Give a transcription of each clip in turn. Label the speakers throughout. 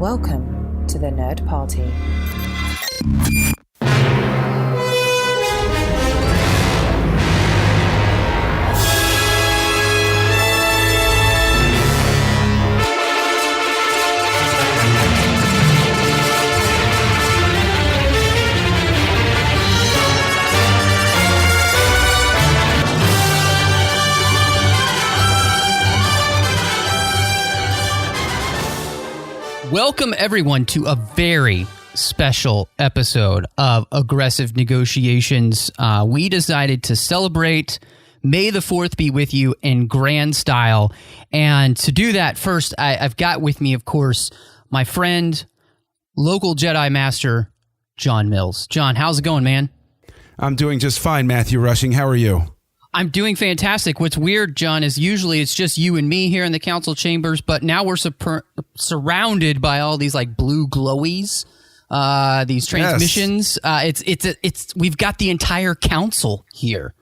Speaker 1: Welcome to the Nerd Party.
Speaker 2: Welcome, everyone, to a very special episode of Aggressive Negotiations. We decided to celebrate May the 4th be with you in grand style. And to do that, first, I've got with me, of course, my friend, local Jedi Master, John Mills. John, how's it going, man?
Speaker 3: I'm doing just fine, Matthew Rushing. How are you?
Speaker 2: I'm doing fantastic. What's weird, John, is usually it's just you and me here in the council chambers, but now we're surrounded by all these like blue glowies, these transmissions. Yes. It's we've got the entire council here.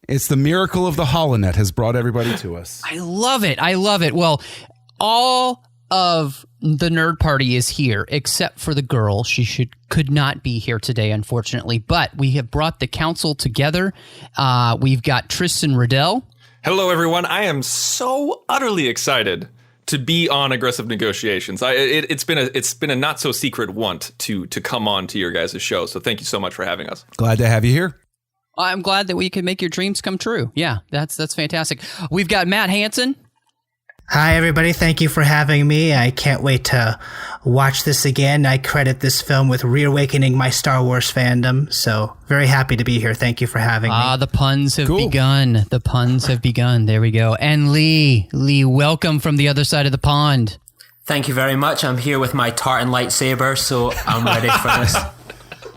Speaker 3: It's the miracle of the HoloNet has brought everybody to us.
Speaker 2: I love it. I love it. Well, all of the nerd party is here except for the girl. She could not be here today, unfortunately, but we have brought the council together. We've got Tristan Riddell.
Speaker 4: Hello, everyone. I am so utterly excited to be on Aggressive Negotiations. It's been a not so secret want to come on to your guys' show. So thank you so much for having us.
Speaker 3: Glad to have you here.
Speaker 2: I'm glad that we could make your dreams come true. Yeah, that's fantastic. We've got Matt Hansen.
Speaker 5: Hi, everybody. Thank you for having me. I can't wait to watch this again. I credit this film with reawakening my Star Wars fandom, so very happy to be here. Thank you for having me.
Speaker 2: The puns have begun. The puns have begun. There we go. And Lee, welcome from the other side of the pond.
Speaker 6: Thank you very much. I'm here with my tartan lightsaber, so I'm ready for this.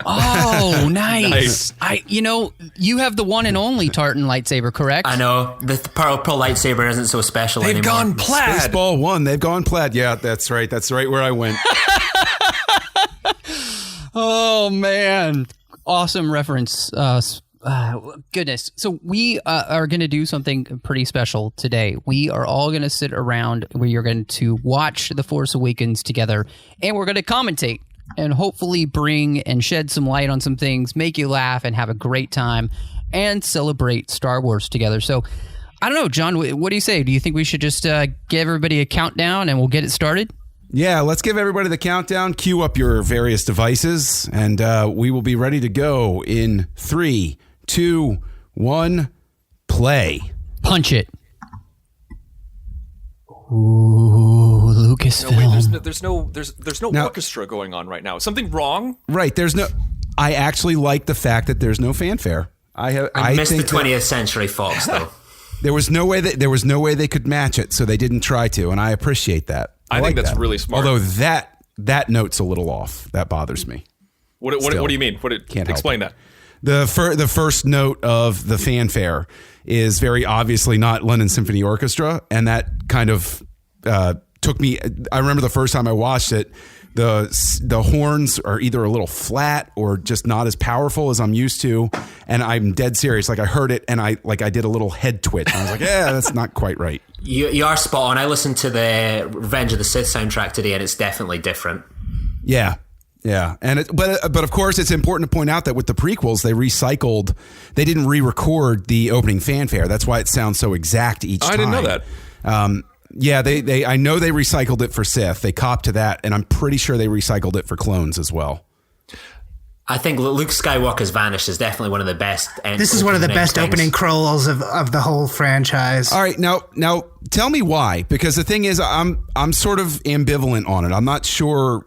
Speaker 2: Oh, nice. You have the one and only tartan lightsaber, correct?
Speaker 6: I know. The Pearl lightsaber isn't so special anymore.
Speaker 4: They've gone plaid.
Speaker 3: Spaceball 1, they've gone plaid. Yeah, that's right. That's right where I went.
Speaker 2: Oh, man. Awesome reference. Goodness. So we are going to do something pretty special today. We are all going to sit around. We are going to watch The Force Awakens together, and we're going to commentate and hopefully bring and shed some light on some things, make you laugh and have a great time, and celebrate Star Wars together. So, I don't know, John, what do you say? Do you think we should just give everybody a countdown and we'll get it started?
Speaker 3: Yeah, let's give everybody the countdown. Cue up your various devices, and we will be ready to go in 3, 2, 1, play.
Speaker 2: Punch it. Ooh, Lucasfilm.
Speaker 4: No, there's no orchestra going on right now. Is something wrong?
Speaker 3: Right. I actually like the fact that there's no fanfare.
Speaker 6: I missed the 20th Century Fox, though.
Speaker 3: There was no way they could match it, so they didn't try to, and I appreciate that.
Speaker 4: I think that's really smart.
Speaker 3: Although that note's a little off. That bothers me.
Speaker 4: What do you mean? Explain that.
Speaker 3: The first note of the fanfare is very obviously not London Symphony Orchestra, and that kind of took me. I remember the first time I watched it, the horns are either a little flat or just not as powerful as I'm used to, and I'm dead serious. Like I heard it, and I did a little head twitch. And I was like, yeah, that's not quite right.
Speaker 6: You are spot on. I listened to the Revenge of the Sith soundtrack today, and it's definitely different.
Speaker 3: Yeah. Yeah, but of course it's important to point out that with the prequels they didn't re-record the opening fanfare. That's why it sounds so exact each time.
Speaker 4: I didn't know that.
Speaker 3: I know they recycled it for Sith. They copped to that, and I'm pretty sure they recycled it for clones as well.
Speaker 6: I think Luke Skywalker's Vanished is definitely one of the best.
Speaker 5: This is one of the best opening crawls of the whole franchise.
Speaker 3: All right, now tell me why, because the thing is I'm sort of ambivalent on it. I'm not sure.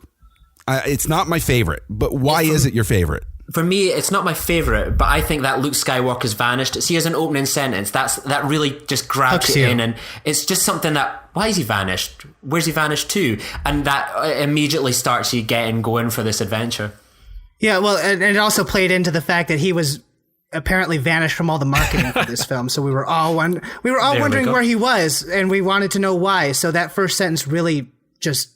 Speaker 3: It's not my favorite, but why is it your favorite?
Speaker 6: For me, it's not my favorite, but I think that Luke Skywalker's Vanished. See, as an opening sentence, that really just grabs you in, and it's just something that, why is he vanished? Where's he vanished to? And that immediately starts you going for this adventure.
Speaker 5: Yeah, well, and it also played into the fact that he was apparently vanished from all the marketing for this film, so we were all wondering where he was, and we wanted to know why. So that first sentence really just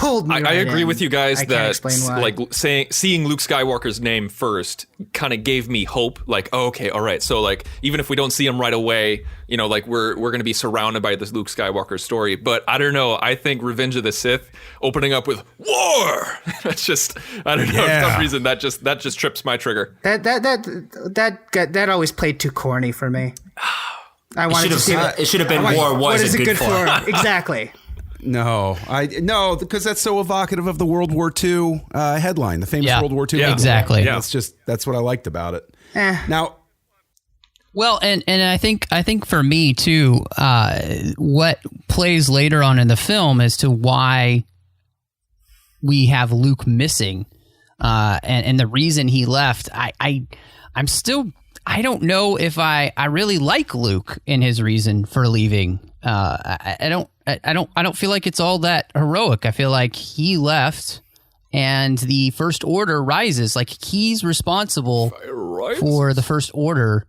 Speaker 5: pulled me.
Speaker 4: I agree with you guys that seeing Luke Skywalker's name first kind of gave me hope. Like, oh, okay, all right. So like, even if we don't see him right away, you know, like we're going to be surrounded by this Luke Skywalker story. But I don't know. I think Revenge of the Sith opening up with war. That's just, I don't know. For some reason that just trips my trigger.
Speaker 5: That always played too corny for me. I wanted to see
Speaker 6: it should have been war. What is it good for?
Speaker 5: Exactly.
Speaker 3: No, because that's so evocative of the World War II headline, the famous World War II.
Speaker 2: Exactly.
Speaker 3: Yeah. That's what I liked about it. Now,
Speaker 2: well, and I think for me too, what plays later on in the film as to why we have Luke missing, and the reason he left. I don't know if I really like Luke in his reason for leaving. I don't feel like it's all that heroic. I feel like he left and the First Order rises. Like he's responsible for the First Order,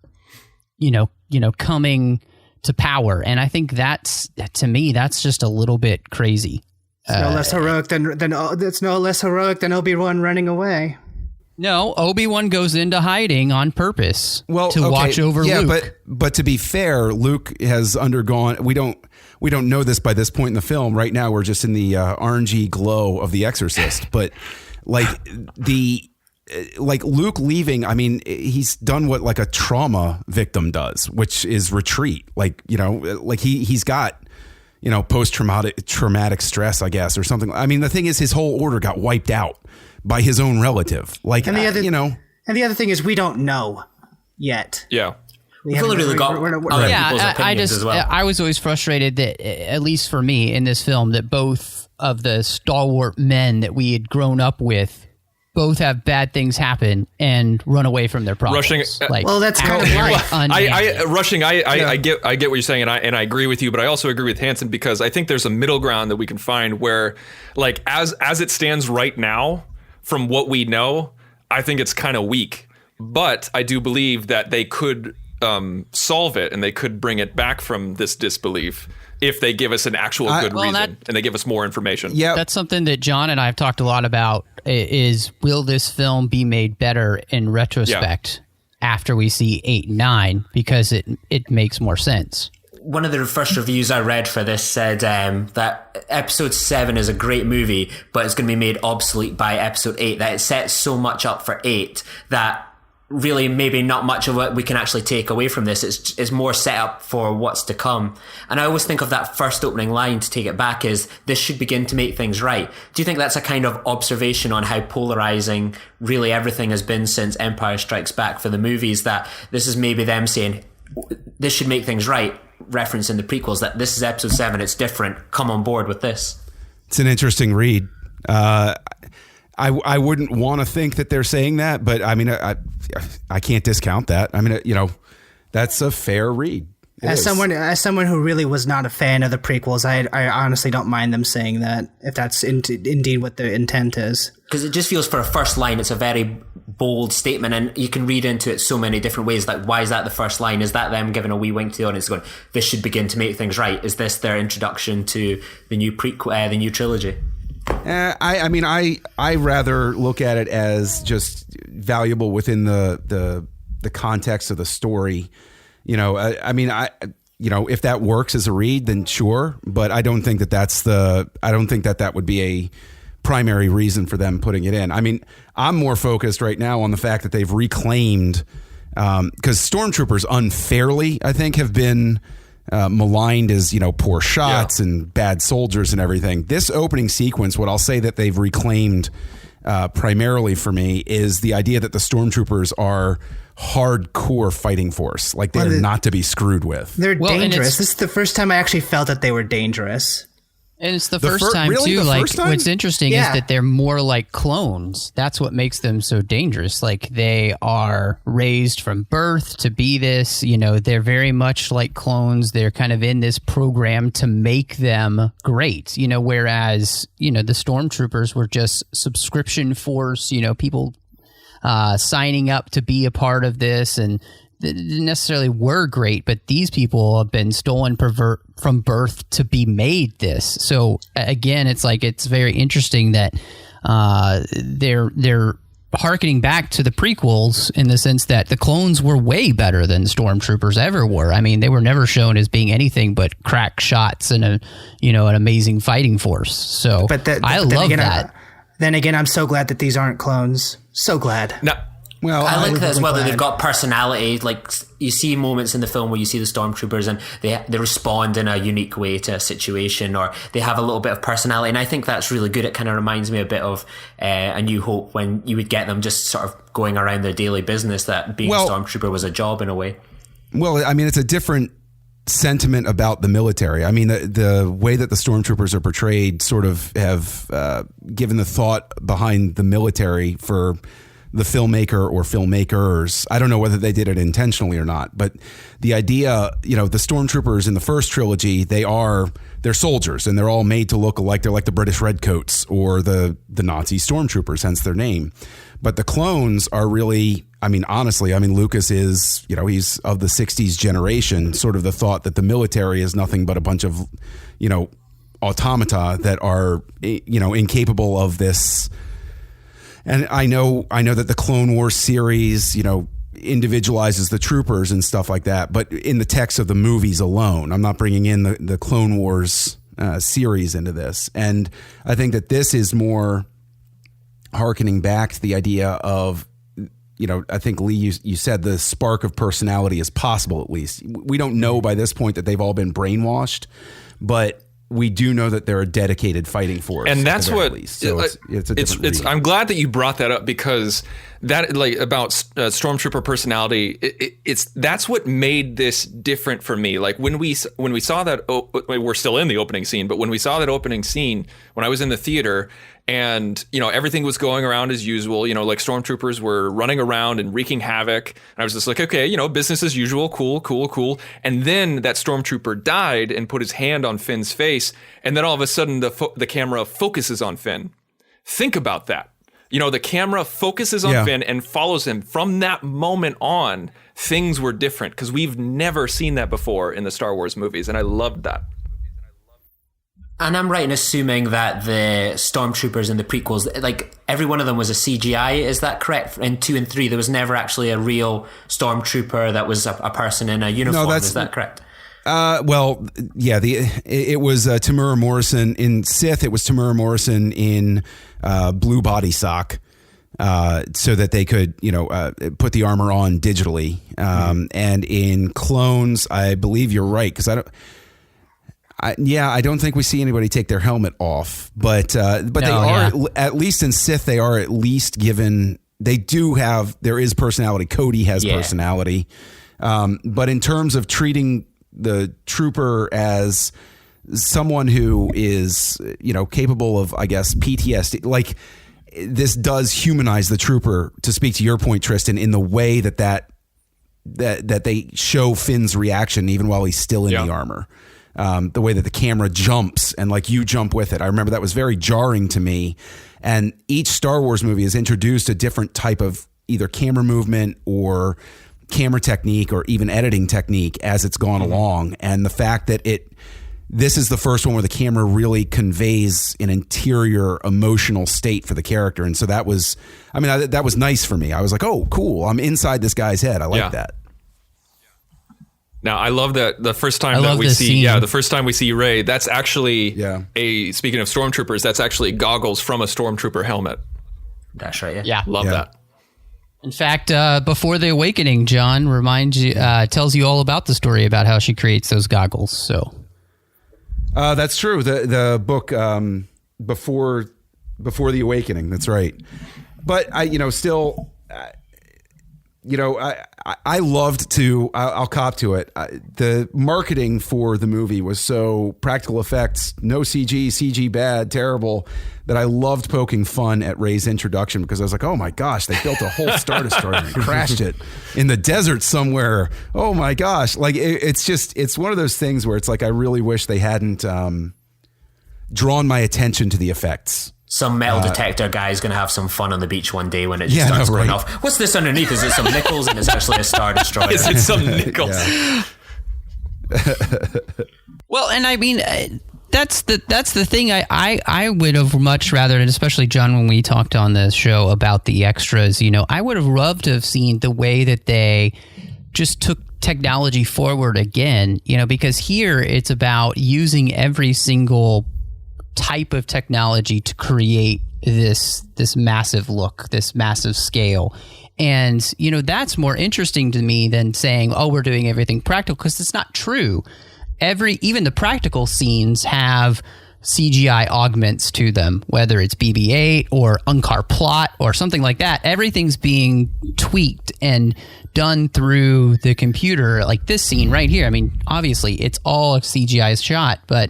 Speaker 2: you know, coming to power. And I think to me, that's just a little bit crazy.
Speaker 5: It's no less heroic than Obi-Wan running away.
Speaker 2: No, Obi-Wan goes into hiding on purpose to watch over Luke.
Speaker 3: But to be fair, Luke has undergone. We don't know this by this point in the film. Right now, we're just in the orangey glow of The Exorcist. But like Luke leaving, I mean, he's done what like a trauma victim does, which is retreat. Like, you know, like he's got, you know, traumatic stress, I guess, or something. I mean, the thing is, his whole order got wiped out by his own relative. Like, and the other thing is, we don't know yet.
Speaker 4: Yeah.
Speaker 6: We've literally got other people's opinions as well.
Speaker 2: I was always frustrated that, at least for me in this film, that both of the stalwart men that we had grown up with both have bad things happen and run away from their problems.
Speaker 4: Rushing,
Speaker 5: well, that's kind of life.
Speaker 4: I get what you're saying, and I agree with you, but I also agree with Hansen because I think there's a middle ground that we can find where, like, as it stands right now, from what we know, I think it's kind of weak. But I do believe that they could solve it and they could bring it back from this disbelief if they give us an actual good reason and they give us more information.
Speaker 3: Yeah,
Speaker 2: that's something that John and I have talked a lot about. Is will this film be made better in retrospect after we see 8 and 9 because it makes more sense?
Speaker 6: One of the first reviews I read for this said that episode 7 is a great movie, but it's going to be made obsolete by episode 8, that it sets so much up for 8 that really maybe not much of what we can actually take away from this. It's more set up for what's to come. And I always think of that first opening line to take it back is, this should begin to make things right. Do you think that's a kind of observation on how polarizing really everything has been since Empire Strikes Back for the movies, that this is maybe them saying, this should make things right, referencing the prequels, that this is episode 7, it's different, come on board with this?
Speaker 3: It's an interesting read. I wouldn't want to think that they're saying that, but I mean, I can't discount that. I mean, you know, that's a fair read.
Speaker 5: As someone who really was not a fan of the prequels, I honestly don't mind them saying that, if that's indeed what the intent is.
Speaker 6: Because it just feels, for a first line, it's a very bold statement, and you can read into it so many different ways. Like, why is that the first line? Is that them giving a wee wink to the audience going, this should begin to make things right? Is this their introduction to the new the new trilogy?
Speaker 3: I mean, I rather look at it as just valuable within the context of the story. You know, I mean, if that works as a read, then sure. But I don't think that would be a primary reason for them putting it in. I mean, I'm more focused right now on the fact that they've reclaimed, because stormtroopers unfairly, I think, have been maligned as, you know, poor shots and bad soldiers and everything. This opening sequence, what I'll say that they've reclaimed primarily for me is the idea that the stormtroopers are hardcore fighting force. Like, they're not to be screwed with.
Speaker 5: They're dangerous. This is the first time I actually felt that they were dangerous.
Speaker 2: And it's the first time, too. Like, what's interesting is that they're more like clones. That's what makes them so dangerous. Like, they are raised from birth to be this. You know, they're very much like clones. They're kind of in this program to make them great. You know, whereas, you know, the stormtroopers were just subscription force. You know, people signing up to be a part of this, and necessarily were great, but these people have been stolen from birth to be made this. So again, it's like, it's very interesting that they're harkening back to the prequels in the sense that the clones were way better than stormtroopers ever were. I mean, they were never shown as being anything but crack shots and an amazing fighting force. So I love that.
Speaker 5: Then again, I'm so glad that these aren't clones. So glad.
Speaker 4: No.
Speaker 6: Well, I like that as well, that they've got personality. Like, you see moments in the film where you see the stormtroopers and they respond in a unique way to a situation, or they have a little bit of personality. And I think that's really good. It kind of reminds me a bit of A New Hope, when you would get them just sort of going around their daily business, that being a stormtrooper was a job in a way.
Speaker 3: Well, I mean, it's a different sentiment about the military. I mean, the way that the stormtroopers are portrayed sort of have given the thought behind the military for the filmmaker or filmmakers. I don't know whether they did it intentionally or not, but the idea, the stormtroopers in the first trilogy, they're soldiers, and they're all made to look alike. They're like the British Redcoats or the Nazi stormtroopers, hence their name. But the clones are really, I mean, honestly, Lucas is, he's of the 60s generation, sort of the thought that the military is nothing but a bunch of, automata that are, incapable of this. And I know that the Clone Wars series, individualizes the troopers and stuff like that. But in the text of the movies alone, I'm not bringing in the Clone Wars series into this. And I think that this is more hearkening back to the idea of, I think, Lee, you said the spark of personality is possible, at least. We don't know by this point that they've all been brainwashed, but we do know that they're a dedicated fighting force,
Speaker 4: and that's what.
Speaker 3: So it's
Speaker 4: I'm glad that you brought that up, because that, like, about stormtrooper personality, that's what made this different for me. Like, when we saw that, we're still in the opening scene, but when we saw that opening scene, when I was in the theater, and everything was going around as usual, like stormtroopers were running around and wreaking havoc, and I was just like, okay, business as usual, cool. And then that stormtrooper died and put his hand on Finn's face, and then all of a sudden the camera focuses on Finn. Think about that. The camera focuses on Finn and follows him. From that moment on, things were different, because we've never seen that before in the Star Wars movies, and I loved that.
Speaker 6: And I'm right in assuming that the stormtroopers in the prequels, like, every one of them was a CGI. Is that correct? In 2 and 3, there was never actually a real stormtrooper that was a person in a uniform. No, is that correct?
Speaker 3: Well, yeah. It was Tamura Morrison in Sith. It was Tamura Morrison in blue body sock, so that they could, put the armor on digitally. And in Clones, I believe you're right, because I don't think we see anybody take their helmet off, but they are, at least in Sith, they are at least given, there is personality. Cody has personality. But in terms of treating the trooper as someone who is, capable of, I guess, PTSD, like, this does humanize the trooper, to speak to your point, Tristan, in the way that they show Finn's reaction even while he's still in the armor. The way that the camera jumps and, like, you jump with it. I remember that was very jarring to me. And each Star Wars movie has introduced a different type of either camera movement or camera technique or even editing technique as it's gone along. And the fact that this is the first one where the camera really conveys an interior emotional state for the character. And so that was nice for me. I was like, oh, cool. I'm inside this guy's head. I like that.
Speaker 4: Now, I love that the first time that we see Rey, that's actually speaking of stormtroopers, that's actually goggles from a stormtrooper helmet.
Speaker 6: That's right.
Speaker 2: Yeah.
Speaker 4: Love that.
Speaker 2: In fact, before the Awakening, John tells you all about the story about how she creates those goggles. So
Speaker 3: that's true. The book before the Awakening. That's right. But I loved to, I'll cop to it. The marketing for the movie was so practical effects, no CG bad, terrible, that I loved poking fun at Rey's introduction, because I was like, oh my gosh, they built a whole Star Destroyer and crashed it in the desert somewhere. Oh my gosh. Like, it's one of those things where it's like, I really wish they hadn't drawn my attention to the effects
Speaker 6: Some metal detector guy is going to have some fun on the beach one day when it just starts going off. What's this underneath? Is it some nickels? And it's actually a Star Destroyer.
Speaker 4: Is it some nickels?
Speaker 2: Well, and I mean, that's the thing. I would have much rather, and especially John, when we talked on the show about the extras, I would have loved to have seen the way that they just took technology forward again, because here it's about using every single type of technology to create this massive look, this massive scale. And, that's more interesting to me than saying, oh, we're doing everything practical, because it's not true. Even the practical scenes have CGI augments to them, whether it's BB-8 or Unkar Plot or something like that. Everything's being tweaked and done through the computer, like this scene right here. I mean, obviously, it's all a CGI shot, but,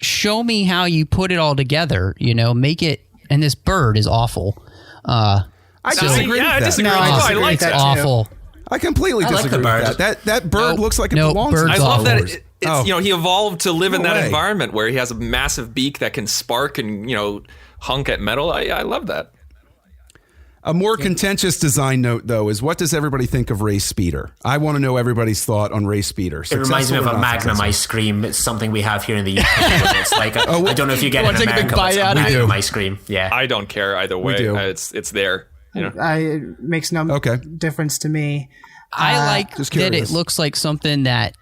Speaker 2: show me how you put it all together, make it, and this bird is awful.
Speaker 3: I disagree.
Speaker 4: I disagree.
Speaker 5: I
Speaker 4: like
Speaker 2: it's
Speaker 4: that.
Speaker 2: awful.
Speaker 3: I completely disagree with that. That bird looks like it belongs.
Speaker 2: Bird's
Speaker 4: I love that
Speaker 2: awful.
Speaker 4: it's he evolved to live in that
Speaker 3: way.
Speaker 4: environment where he has a massive beak that can spark and hunk at metal. I love that.
Speaker 3: A more contentious design note, though, is what does everybody think of Ray's speeder? I want to know everybody's thought on Ray's speeder.
Speaker 6: It reminds me of a Magnum ice cream. It's something we have here in the UK. It's like I don't know if you get it in America, but it's a Magnum ice cream. Yeah,
Speaker 4: I don't care either way. It's there.
Speaker 5: It makes no difference to me.
Speaker 2: I like that it looks like something that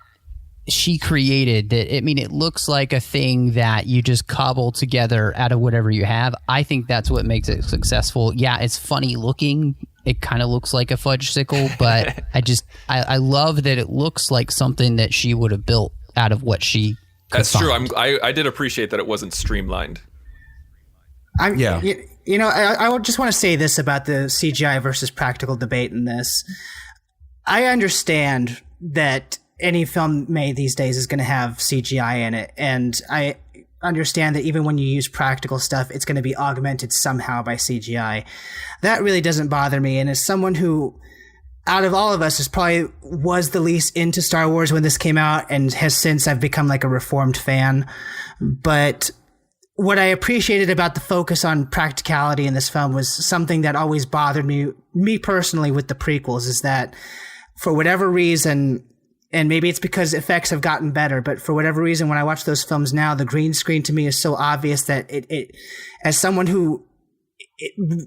Speaker 2: she created. It looks like a thing that you just cobble together out of whatever you have. I think that's what makes it successful. Yeah, it's funny looking. It kind of looks like a fudgesicle, but I love that it looks like something that she would have built out of what she could
Speaker 4: That's
Speaker 2: find.
Speaker 4: true. I did appreciate that it wasn't streamlined.
Speaker 5: I just want to say this about the CGI versus practical debate in this. I understand that any film made these days is going to have CGI in it, and I understand that even when you use practical stuff, it's going to be augmented somehow by CGI. That really doesn't bother me, and as someone who, out of all of us, was the least into Star Wars when this came out, and has since I've become like a reformed fan. But what I appreciated about the focus on practicality in this film was something that always bothered me personally with the prequels, is that for whatever reason, and maybe it's because effects have gotten better, but for whatever reason, when I watch those films now, the green screen to me is so obvious that it as someone who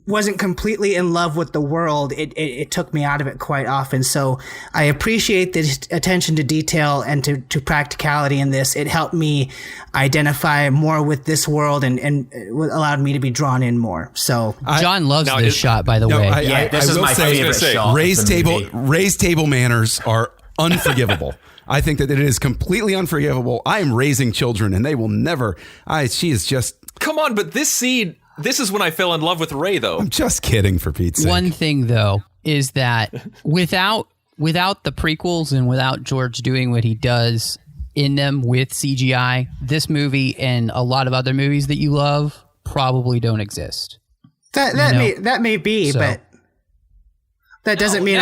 Speaker 5: wasn't completely in love with the world, it took me out of it quite often. So I appreciate the attention to detail and to practicality in this. It helped me identify more with this world and allowed me to be drawn in more. So
Speaker 2: John loves this shot, by the way.
Speaker 6: This is my favorite shot.
Speaker 3: Ray's table manners are unforgivable. I think that it is completely unforgivable. I am raising children and they will never. She is just.
Speaker 4: Come on, but this scene. This is when I fell in love with Ray, though.
Speaker 3: I'm just kidding, for Pete's sake.
Speaker 2: One thing, though, is that without the prequels and without George doing what he does in them with CGI, this movie and a lot of other movies that you love probably don't exist.
Speaker 5: That may be, so. But that doesn't mean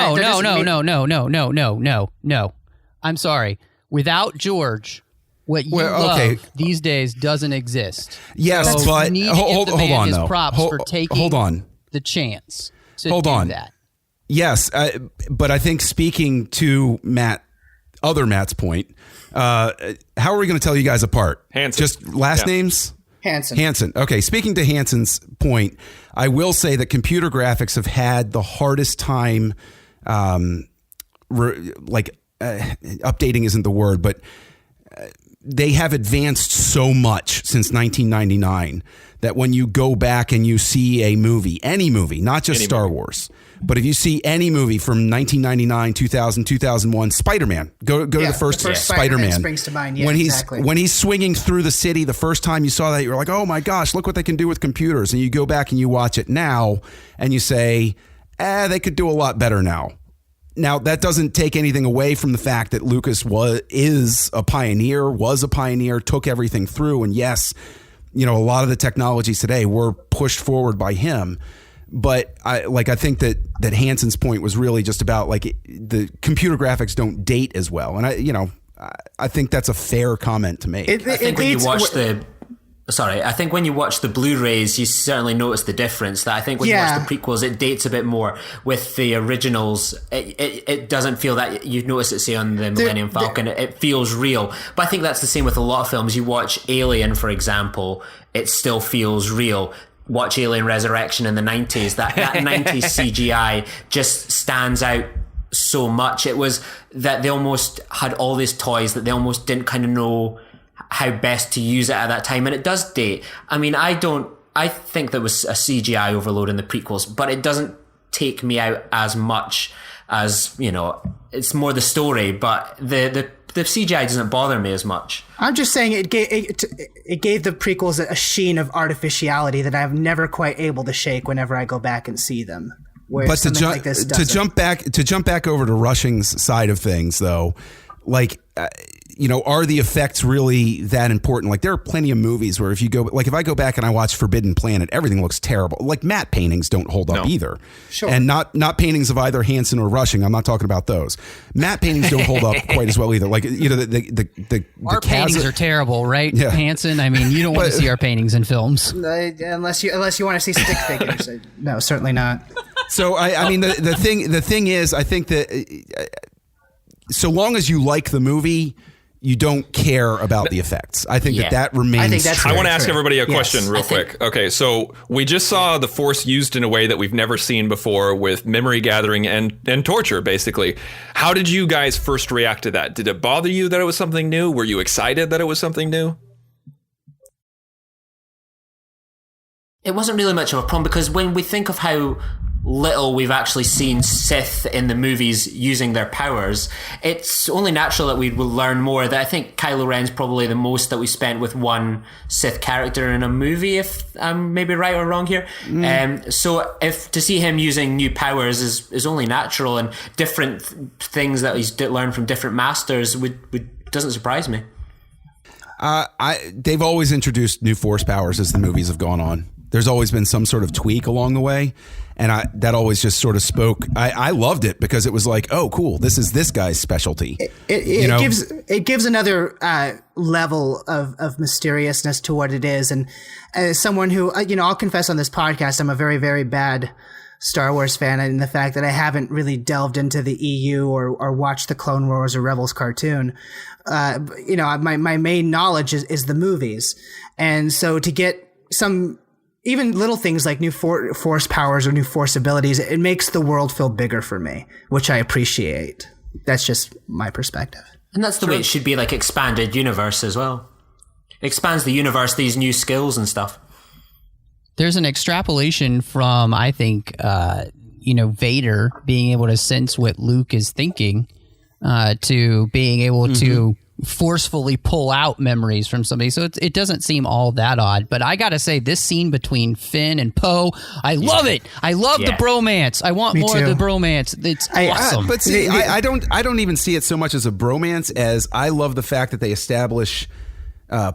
Speaker 2: No. I'm sorry. Without George, what you love these days doesn't exist.
Speaker 3: Yes,
Speaker 2: so
Speaker 3: but
Speaker 2: hold on
Speaker 3: though.
Speaker 2: Props for taking the chance to do that.
Speaker 3: Yes, but I think speaking to Matt's point, how are we going to tell you guys apart?
Speaker 4: Hansen.
Speaker 3: Just last names?
Speaker 5: Hansen.
Speaker 3: Okay, speaking to Hansen's point, I will say that computer graphics have had the hardest time, updating isn't the word, but they have advanced so much since 1999 that when you go back and you see a movie, any movie, not just Star Wars, but if you see any movie from 1999, 2000, 2001, Spider-Man, go to the first Spider-Man.
Speaker 5: Springs to mind. Yeah,
Speaker 3: when he's swinging through the city, the first time you saw that, you're like, oh my gosh, look what they can do with computers. And you go back and you watch it now and you say, they could do a lot better now. Now, that doesn't take anything away from the fact that Lucas was a pioneer, took everything through. And yes, a lot of the technologies today were pushed forward by him. But I think that Hansen's point was really just about the computer graphics don't date as well. And I think that's a fair comment to make.
Speaker 6: I think when you watch Sorry, I think when you watch the Blu-rays, you certainly notice the difference. That I think when you watch the prequels, it dates a bit more. With the originals, it doesn't feel that you notice it, say, on the Millennium Falcon. It feels real. But I think that's the same with a lot of films. You watch Alien, for example, it still feels real. Watch Alien Resurrection in the 90s. That 90s CGI just stands out so much. It was that they almost had all these toys that they almost didn't kind of know how best to use it at that time, and it does date. I mean, I think there was a CGI overload in the prequels, but it doesn't take me out as much as, it's more the story, but the CGI doesn't bother me as much.
Speaker 5: I'm just saying it gave the prequels a sheen of artificiality that I'm never quite able to shake whenever I go back and see them.
Speaker 3: But to jump back over to Rushing's side of things, though, like, are the effects really that important? Like, there are plenty of movies where if I go back and I watch Forbidden Planet, everything looks terrible. Like, matte paintings don't hold up either.
Speaker 5: Sure.
Speaker 3: And not paintings of either Hansen or Rushing. I'm not talking about those. Matte paintings don't hold up quite as well either. Like, the
Speaker 2: our paintings are terrible, right?
Speaker 3: Yeah.
Speaker 2: Hansen. I mean, you don't want to see our paintings in films.
Speaker 5: Unless you want to see stick figures. No, certainly not.
Speaker 3: So I mean, the thing is, I think that so long as you like the movie, you don't care about the effects. I think that remains.
Speaker 5: I think that's
Speaker 4: I want to ask everybody a question real
Speaker 6: I think-
Speaker 4: quick. Okay, so we just saw the Force used in a way that we've never seen before, with memory gathering and torture, basically. How did you guys first react to that? Did it bother you that it was something new? Were you excited that it was something new?
Speaker 6: It wasn't really much of a problem, because when we think of how little we've actually seen Sith in the movies using their powers, it's only natural that we will learn more. That I think Kylo Ren's probably the most that we spent with one Sith character in a movie, if I'm maybe right or wrong here. So if to see him using new powers is only natural, and different things that he's learned from different masters doesn't surprise me.
Speaker 3: They've always introduced new Force powers as the movies have gone on. There's always been some sort of tweak along the way. And that always just sort of spoke. I loved it because it was like, oh, cool. This is this guy's specialty.
Speaker 5: It gives another level of mysteriousness to what it is. And as someone who, I'll confess on this podcast, I'm a very, very bad Star Wars fan, and the fact that I haven't really delved into the EU or watched the Clone Wars or Rebels cartoon. My main knowledge is the movies. And so to get some even little things like new force powers or new force abilities, it makes the world feel bigger for me, which I appreciate. That's just my perspective.
Speaker 6: And that's the way it should be, like expanded universe as well. It expands the universe, these new skills and stuff.
Speaker 2: There's an extrapolation from, I think, Vader being able to sense what Luke is thinking, to being able to forcefully pull out memories from somebody. So it doesn't seem all that odd. But I gotta say, this scene between Finn and Poe, I love it. I love the bromance. I want more of the bromance. It's awesome.
Speaker 3: But see, I don't even see it so much as a bromance as I love the fact that they establish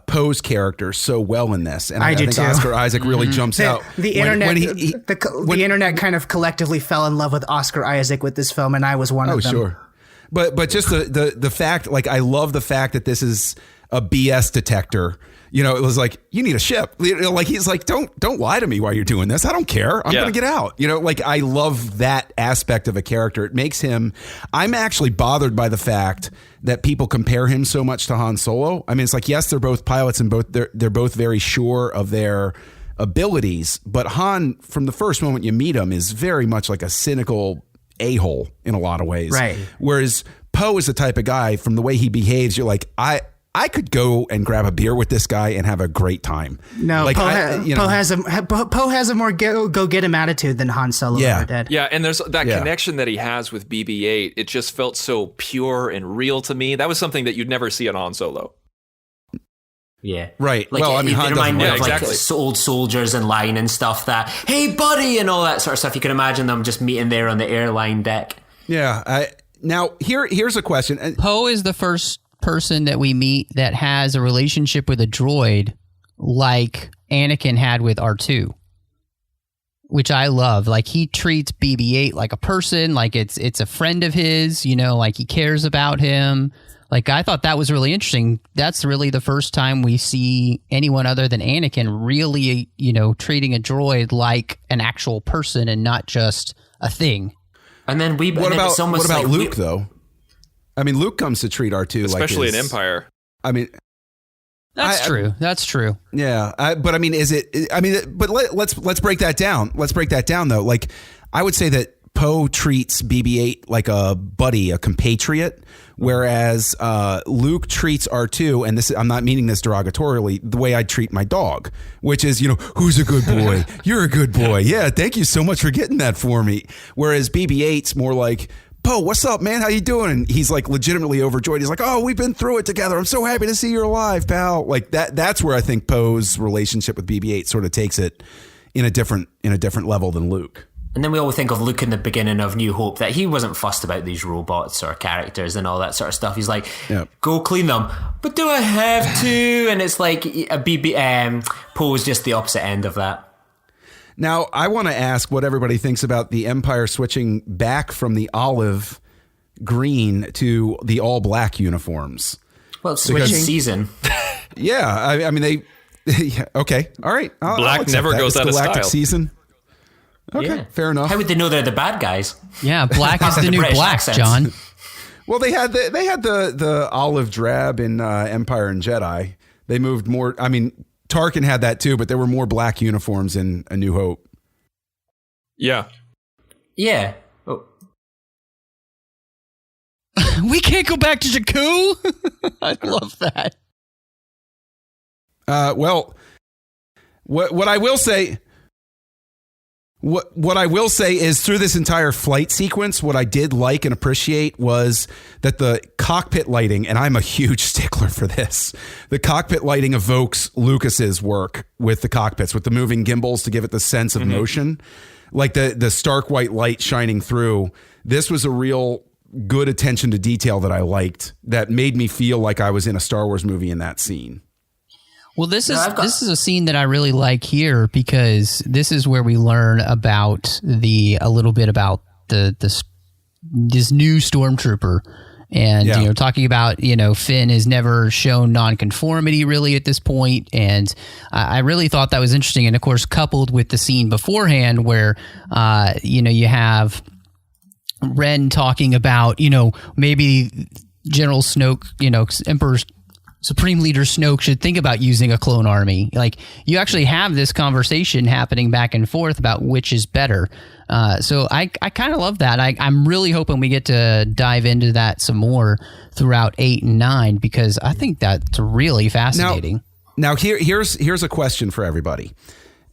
Speaker 3: Poe's character so well in this, and I think too. Oscar Isaac really jumps out.
Speaker 5: The internet kind of collectively fell in love with Oscar Isaac with this film, and I was one of them. Oh, sure.
Speaker 3: But just the fact, like, I love the fact that this is a BS detector. It was like, you need a ship. Like, he's like, don't lie to me while you're doing this. I don't care. I'm going to get out. Like, I love that aspect of a character. It makes him, I'm actually bothered by the fact that people compare him so much to Han Solo. I mean, it's like, yes, they're both pilots and they're both very sure of their abilities. But Han, from the first moment you meet him, is very much like a cynical a-hole in a lot of ways. Right. Whereas Poe is the type of guy, from the way he behaves, you're like, I could go and grab a beer with this guy and have a great time.
Speaker 5: No, like, Poe has a more go get him attitude than Han Solo ever did.
Speaker 4: Yeah, and there's that connection that he has with BB-8. It just felt so pure and real to me. That was something that you'd never see on Han Solo.
Speaker 6: Yeah.
Speaker 3: Right.
Speaker 6: Like,
Speaker 3: well, I mean,
Speaker 6: Han remind me of
Speaker 4: exactly.
Speaker 6: like old soldiers in line and stuff that, hey buddy, and all that sort of stuff. You can imagine them just meeting there on the airline deck.
Speaker 3: Yeah. Now here's a question.
Speaker 2: Poe is the first person that we meet that has a relationship with a droid like Anakin had with R2, which I love. Like, he treats BB-8 like a person, like it's a friend of his, like he cares about him. Like, I thought that was really interesting. That's really the first time we see anyone other than Anakin really, treating a droid like an actual person and not just a thing.
Speaker 6: And then
Speaker 3: what about Luke, though? I mean, Luke comes to treat R2
Speaker 4: especially in Empire.
Speaker 3: I mean,
Speaker 2: that's true. That's true.
Speaker 3: Yeah, but I mean, but let's break that down. Let's break that down, though. Like, I would say that Poe treats BB-8 like a buddy, a compatriot, whereas Luke treats R2, and this, I'm not meaning this derogatorily, the way I treat my dog, which is, who's a good boy? You're a good boy. Yeah, thank you so much for getting that for me. Whereas BB-8's more like, Poe, what's up, man? How you doing? And he's like legitimately overjoyed. He's like, oh, we've been through it together. I'm so happy to see you're alive, pal. Like that's where I think Poe's relationship with BB-8 sort of takes it in a different level than Luke.
Speaker 6: And then we all think of Luke in the beginning of New Hope, that he wasn't fussed about these robots or characters and all that sort of stuff. He's like, go clean them. But do I have to? And it's like Poe's just the opposite end of that.
Speaker 3: Now, I want to ask what everybody thinks about the Empire switching back from the olive green to the all black uniforms.
Speaker 6: Well, it's switching season.
Speaker 3: Yeah. I mean, okay. All right.
Speaker 4: Black never goes out of
Speaker 3: galactic
Speaker 4: style.
Speaker 3: Season. Okay, fair enough.
Speaker 6: How would they know they're the bad guys?
Speaker 2: Yeah, black is the new
Speaker 6: British
Speaker 2: black,
Speaker 6: accents.
Speaker 2: John.
Speaker 3: Well, they had the olive drab in Empire and Jedi. They moved more. I mean, Tarkin had that too, but there were more black uniforms in A New Hope.
Speaker 4: Yeah.
Speaker 6: Yeah. Oh.
Speaker 2: We can't go back to Jakku. I love that.
Speaker 3: Well, what I will say. What I will say is through this entire flight sequence, what I did like and appreciate was that the cockpit lighting, and I'm a huge stickler for this, the cockpit lighting evokes Lucas's work with the cockpits, with the moving gimbals to give it the sense of motion, like the stark white light shining through. This was a real good attention to detail that I liked, that made me feel like I was in a Star Wars movie in that scene.
Speaker 2: Well, this is a scene that I really like here, because this is where we learn about a little bit about this new stormtrooper, and talking about Finn has never shown nonconformity really at this point, and I really thought that was interesting, and of course coupled with the scene beforehand where you have Ren talking about maybe General Snoke, Emperor Supreme Leader Snoke should think about using a clone army. Like, you actually have this conversation happening back and forth about which is better. So I kind of love that. I'm really hoping we get to dive into that some more throughout 8 and 9, because I think that's really fascinating.
Speaker 3: Now here's a question for everybody.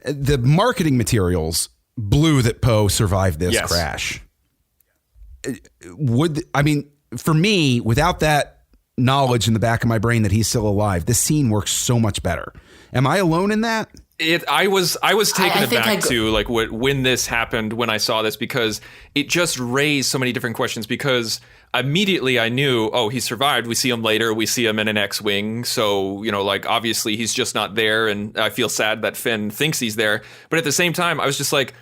Speaker 3: The marketing materials blew that Poe survived this crash. For me, without that knowledge in the back of my brain that he's still alive, this scene works so much better. Am I alone in that?
Speaker 4: I was taken aback to like when this happened, when I saw this, because it just raised so many different questions, because immediately I knew, he survived. We see him later. We see him in an X-Wing. So, obviously he's just not there. And I feel sad that Finn thinks he's there. But at the same time, I was just like,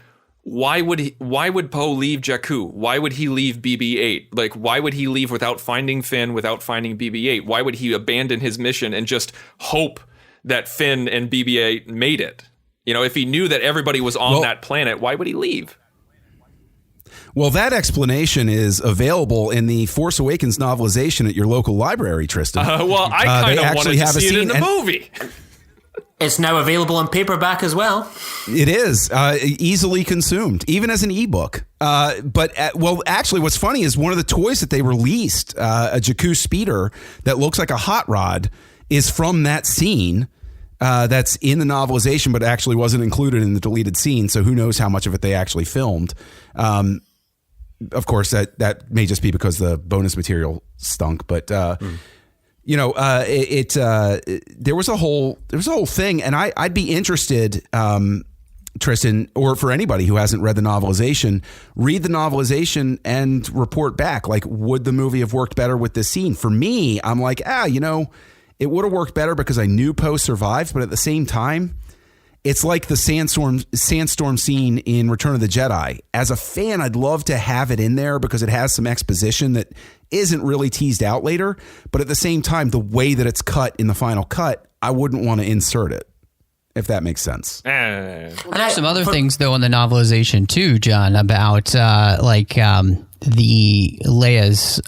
Speaker 4: why would Poe leave Jakku? Why would he leave BB-8? Like, why would he leave without finding Finn, without finding BB-8? Why would he abandon his mission and just hope that Finn and BB-8 made it? If he knew that everybody was on that planet, why would he leave?
Speaker 3: Well, that explanation is available in the Force Awakens novelization at your local library, Tristan.
Speaker 4: I kind of wanted to see it in the movie.
Speaker 6: It's now available in paperback as well.
Speaker 3: It is easily consumed, even as an ebook. But actually, what's funny is one of the toys that they released, a Jakku speeder that looks like a hot rod, is from that scene. That's in the novelization, but actually wasn't included in the deleted scene. So who knows how much of it they actually filmed? Of course, that may just be because the bonus material stunk, but. There was a whole thing, and I'd be interested, Tristan, or for anybody who hasn't read the novelization, read the novelization and report back. Like, would the movie have worked better with this scene? For me, I'm like, it would have worked better because I knew Poe survived, but at the same time, it's like the sandstorm scene in Return of the Jedi. As a fan, I'd love to have it in there because it has some exposition that isn't really teased out later. But at the same time, the way that it's cut in the final cut, I wouldn't want to insert it, if that makes sense.
Speaker 2: There's some other things, though, in the novelization, too, John, about the Leia's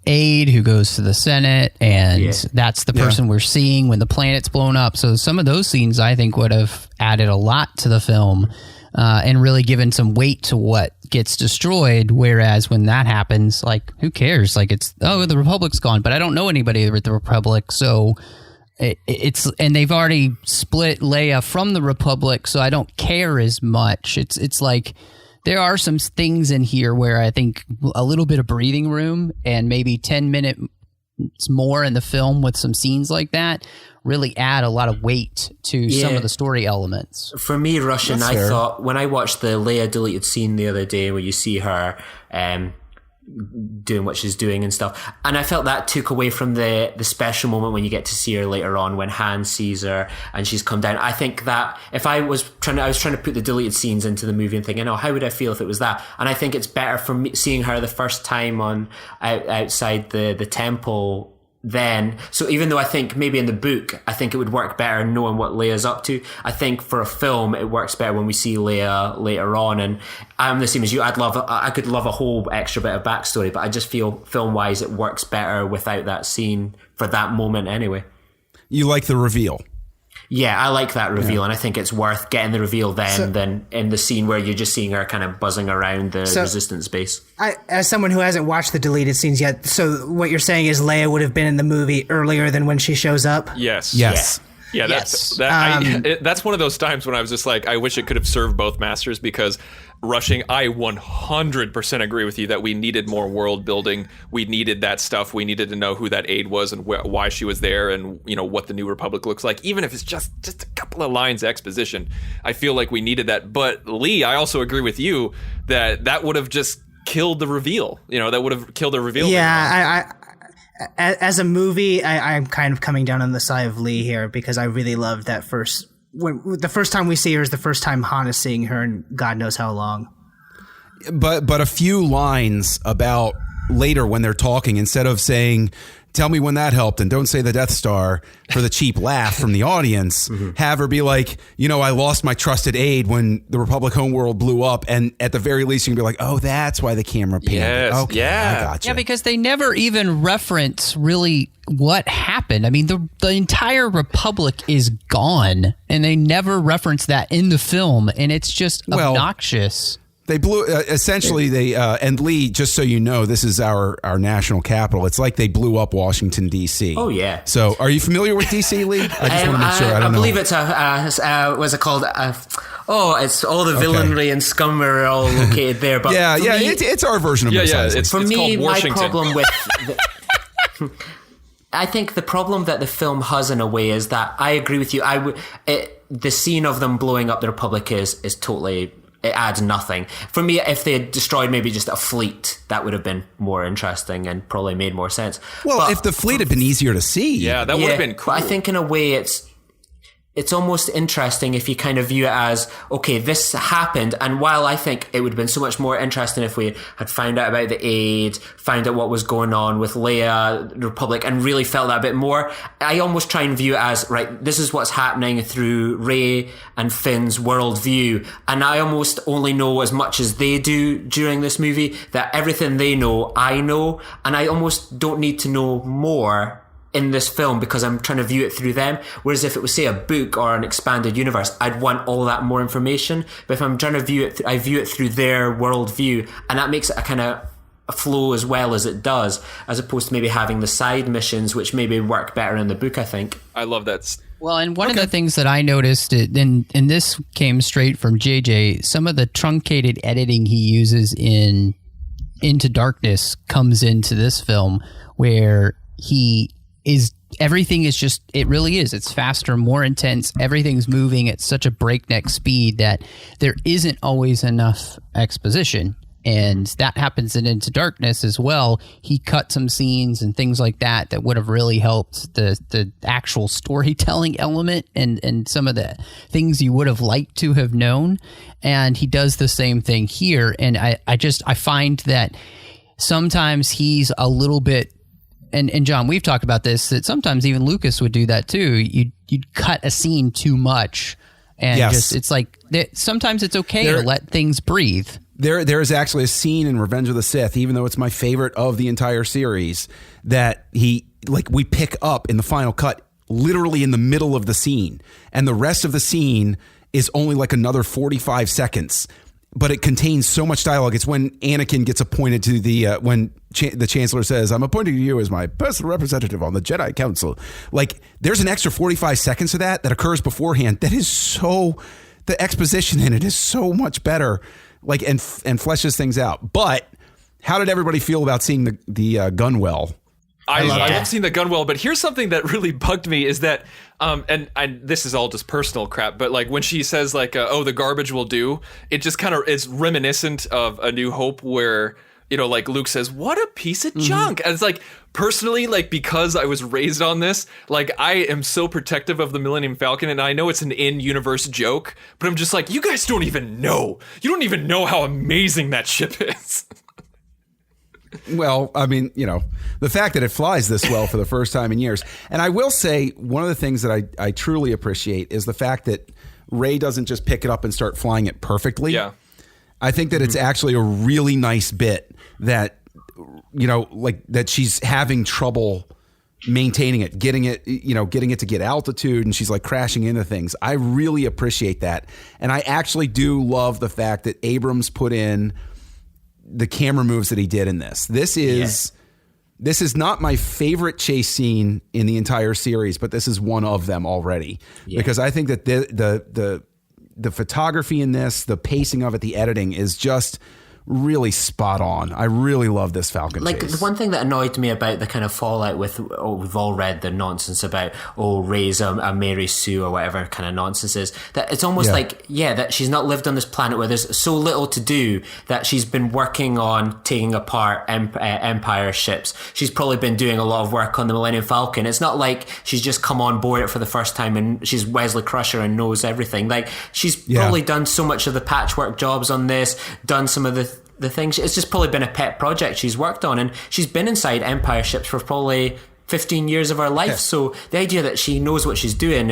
Speaker 2: aide who goes to the Senate, and that's the person we're seeing when the planet's blown up. So some of those scenes, I think, would have added a lot to the film and really given some weight to what gets destroyed. Whereas when that happens, like, who cares? Like, it's, oh, the Republic's gone, but I don't know anybody with the Republic, so it's and they've already split Leia from the Republic, so I don't care as much. It's like, there are some things in here where I think a little bit of breathing room and maybe 10 minutes more in the film with some scenes like that really add a lot of weight to some of the story elements.
Speaker 6: For me, Russian, I thought when I watched the Leia deleted scene the other day where you see her doing what she's doing and stuff, and I felt that took away from the special moment when you get to see her later on when Han sees her and she's come down. I think that if I was trying to put the deleted scenes into the movie and thinking, oh, how would I feel if it was that? And I think it's better for me seeing her the first time outside the temple then. So even though I think maybe in the book, I think it would work better knowing what Leia's up to, I think for a film, it works better when we see Leia later on. And I'm the same as you. I could love a whole extra bit of backstory, but I just feel film-wise, it works better without that scene for that moment anyway.
Speaker 3: You like the reveal?
Speaker 6: Yeah, I like that reveal, and I think it's worth getting the reveal than in the scene where you're just seeing her kind of buzzing around the resistance base.
Speaker 5: As someone who hasn't watched the deleted scenes yet, so what you're saying is Leia would have been in the movie earlier than when she shows up?
Speaker 4: Yes. Yeah, that's one of those times when I was just like, I wish it could have served both masters, because Rushing, I 100% agree with you that we needed more world building. We needed that stuff. We needed to know who that aide was and why she was there, and what the New Republic looks like. Even if it's just a couple of lines of exposition, I feel like we needed that. But Lee, I also agree with you that would have just killed the reveal. That would have killed the reveal.
Speaker 5: Yeah, as a movie, I'm kind of coming down on the side of Lee here, because I really loved that the first time we see her is the first time Han is seeing her in God knows how long.
Speaker 3: But a few lines about later when they're talking, instead of saying, tell me when that helped, and don't say the Death Star for the cheap laugh from the audience, have her be like, I lost my trusted aide when the Republic homeworld blew up, and at the very least you can be like, oh, that's why the camera panned.
Speaker 4: Yes,
Speaker 3: okay, I gotcha.
Speaker 2: Yeah, because they never even reference really what happened. I mean, the entire Republic is gone, and they never reference that in the film, and it's just obnoxious.
Speaker 3: They blew essentially. And Lee, just so you know, this is our national capital. It's like they blew up Washington D.C.
Speaker 6: Oh yeah.
Speaker 3: So, are you familiar with D.C., Lee? I just want to make sure. I believe
Speaker 6: it's what's it called? It's all the villainry and scum are all located there. But
Speaker 3: it's our version of
Speaker 4: it's
Speaker 6: for me,
Speaker 4: called Washington.
Speaker 6: My problem with I think the problem that the film has in a way is that I agree with you. The scene of them blowing up the Republic is totally. It adds nothing. For me, if they had destroyed maybe just a fleet, that would have been more interesting and probably made more sense.
Speaker 3: Well, if the fleet had been easier to see.
Speaker 4: Yeah, that would have been cool.
Speaker 6: But I think in a way it's almost interesting if you kind of view it as, okay, this happened, and while I think it would have been so much more interesting if we had found out about the aid, found out what was going on with Leia, the Republic, and really felt that a bit more, I almost try and view it as, right, this is what's happening through Rey and Finn's worldview, and I almost only know as much as they do during this movie, that everything they know, I know, and I almost don't need to know more in this film because I'm trying to view it through them. Whereas if it was, say, a book or an expanded universe, I'd want all that more information. But if I'm trying to view it, I view it through their worldview, and that makes it a kind of a flow as well as it does, as opposed to maybe having the side missions, which maybe work better in the book, I think.
Speaker 4: I love that.
Speaker 2: Well, and one of the things that I noticed, and this came straight from JJ, some of the truncated editing he uses in Into Darkness comes into this film, where everything is just, it really is. It's faster, more intense. Everything's moving at such a breakneck speed that there isn't always enough exposition. And that happens in Into Darkness as well. He cut some scenes and things like that would have really helped the actual storytelling element and some of the things you would have liked to have known. And he does the same thing here. And I find that sometimes he's a little bit, and John, we've talked about this, that sometimes even Lucas would do that too. You'd cut a scene too much. And it's like, sometimes it's okay to let things breathe.
Speaker 3: There is actually a scene in Revenge of the Sith, even though it's my favorite of the entire series, that we pick up in the final cut literally in the middle of the scene. And the rest of the scene is only like another 45 seconds. But it contains so much dialogue. It's when Anakin gets appointed to the Chancellor says, "I'm appointing you as my personal representative on the Jedi Council." Like, there's an extra 45 seconds of that occurs beforehand. That is so, the exposition in it is so much better, like, and fleshes things out. But how did everybody feel about seeing the Gunwell?
Speaker 4: I love seeing the Gunwell, but here's something that really bugged me is that, and this is all just personal crap, but like when she says like, "Oh, the garbage will do," it just kind of is reminiscent of A New Hope, where, you know, like Luke says, "What a piece of junk," and it's like, personally, like, because I was raised on this, like, I am so protective of the Millennium Falcon, and I know it's an in-universe joke, but I'm just like, you guys don't even know. You don't even know how amazing that ship is.
Speaker 3: Well, I mean, you know, the fact that it flies this well for the first time in years. And I will say, one of the things that I truly appreciate is the fact that Rey doesn't just pick it up and start flying it perfectly.
Speaker 4: Yeah.
Speaker 3: I think that it's actually a really nice bit that, you know, like that she's having trouble maintaining it, getting it to get altitude, and she's like crashing into things. I really appreciate that. And I actually do love the fact that Abrams put in the camera moves that he did in this. This is not my favorite chase scene in the entire series, but this is one of them already, because I think that the photography in this, the pacing of it, the editing is just really spot on. I really love this Falcon
Speaker 6: chase.
Speaker 3: Chase.
Speaker 6: The one thing that annoyed me about the kind of fallout with, we've all read the nonsense about, Rey's a Mary Sue or whatever kind of nonsense is, that it's almost that she's not lived on this planet where there's so little to do, that she's been working on taking apart Empire ships. She's probably been doing a lot of work on the Millennium Falcon. It's not like she's just come on board it for the first time and she's Wesley Crusher and knows everything. Like, she's probably done so much of the patchwork jobs on this, done some of the things. It's just probably been a pet project she's worked on, and she's been inside Empire ships for probably 15 years of her life. Yeah. So the idea that she knows what she's doing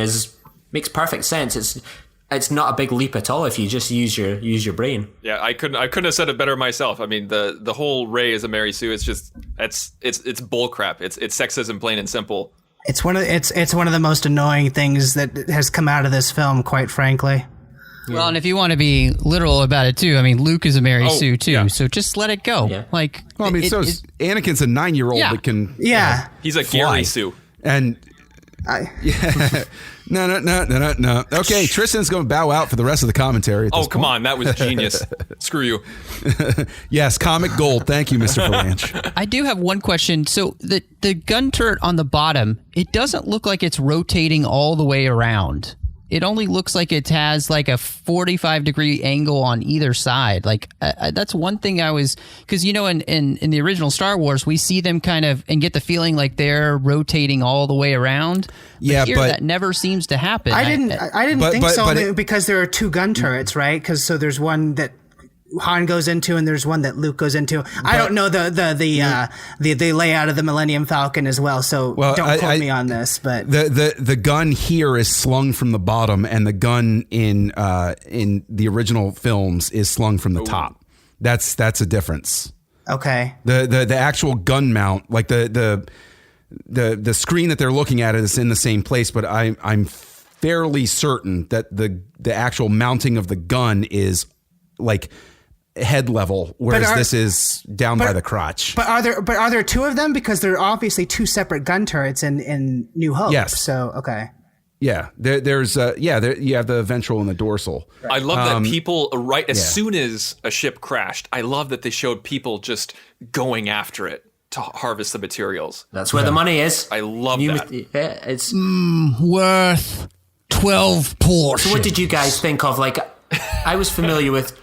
Speaker 6: makes perfect sense. It's not a big leap at all if you just use your brain. Yeah, I couldn't have said it better myself. I mean, the whole Rey as a Mary Sue is just it's bull crap. It's sexism, plain and simple. It's one of the most annoying things that has come out of this film, quite frankly. Yeah.
Speaker 2: Well, and if you want to be literal about it too, I mean, Luke is a Mary Sue too, so just let it go. Yeah. Like, well, I mean,
Speaker 3: Anakin's a 9-year-old that can,
Speaker 4: he's a Gary Sue,
Speaker 3: and no. Okay, Tristan's going to bow out for the rest of the commentary.
Speaker 4: Come on, that was genius. Screw you.
Speaker 3: Yes, comic gold. Thank you, Mr. Falange.
Speaker 2: I do have one question. So the gun turret on the bottom, it doesn't look like it's rotating all the way around. It only looks like it has like a 45-degree angle on either side. Like, that's one thing because, you know, in the original Star Wars, we see them kind of and get the feeling like they're rotating all the way around. But here, that never seems to happen. I didn't think so, because there are two gun turrets, right? Because so there's one that Han goes into and there's one that Luke goes into. I don't know the layout of the Millennium Falcon as well, so don't quote me on this. But
Speaker 3: the gun here is slung from the bottom, and the gun in the original films is slung from the top. That's a difference.
Speaker 2: Okay.
Speaker 3: The actual gun mount, like the screen that they're looking at is in the same place, but I'm fairly certain that the actual mounting of the gun is like head level, whereas this is down by the crotch. But are there two of them? Because there are obviously two separate gun turrets in New Hope. Yes. So okay. Yeah, there's you have the ventral and the dorsal.
Speaker 4: I love that people as soon as a ship crashed, I love that they showed people just going after it to harvest the materials. That's where the money is. I love that. It's
Speaker 2: worth 12 portions.
Speaker 6: So what did you guys think of? Like, I was familiar with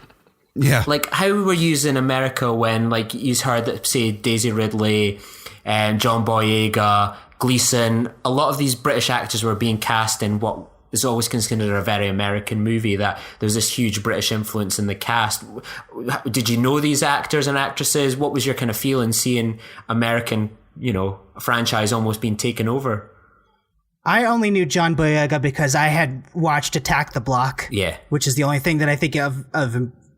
Speaker 3: Yeah.
Speaker 6: Like, how were you in America when, like, you heard that, say, Daisy Ridley and John Boyega, Gleason, a lot of these British actors were being cast in what is always considered a very American movie, that there's this huge British influence in the cast. Did you know these actors and actresses? What was your kind of feeling seeing American, a franchise almost being taken over?
Speaker 5: I only knew John Boyega because I had watched Attack the Block.
Speaker 6: Yeah.
Speaker 5: Which is the only thing that I think of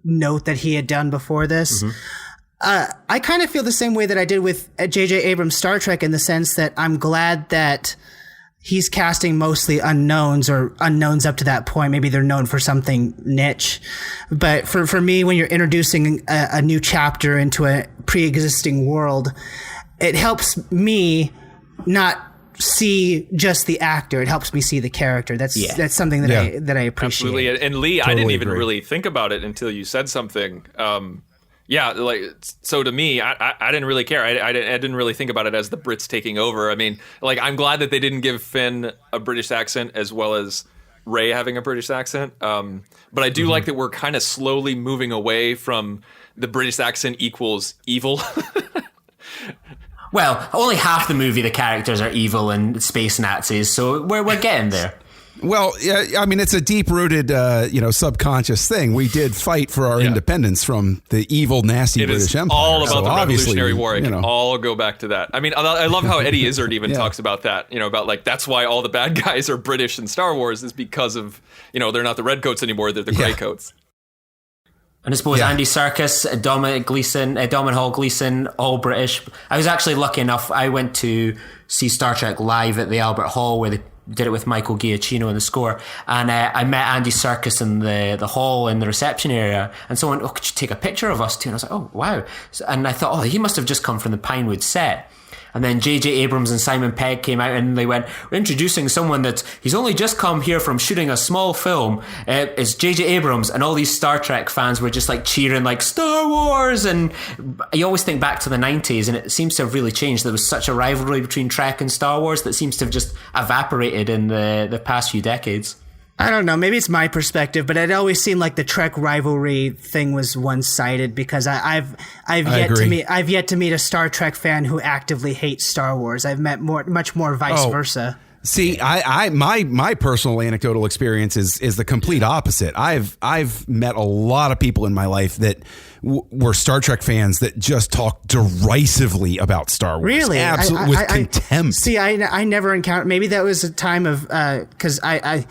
Speaker 5: note that he had done before this. Mm-hmm. I kind of feel the same way that I did with J.J. Abrams' Star Trek, in the sense that I'm glad that he's casting mostly unknowns, or unknowns up to that point. Maybe they're known for something niche. But for me, when you're introducing a new chapter into a pre-existing world, it helps me not see just the actor. It helps me see the character. That's something that I appreciate.
Speaker 4: Absolutely. And Lee, totally I didn't even really think about it until you said something. So to me, I didn't really care. I didn't really think about it as the Brits taking over. I mean, like, I'm glad that they didn't give Finn a British accent as well as Rey having a British accent. But I do like that we're kind of slowly moving away from the British accent equals evil.
Speaker 6: Well, only half the movie the characters are evil and space Nazis, so we're getting there.
Speaker 3: Well, yeah, I mean, it's a deep-rooted, subconscious thing. We did fight for our independence from the evil, nasty British Empire.
Speaker 4: All about the Revolutionary War. It can all go back to that. I mean, I love how Eddie Izzard even talks about that. About, like, that's why all the bad guys are British in Star Wars, is because of, they're not the redcoats anymore; they're the greycoats.
Speaker 6: And I suppose Andy Serkis, Domhnall Gleeson, all British. I was actually lucky enough, I went to see Star Trek live at the Albert Hall, where they did it with Michael Giacchino in the score. And I met Andy Serkis in the hall in the reception area. And someone, could you take a picture of us too? And I was like, oh, wow. And I thought, he must have just come from the Pinewood set. And then J.J. Abrams and Simon Pegg came out and they went, we're introducing someone he's only just come here from shooting a small film. It's J.J. Abrams. And all these Star Trek fans were just like cheering, like, Star Wars. And you always think back to the 90s, and it seems to have really changed. There was such a rivalry between Trek and Star Wars that seems to have just evaporated in the past few decades.
Speaker 5: I don't know. Maybe it's my perspective, but it always seemed like the Trek rivalry thing was one-sided, because I've yet to meet a Star Trek fan who actively hates Star Wars. I've met much more vice versa.
Speaker 3: See, my personal anecdotal experience is the complete opposite. I've met a lot of people in my life that were Star Trek fans that just talk derisively about Star Wars.
Speaker 5: Really?
Speaker 3: Absolutely, with contempt.
Speaker 5: See, I never encountered. Maybe that was a time of because I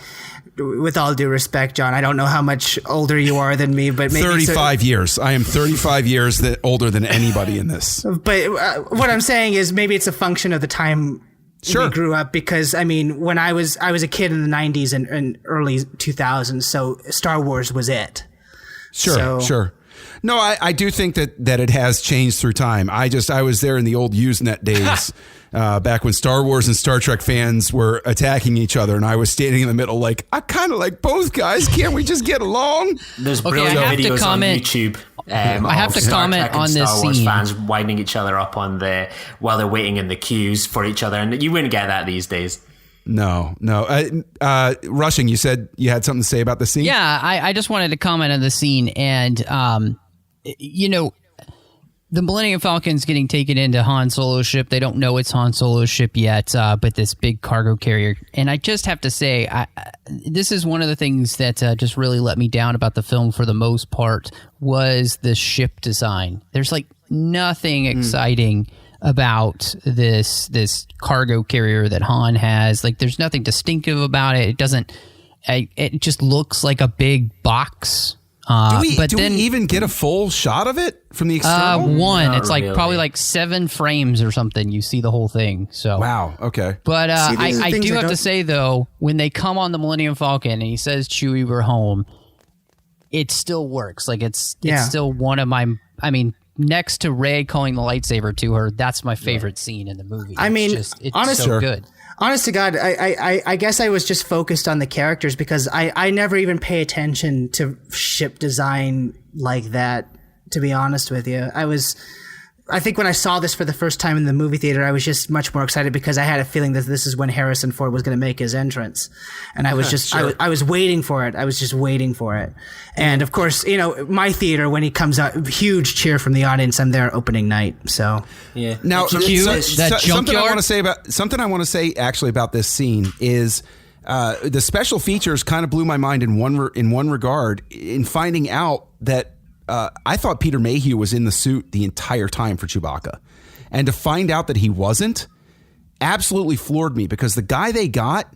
Speaker 5: with all due respect, John, I don't know how much older you are than me, but maybe
Speaker 3: 35 years. I am 35 years older than anybody in this.
Speaker 5: But what I'm saying is, maybe it's a function of the time we grew up, because I mean, when I was a kid in the 90s and early 2000s, so Star Wars was it.
Speaker 3: Sure. No, I do think that it has changed through time. I was there in the old Usenet days, back when Star Wars and Star Trek fans were attacking each other, and I was standing in the middle like, I kind of like both guys. Can't we just get along?
Speaker 6: There's brilliant videos on YouTube.
Speaker 2: I have to comment on this
Speaker 6: Star Wars
Speaker 2: scene.
Speaker 6: Fans winding each other up while they're waiting in the queues for each other, and you wouldn't get that these days.
Speaker 3: No. Rushing, you said you had something to say about the scene?
Speaker 2: Yeah, I just wanted to comment on the scene, and the Millennium Falcon's getting taken into Han Solo's ship. They don't know it's Han Solo's ship yet, but this big cargo carrier. And I just have to say, this is one of the things that just really let me down about the film for the most part, was the ship design. There's like nothing exciting about this cargo carrier that Han has. Like, there's nothing distinctive about it. It doesn't. It just looks like a big box.
Speaker 3: Do we even get a full shot of it from the external?
Speaker 2: One. It's like probably like 7 frames or something. You see the whole thing. So
Speaker 3: wow. Okay.
Speaker 2: But I do have to say, though, when they come on the Millennium Falcon and he says, "Chewie, we're home," it still works. Like it's still one of my. I mean, next to Rey calling the lightsaber to her, that's my favorite scene in the movie. It's honestly, so good.
Speaker 5: Honest to God, I guess I was just focused on the characters, because I never even pay attention to ship design like that, to be honest with you. I was I think when I saw this for the first time in the movie theater, I was just much more excited because I had a feeling that this is when Harrison Ford was going to make his entrance. And I was just, I was waiting for it. I was just waiting for it. And of course, my theater, when he comes out, huge cheer from the audience. I'm there opening night. So,
Speaker 6: yeah.
Speaker 3: Now, something I want to say actually about this scene is the special features kind of blew my mind in one regard in finding out that I thought Peter Mayhew was in the suit the entire time for Chewbacca. And to find out that he wasn't absolutely floored me because the guy they got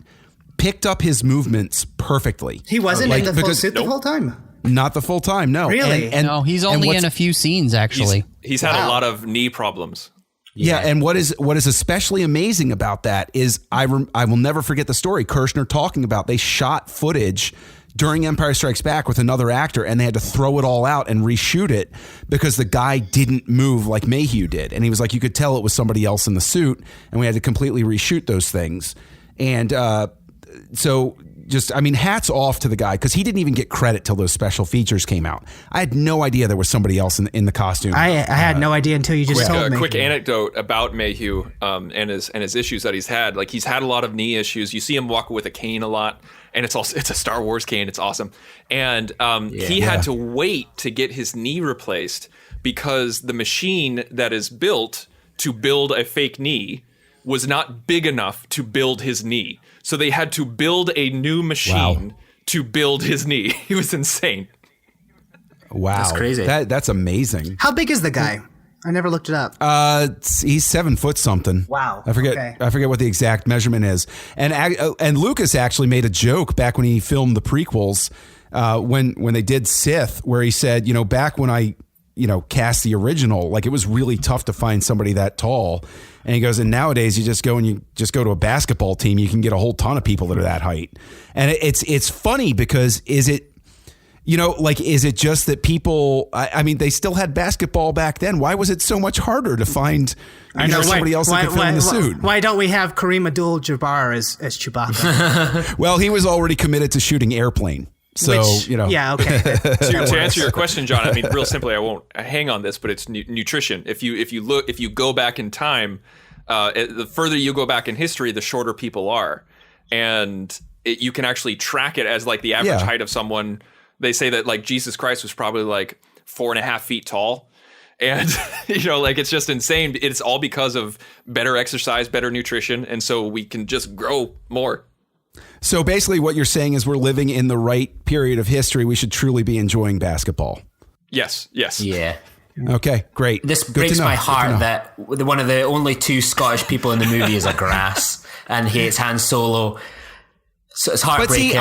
Speaker 3: picked up his movements perfectly.
Speaker 5: He wasn't in the full suit the whole time?
Speaker 3: Not the full time, no.
Speaker 5: Really?
Speaker 2: No, he's only in a few scenes, actually.
Speaker 4: He's had a lot of knee problems.
Speaker 3: Yeah, and what is especially amazing about that is I will never forget the story Kirshner talking about. They shot footage during Empire Strikes Back with another actor, and they had to throw it all out and reshoot it because the guy didn't move like Mayhew did. And he was like, you could tell it was somebody else in the suit, and we had to completely reshoot those things. And hats off to the guy because he didn't even get credit till those special features came out. I had no idea there was somebody else in the costume.
Speaker 5: I had no idea until you just told me.
Speaker 4: A quick anecdote about Mayhew and his issues that he's had. Like, he's had a lot of knee issues. You see him walk with a cane a lot, and it's a Star Wars cane. It's awesome. And he had to wait to get his knee replaced because the machine that is built to build a fake knee was not big enough to build his knee. So they had to build a new machine to build his knee. He was insane.
Speaker 3: Wow.
Speaker 6: That's crazy.
Speaker 3: That's amazing.
Speaker 5: How big is the guy? I never looked it up.
Speaker 3: He's 7 foot something.
Speaker 5: Wow.
Speaker 3: I forget.
Speaker 5: Okay.
Speaker 3: I forget what the exact measurement is. And Lucas actually made a joke back when he filmed the prequels, when they did Sith, where he said, back when I, cast the original, like it was really tough to find somebody that tall. And he goes, and nowadays you just go to a basketball team, you can get a whole ton of people that are that height. And it's funny because is it just that people, they still had basketball back then. Why was it so much harder to find somebody else that could fill in the suit?
Speaker 5: Why don't we have Kareem Abdul-Jabbar as Chewbacca?
Speaker 3: Well, he was already committed to shooting Airplane. So,
Speaker 5: Yeah, okay.
Speaker 4: To answer your question, John, real simply, I won't hang on this, but it's nutrition. If you go back in time, the further you go back in history, the shorter people are. And you can actually track it as like the average height of someone. They say that like Jesus Christ was probably like 4.5 feet tall. And, it's just insane. It's all because of better exercise, better nutrition. And so we can just grow more.
Speaker 3: So basically what you're saying is we're living in the right period of history. We should truly be enjoying basketball.
Speaker 4: Yes.
Speaker 6: Yeah.
Speaker 3: Okay, great.
Speaker 6: This breaks my heart that one of the only 2 Scottish people in the movie is a grass and hates Han Solo. So it's heartbreaking.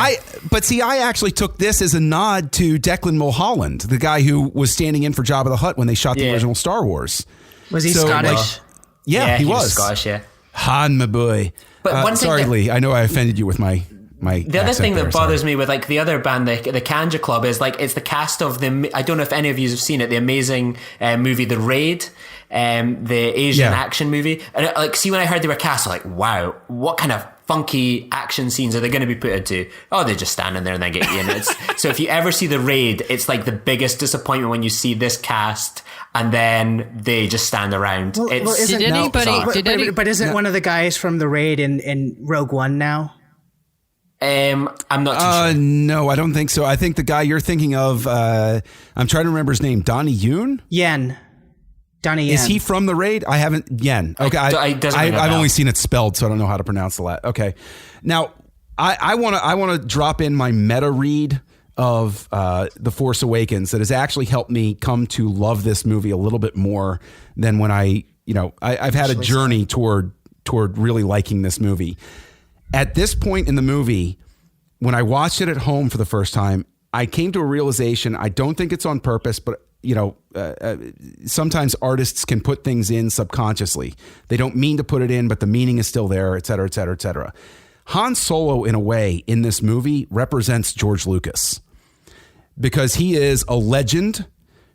Speaker 3: But see, I actually took this as a nod to Declan Mulholland, the guy who was standing in for Jabba the Hutt when they shot the original Star Wars.
Speaker 5: Was he Scottish?
Speaker 3: Yeah, he was
Speaker 6: Scottish, yeah.
Speaker 3: Han, my boy.
Speaker 6: But
Speaker 3: sorry, Lee, I know I offended you with my
Speaker 6: the other thing that bothers me with like the other band, the Kanja Club, is like it's the cast of I don't know if any of you have seen it, the amazing movie The Raid, the Asian action movie. And when I heard they were cast, I was like, wow, what kind of funky action scenes are they going to be put into? Oh, they're just standing there and they get you in. So if you ever see The Raid, it's like the biggest disappointment when you see this cast and then they just stand around.
Speaker 5: But isn't one of the guys from The Raid in Rogue One now?
Speaker 6: I'm not too sure.
Speaker 3: No, I don't think so. I think the guy you're thinking of, I'm trying to remember his name, Donnie Yen?
Speaker 5: Yen. Donnie Yen.
Speaker 3: Is he from The Raid? I haven't, Yen. Okay, I've only seen it spelled, so I don't know how to pronounce the Latin. Okay. Now, I want to drop in my meta read of The Force Awakens that has actually helped me come to love this movie a little bit more than when I've had a journey toward really liking this movie. At this point in the movie, when I watched it at home for the first time, I came to a realization. I don't think it's on purpose, but sometimes artists can put things in subconsciously. They don't mean to put it in, but the meaning is still there, et cetera, et cetera, et cetera. Han Solo, in a way, in this movie, represents George Lucas because he is a legend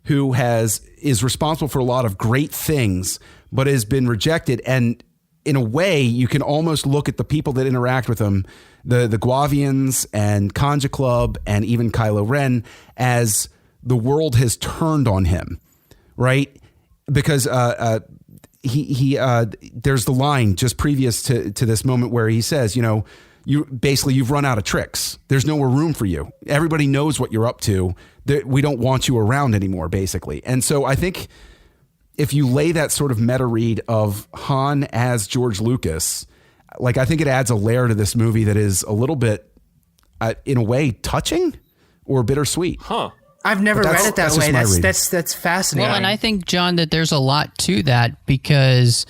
Speaker 3: who is responsible for a lot of great things, but has been rejected. And in a way, you can almost look at the people that interact with him, the Guavians and Kanja Club and even Kylo Ren, as the world has turned on him, right? because he there's the line just previous to this moment where he says, you've run out of tricks. There's no more room for you. Everybody knows what you're up to. We don't want you around anymore, basically. And so I think if you lay that sort of meta read of Han as George Lucas, like, I think it adds a layer to this movie that is a little bit, in a way, touching or bittersweet.
Speaker 4: Huh.
Speaker 5: I've never read it that way. That's fascinating.
Speaker 2: Well, and I think, John, that there's a lot to that, because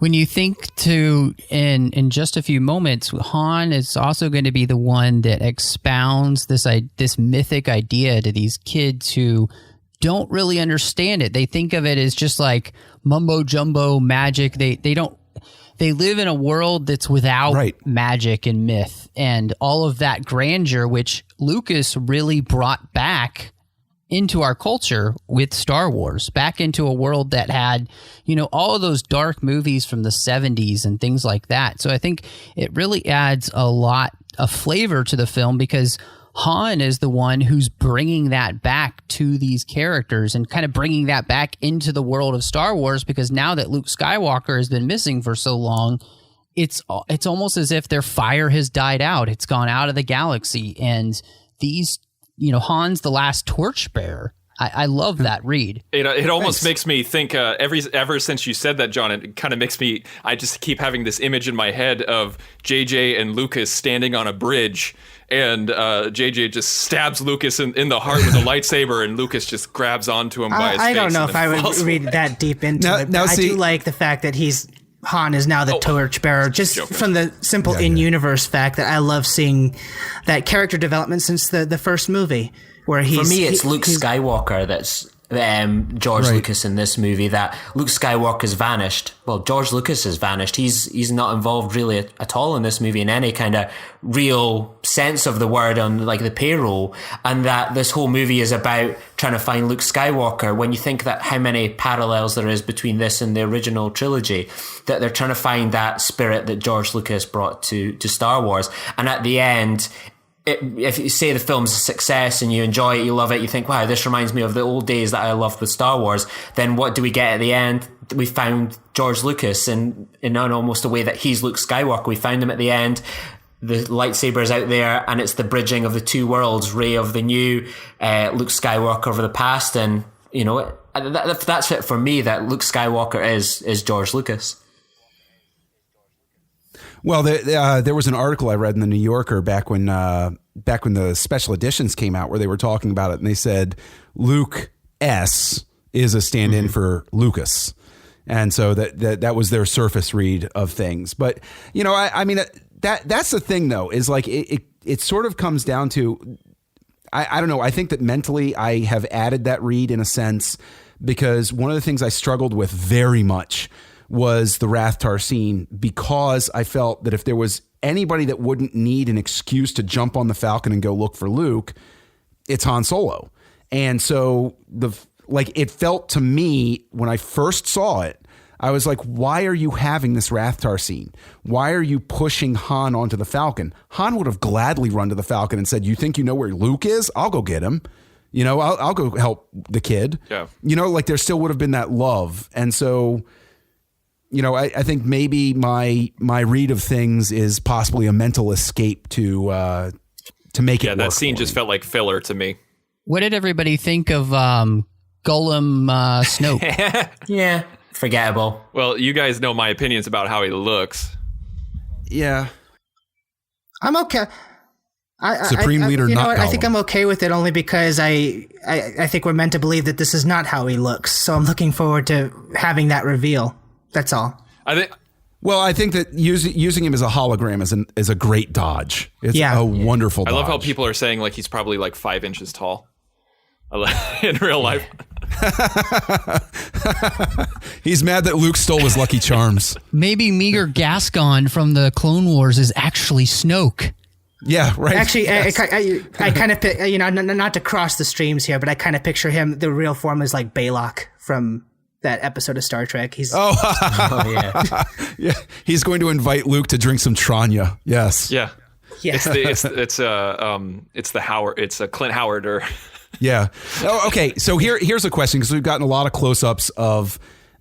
Speaker 2: when you think in just a few moments, Han is also going to be the one that expounds this mythic idea to these kids who don't really understand it. They think of it as just like mumbo jumbo magic. They live in a world that's without magic and myth and all of that grandeur, which Lucas really brought back into our culture with Star Wars, back into a world that had, all of those dark movies from the 70s and things like that. So I think it really adds a lot of flavor to the film, because Han is the one who's bringing that back to these characters and kind of bringing that back into the world of Star Wars, because now that Luke Skywalker has been missing for so long, it's almost as if their fire has died out. It's gone out of the galaxy, and these, Han's the last torchbearer. I love that read.
Speaker 4: It almost makes me think, ever since you said that, John, it kind of makes me, I just keep having this image in my head of JJ and Lucas standing on a bridge, and JJ just stabs Lucas in the heart with a lightsaber, and Lucas just grabs onto him by his face.
Speaker 5: I don't know if I would read that deep into it, but I do like the fact that Han is now the torchbearer, just from the simple in-universe fact that I love seeing that character development since the first movie. Where
Speaker 6: For me, it's Luke Skywalker that's George Lucas in this movie, that Luke Skywalker's vanished. Well, George Lucas has vanished. He's not involved really at all in this movie in any kind of real sense of the word on like the payroll, and that this whole movie is about trying to find Luke Skywalker. When you think that how many parallels there is between this and the original trilogy, that they're trying to find that spirit that George Lucas brought to Star Wars. And at the end, if you say the film's a success and you enjoy it, you love it, you think, wow, this reminds me of the old days that I loved with Star Wars, then what do we get at the end? We found George Lucas in almost a way that he's Luke Skywalker. We found him at the end. The lightsaber's out there, and it's the bridging of the two worlds, Rey of the new, Luke Skywalker of the past. And, that's it for me, that Luke Skywalker is George Lucas.
Speaker 3: Well, there was an article I read in the New Yorker back when the special editions came out, where they were talking about it, and they said Luke S is a stand-in for Lucas, and so that was their surface read of things. But I mean that's the thing, though, is like it sort of comes down to, I don't know. I think that mentally I have added that read in a sense, because one of the things I struggled with very much was the Rathtar scene, because I felt that if there was anybody that wouldn't need an excuse to jump on the Falcon and go look for Luke, it's Han Solo. And so it felt to me when I first saw it, I was like, why are you having this Rathtar scene? Why are you pushing Han onto the Falcon? Han would have gladly run to the Falcon and said, you think you know where Luke is? I'll go get him. I'll go help the kid. Yeah. There still would have been that love. And so, I think maybe my read of things is possibly a mental escape to make it work. Yeah,
Speaker 4: that scene just felt like filler to me.
Speaker 2: What did everybody think of Gollum Snoke?
Speaker 6: Yeah, forgettable.
Speaker 4: Well, you guys know my opinions about how he looks.
Speaker 3: Yeah.
Speaker 5: I'm okay.
Speaker 3: Supreme Leader, not Gollum.
Speaker 5: I think I'm okay with it, only because I think we're meant to believe that this is not how he looks. So I'm looking forward to having that reveal. That's all.
Speaker 3: I think that using him as a hologram is a great dodge. It's a wonderful dodge.
Speaker 4: I love how people are saying like he's probably like 5 inches tall in real life.
Speaker 3: He's mad that Luke stole his Lucky Charms.
Speaker 2: Maybe Meager Gascon from the Clone Wars is actually Snoke.
Speaker 3: Yeah, right.
Speaker 5: Actually, yes. I kind of, not to cross the streams here, but I kind of picture him, the real form is like Baylock from that episode of Star Trek. He's
Speaker 3: yeah. He's going to invite Luke to drink some Tranya. Yes.
Speaker 4: Yeah. Yeah. It's the Howard. It's a Clint Howard or.
Speaker 3: Yeah. Oh, okay. So here's a question, because we've gotten a lot of close-ups of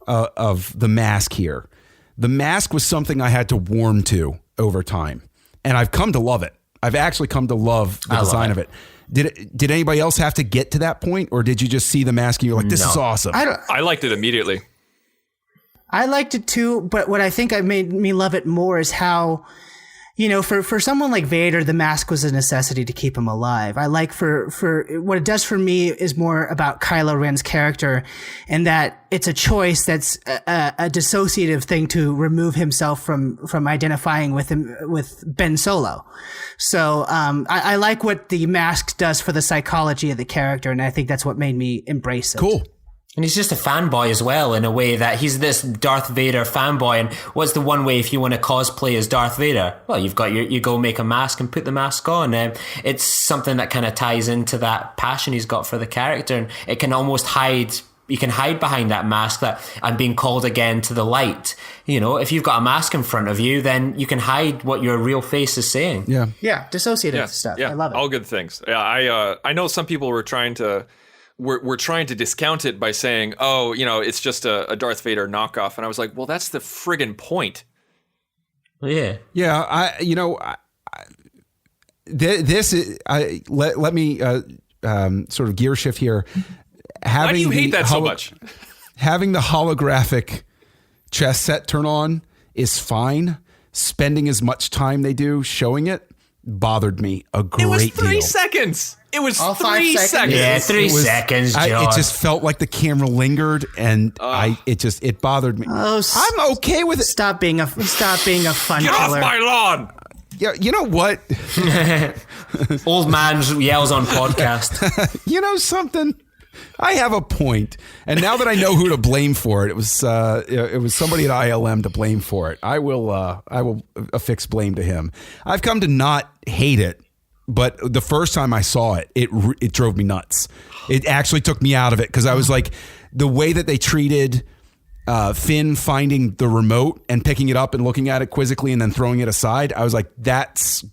Speaker 3: of the mask here. The mask was something I had to warm to over time, and I've come to love it. I've actually come to love the design of it. Did anybody else have to get to that point, or did you just see the mask and you're like, this is awesome?
Speaker 4: I liked it immediately.
Speaker 5: I liked it too, but what I think made me love it more is how, you know, for someone like Vader, the mask was a necessity to keep him alive. I like for what it does for me is more about Kylo Ren's character, and that it's a choice that's a dissociative thing to remove himself from identifying with Ben Solo. So I like what the mask does for the psychology of the character, and I think that's what made me embrace it.
Speaker 3: Cool.
Speaker 6: And he's just a fanboy as well, in a way that he's this Darth Vader fanboy. And what's the one way if you want to cosplay as Darth Vader? Well, you go make a mask and put the mask on. It's something that kind of ties into that passion he's got for the character, and it can almost hide. You can hide behind that mask that I'm being called again to the light. You know, if you've got a mask in front of you, then you can hide what your real face is saying.
Speaker 3: Yeah,
Speaker 5: dissociative stuff.
Speaker 4: Yeah,
Speaker 5: I love it.
Speaker 4: All good things. Yeah, I know some people were trying to. We're trying to discount it by saying, oh, you know, it's just a Darth Vader knockoff. And I was like, well, that's the friggin' point.
Speaker 6: Yeah.
Speaker 3: Yeah. Let me sort of gear shift here.
Speaker 4: Why do you hate that so much?
Speaker 3: Having the holographic chess set turn on is fine. Spending as much time they do showing it bothered me a great deal.
Speaker 4: It was 3 seconds. It was
Speaker 5: All
Speaker 4: 3
Speaker 5: 5
Speaker 4: seconds.
Speaker 6: Yeah, 3 seconds, John.
Speaker 3: It just felt like the camera lingered, and it bothered me. I'm okay with it.
Speaker 5: Stop being a fun
Speaker 4: Get
Speaker 5: killer.
Speaker 4: off my lawn.
Speaker 3: Yeah, you know what?
Speaker 6: Old man yells on podcast.
Speaker 3: You know something? I have a point, and now that I know who to blame for it, it was somebody at ILM to blame for it. I will affix blame to him. I've come to not hate it, but the first time I saw it, it drove me nuts. It actually took me out of it because I was like, the way that they treated Finn finding the remote and picking it up and looking at it quizzically and then throwing it aside, I was like, that's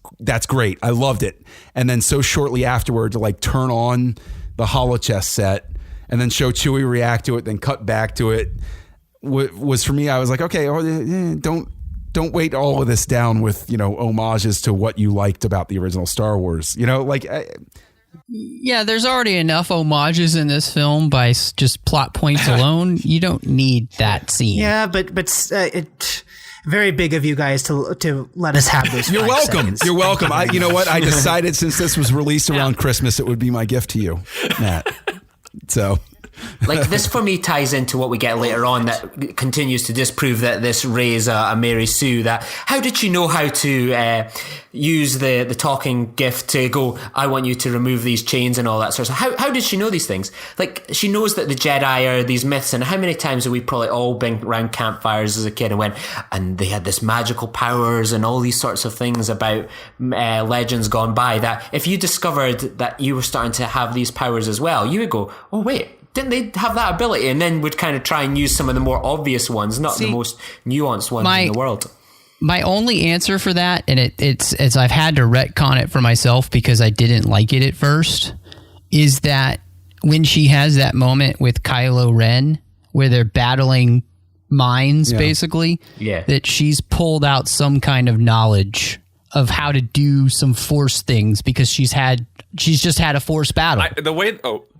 Speaker 3: great. I loved it. And then so shortly afterward to like turn on the holochess set and then show Chewie react to it, then cut back to it was for me. I was like, okay, don't weight all of this down with, you know, homages to what you liked about the original Star Wars, you know, like.
Speaker 2: Yeah, there's already enough homages in this film by just plot points alone. You don't need that scene.
Speaker 5: Yeah, but very big of you guys to let us have this.
Speaker 3: You're welcome. Seconds. You're welcome. You know what? I decided since this was released around Christmas, it would be my gift to you, Matt. So.
Speaker 6: Like, this for me ties into what we get later on that continues to disprove that this Rey is a Mary Sue. That how did she know how to use the talking gift to go, I want you to remove these chains and all that sort of stuff? How did she know these things? Like, she knows that the Jedi are these myths, and how many times have we probably all been around campfires as a kid and went, and they had this magical powers and all these sorts of things about legends gone by, that if you discovered that you were starting to have these powers as well, you would go, oh wait, didn't they have that ability? And then would kind of try and use some of the more obvious ones, not the most nuanced ones in the world.
Speaker 2: My only answer for that, and it's I've had to retcon it for myself because I didn't like it at first, is that when she has that moment with Kylo Ren where they're battling minds, basically, that she's pulled out some kind of knowledge of how to do some Force things because she's just had a Force battle.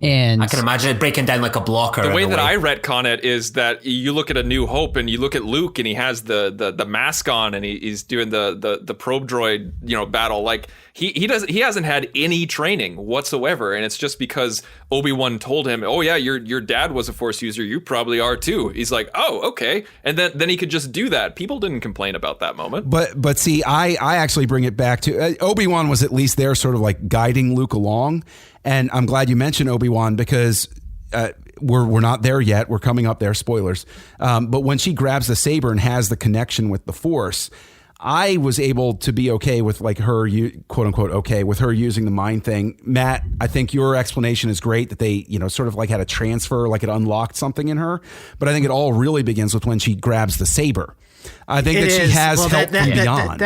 Speaker 2: And
Speaker 6: I can imagine it breaking down like a blocker.
Speaker 4: The way that I retcon it is that you look at A New Hope and you look at Luke and he has the mask on and he's doing the probe droid, you know, battle. Like he hasn't had any training whatsoever, and it's just because Obi-Wan told him, oh yeah, your dad was a Force user, you probably are too. He's like, oh okay, and then he could just do that. People didn't complain about that moment.
Speaker 3: But see, I actually bring it back to Obi-Wan was at least there, sort of like guiding Luke along, and I'm glad you mentioned Obi-Wan because we're not there yet. We're coming up there. Spoilers. But when she grabs the saber and has the connection with the Force, I was able to be okay with like her, quote unquote, okay with her using the mind thing. Matt, I think your explanation is great that they, you know, sort of like had a transfer, like it unlocked something in her. But I think it all really begins with when she grabs the saber. I think she has help from beyond.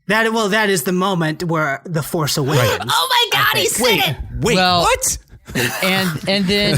Speaker 5: That is the moment where the Force Awakens.
Speaker 1: Oh my God, he said it.
Speaker 3: Wait, what?
Speaker 2: And then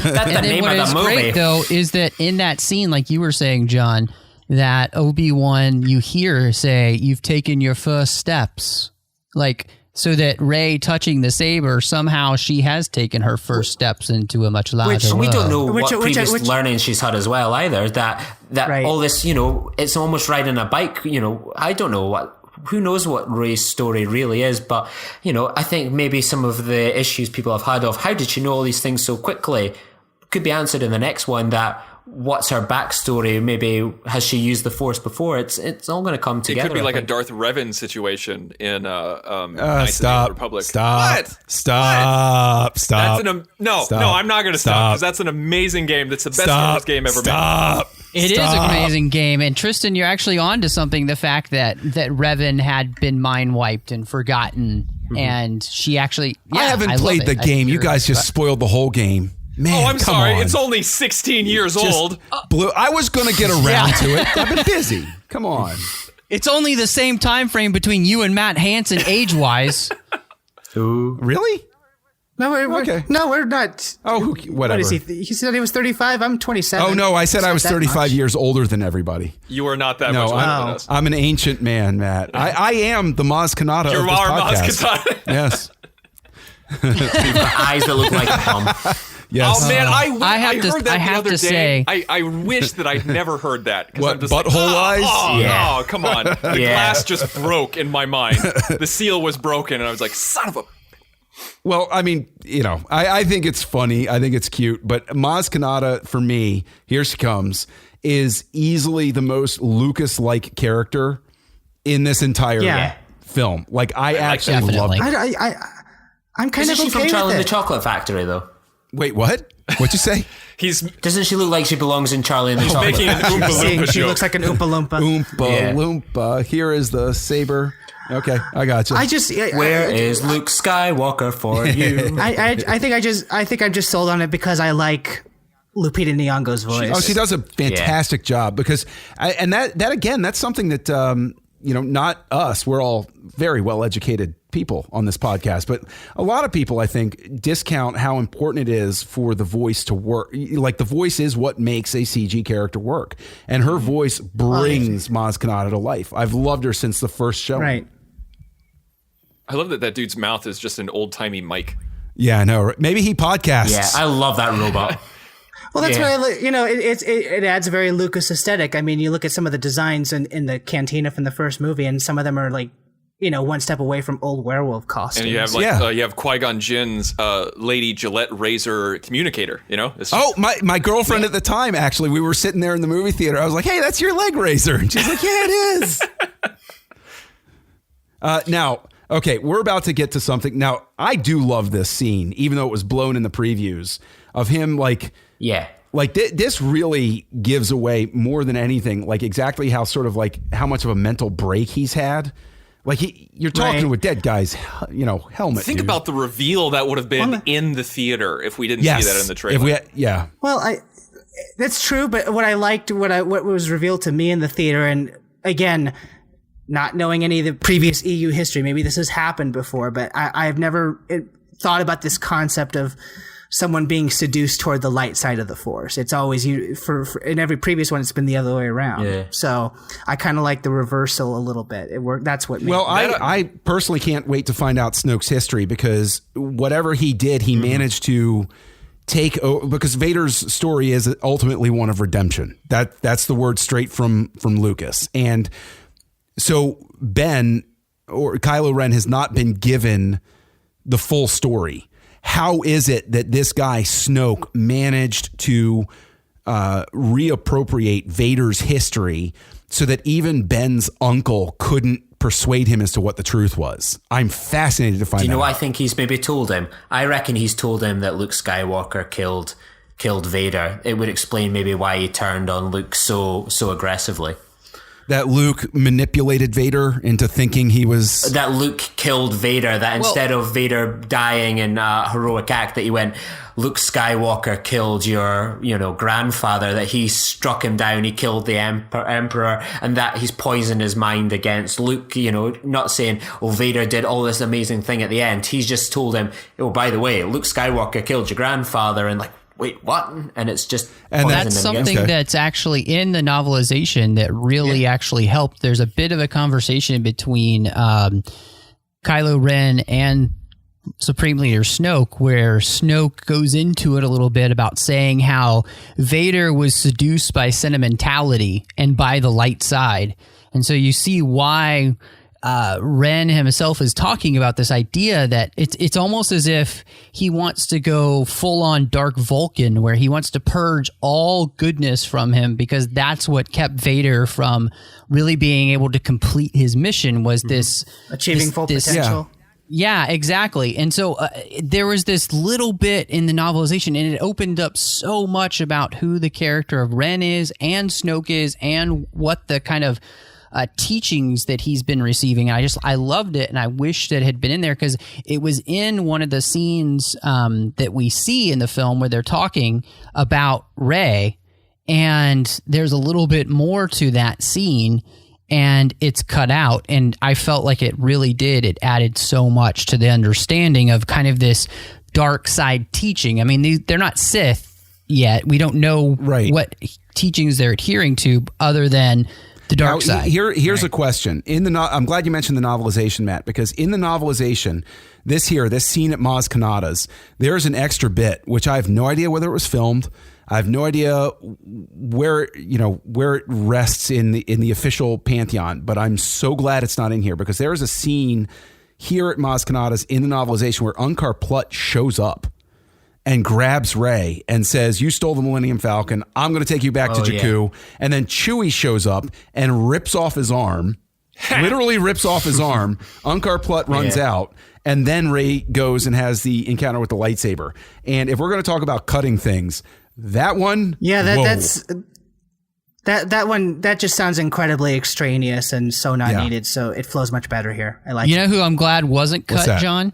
Speaker 2: what is great though is that in that scene, like you were saying, John, that Obi-Wan, you hear say, "You've taken your first steps," like. So that Rey touching the saber, somehow she has taken her first steps into a much larger world.
Speaker 6: We don't know what previous learning she's had as well either. That right. All this, it's almost riding a bike. I don't know who knows what Rey's story really is, but I think maybe some of the issues people have had of how did she know all these things so quickly could be answered in the next one. That what's her backstory? Maybe has she used the Force before? It's all going to come together.
Speaker 4: It could be like a Darth Revan situation in Knights of the Old Republic.
Speaker 3: Stop!
Speaker 4: That's no, I'm not going to stop because that's an amazing game. That's the best Star Wars game ever made.
Speaker 2: It is an amazing game, and Tristan, you're actually onto something. The fact that Revan had been mind wiped and forgotten, and she actually. Yeah,
Speaker 3: I haven't played the game. You guys just spoiled the whole game. Man,
Speaker 4: I'm sorry. On. It's only 16 years old.
Speaker 3: I was going to get around to it. I've been busy. Come on.
Speaker 2: It's only the same time frame between you and Matt Hansen age-wise.
Speaker 3: Really?
Speaker 5: No, we're not.
Speaker 3: Oh, whatever.
Speaker 5: What is he? He said he was 35. I'm 27.
Speaker 3: Oh, no. I said I was 35 years older than everybody.
Speaker 4: You are not that much older than us.
Speaker 3: I'm an ancient man, Matt. I am the Maz Kanata
Speaker 4: You're
Speaker 3: of this
Speaker 4: our
Speaker 3: podcast.
Speaker 4: Maz Kanata.
Speaker 3: Yes.
Speaker 6: You've got eyes that look like a thumb.
Speaker 3: Yes.
Speaker 4: Oh man, I heard that
Speaker 2: I have
Speaker 4: the other
Speaker 2: to say,
Speaker 4: I wish that I'd never heard that.
Speaker 3: What, butthole eyes?
Speaker 4: Oh, come on. The glass just broke in my mind. The seal was broken, and I was like, son of a...
Speaker 3: Well, I mean, I think it's funny. I think it's cute. But Maz Kanata, for me, here she comes, easily the most Lucas-like character in this entire film. Like, I actually love it.
Speaker 5: I'm kind of okay with it. Isn't she from
Speaker 6: Charlie and the Chocolate Factory, though?
Speaker 3: Wait, what? What'd you say?
Speaker 6: Doesn't she look like she belongs in Charlie and the Chocolate
Speaker 4: Factory? Making an Oompa Loompa
Speaker 5: She looks like an Oompa Loompa.
Speaker 3: Oompa Loompa. Here is the saber. Okay, I got you.
Speaker 6: Where is Luke Skywalker for you?
Speaker 5: I think I'm just sold on it because I like Lupita Nyong'o's voice.
Speaker 3: She does a fantastic job because, and that again, that's something that not us. We're all very well educated people on this podcast, but a lot of people, I think, discount how important it is for the voice to work. Like, the voice is what makes a CG character work, and her voice brings Maz Kanata to life. I've loved her since the first show.
Speaker 5: Right.
Speaker 4: I love that dude's mouth is just an old-timey mic.
Speaker 3: Yeah, I know. Maybe he podcasts.
Speaker 6: Yeah, I love that robot.
Speaker 5: Well, that's what it adds a very Lucas aesthetic. I mean, you look at some of the designs in the cantina from the first movie, and some of them are like, one step away from old werewolf costumes.
Speaker 4: And you have you have Qui-Gon Jinn's Lady Gillette razor communicator.
Speaker 3: My girlfriend at the time, actually, we were sitting there in the movie theater. I was like, "Hey, that's your leg razor," and she's like, "Yeah, it is." Now, okay, we're about to get to something. Now, I do love this scene, even though it was blown in the previews, of him this really gives away more than anything, like exactly how how much of a mental break he's had. Like, you're talking to a dead guy's, helmet.
Speaker 4: Think about the reveal that would have been in the theater if we didn't see that in the trailer.
Speaker 5: Well, that's true. But what I liked, what was revealed to me in the theater, and again, not knowing any of the previous EU history, maybe this has happened before, but I've never thought about this concept of someone being seduced toward the light side of the Force. It's always for in every previous one, it's been the other way around. Yeah. So I kind of like the reversal a little bit. It worked. That's what.
Speaker 3: I personally can't wait to find out Snoke's history, because whatever he did, he managed to take over, because Vader's story is ultimately one of redemption. That's the word straight from Lucas. And so Ben, or Kylo Ren, has not been given the full story. How is it that this guy Snoke managed to reappropriate Vader's history so that even Ben's uncle couldn't persuade him as to what the truth was? I'm fascinated to find out.
Speaker 6: Do you know what I think he's maybe told him? I reckon he's told him that Luke Skywalker killed Vader. It would explain maybe why he turned on Luke so aggressively.
Speaker 3: that Luke manipulated Vader into thinking he was...
Speaker 6: That Luke killed Vader, that instead of Vader dying in a heroic act, that he went, Luke Skywalker killed your, grandfather, that he struck him down, he killed the Emperor, and that he's poisoned his mind against Luke, not saying, Vader did all this amazing thing at the end. He's just told him, by the way, Luke Skywalker killed your grandfather, and wait, what? And it's just...
Speaker 2: And that's something that's actually in the novelization that really actually helped. There's a bit of a conversation between Kylo Ren and Supreme Leader Snoke, where Snoke goes into it a little bit about saying how Vader was seduced by sentimentality and by the light side. And so you see why Ren himself is talking about this idea that it's almost as if he wants to go full on Dark Vulcan, where he wants to purge all goodness from him, because that's what kept Vader from really being able to complete his mission, was this
Speaker 5: achieving full potential.
Speaker 2: Yeah, exactly. And so there was this little bit in the novelization, and it opened up so much about who the character of Ren is and Snoke is, and what the kind of teachings that he's been receiving. I loved it, and I wish that it had been in there, because it was in one of the scenes that we see in the film where they're talking about Rey, and there's a little bit more to that scene, and it's cut out, and I felt like it really did. It added so much to the understanding of kind of this dark side teaching. I mean, they're not Sith yet. We don't know what teachings they're adhering to other than the dark side.
Speaker 3: Here's a question. I'm glad you mentioned the novelization, Matt, because in the novelization, this scene at Maz Kanata's, there's an extra bit, which I have no idea whether it was filmed. I have no idea where it rests in the official pantheon, but I'm so glad it's not in here, because there is a scene here at Maz Kanata's in the novelization where Unkar Plutt shows up and grabs Rey and says, "You stole the Millennium Falcon. I'm going to take you back to Jakku." Yeah. And then Chewie shows up and rips off his arm, literally rips off his arm. Unkar Plutt runs out, and then Rey goes and has the encounter with the lightsaber. And if we're going to talk about cutting things, that one,
Speaker 5: that one just sounds incredibly extraneous and so not needed. So it flows much better here. I like.
Speaker 2: You know who I'm glad wasn't cut, John?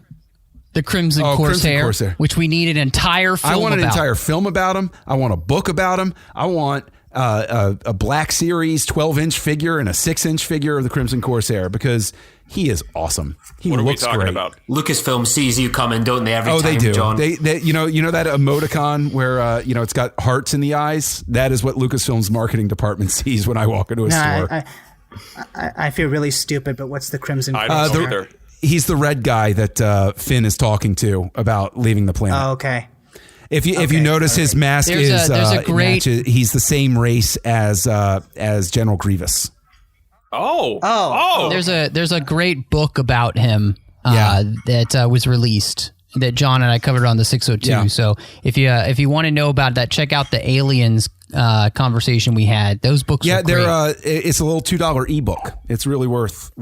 Speaker 2: The Crimson Corsair, which we need an entire film about.
Speaker 3: I want an entire film about him. I want a book about him. I want a Black Series 12-inch figure and a 6-inch figure of the Crimson Corsair, because he is awesome.
Speaker 4: What are we talking about?
Speaker 6: Lucasfilm sees you coming, don't they? Every time,
Speaker 3: they do.
Speaker 6: John.
Speaker 3: They you know that emoticon where it's got hearts in the eyes. That is what Lucasfilm's marketing department sees when I walk into a store.
Speaker 5: I feel really stupid, but what's the Crimson Corsair?
Speaker 4: I don't know either.
Speaker 3: He's the red guy that Finn is talking to about leaving the planet.
Speaker 5: Oh, okay.
Speaker 3: If you notice, his mask he's the same race as General Grievous.
Speaker 4: Oh.
Speaker 2: There's a great book about him that was released that John and I covered on the 602. Yeah. So if you want to know about that, check out the Aliens conversation we had. Those books are great.
Speaker 3: It's a little $2 ebook. It's really worth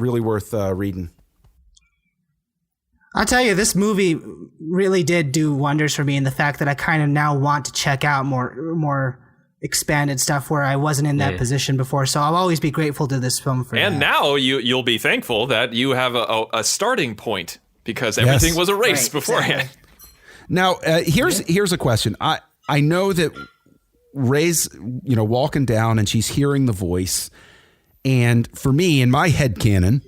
Speaker 3: reading.
Speaker 5: I'll tell you, this movie really did do wonders for me in the fact that I kind of now want to check out more expanded stuff where I wasn't in that position before. So I'll always be grateful to this film for that.
Speaker 4: And now you'll be thankful that you have a starting point, because everything was erased beforehand. Exactly.
Speaker 3: Now, here's a question. I know that Rey's walking down and she's hearing the voice, and for me, in my headcanon,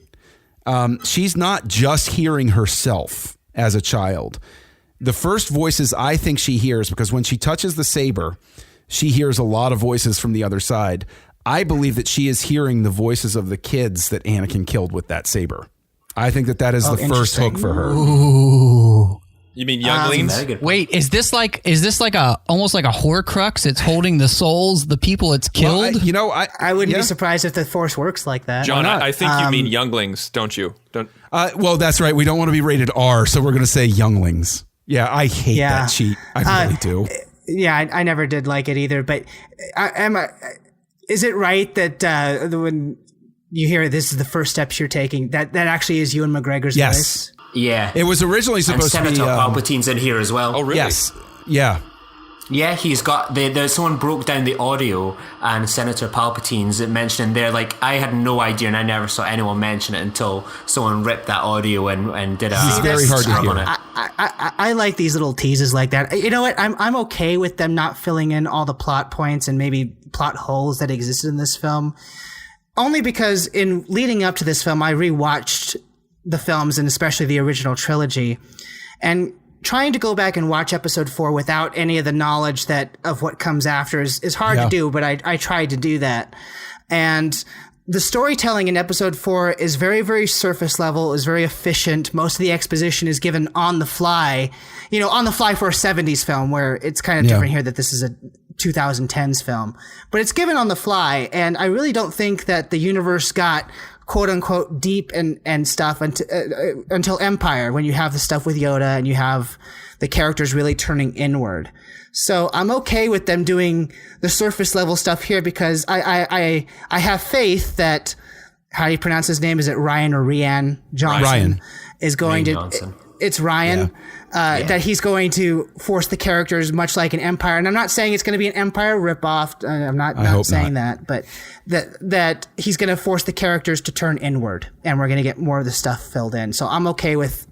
Speaker 3: she's not just hearing herself as a child. The first voices I think she hears, because when she touches the saber, she hears a lot of voices from the other side. I believe that she is hearing the voices of the kids that Anakin killed with that saber. I think that is the first hook for her.
Speaker 2: Ooh.
Speaker 4: You mean younglings?
Speaker 2: Wait, is this like almost like a Horcrux? It's holding the souls, the people it's killed.
Speaker 3: Well,
Speaker 5: I wouldn't be surprised if the Force works like that.
Speaker 4: John, I think you mean younglings, don't you?
Speaker 3: Well, that's right. We don't want to be rated R, so we're going to say younglings. Yeah, I hate that cheat. I really do.
Speaker 5: Yeah, I never did like it either. But is it right that when you hear this is the first steps you're taking, that actually is Ewan McGregor's voice?
Speaker 6: Yeah.
Speaker 3: It was originally supposed to be...
Speaker 6: Senator Palpatine's in here as well.
Speaker 4: Oh, really?
Speaker 3: Yes. Yeah.
Speaker 6: Yeah, he's got someone broke down the audio and Senator Palpatine's mentioned there. Like, I had no idea, and I never saw anyone mention it until someone ripped that audio and did a.
Speaker 3: It's very hard to hear.
Speaker 5: I like these little teases like that. You know what? I'm okay with them not filling in all the plot points and maybe plot holes that existed in this film, only because in leading up to this film, I rewatched the films and especially the original trilogy, and trying to go back and watch episode 4 without any of the knowledge of what comes after is hard to do, but I tried to do that. And the storytelling in episode 4 is very, very surface level, is very efficient. Most of the exposition is given on the fly, on the fly for a 70s film, where it's kind of different here that this is a 2010s film, but it's given on the fly. And I really don't think that the universe got quote unquote deep and stuff until Empire, when you have the stuff with Yoda and you have the characters really turning inward. So I'm okay with them doing the surface level stuff here, because I have faith that, how do you pronounce his name? Is it Ryan or Rian Johnson?
Speaker 3: Ryan
Speaker 5: is going
Speaker 6: Ryan
Speaker 5: to.
Speaker 6: Johnson.
Speaker 5: It's Ryan. That he's going to force the characters much like an Empire. And I'm not saying it's going to be an Empire ripoff. I'm not saying that, but that he's going to force the characters to turn inward, and we're going to get more of the stuff filled in. So I'm okay with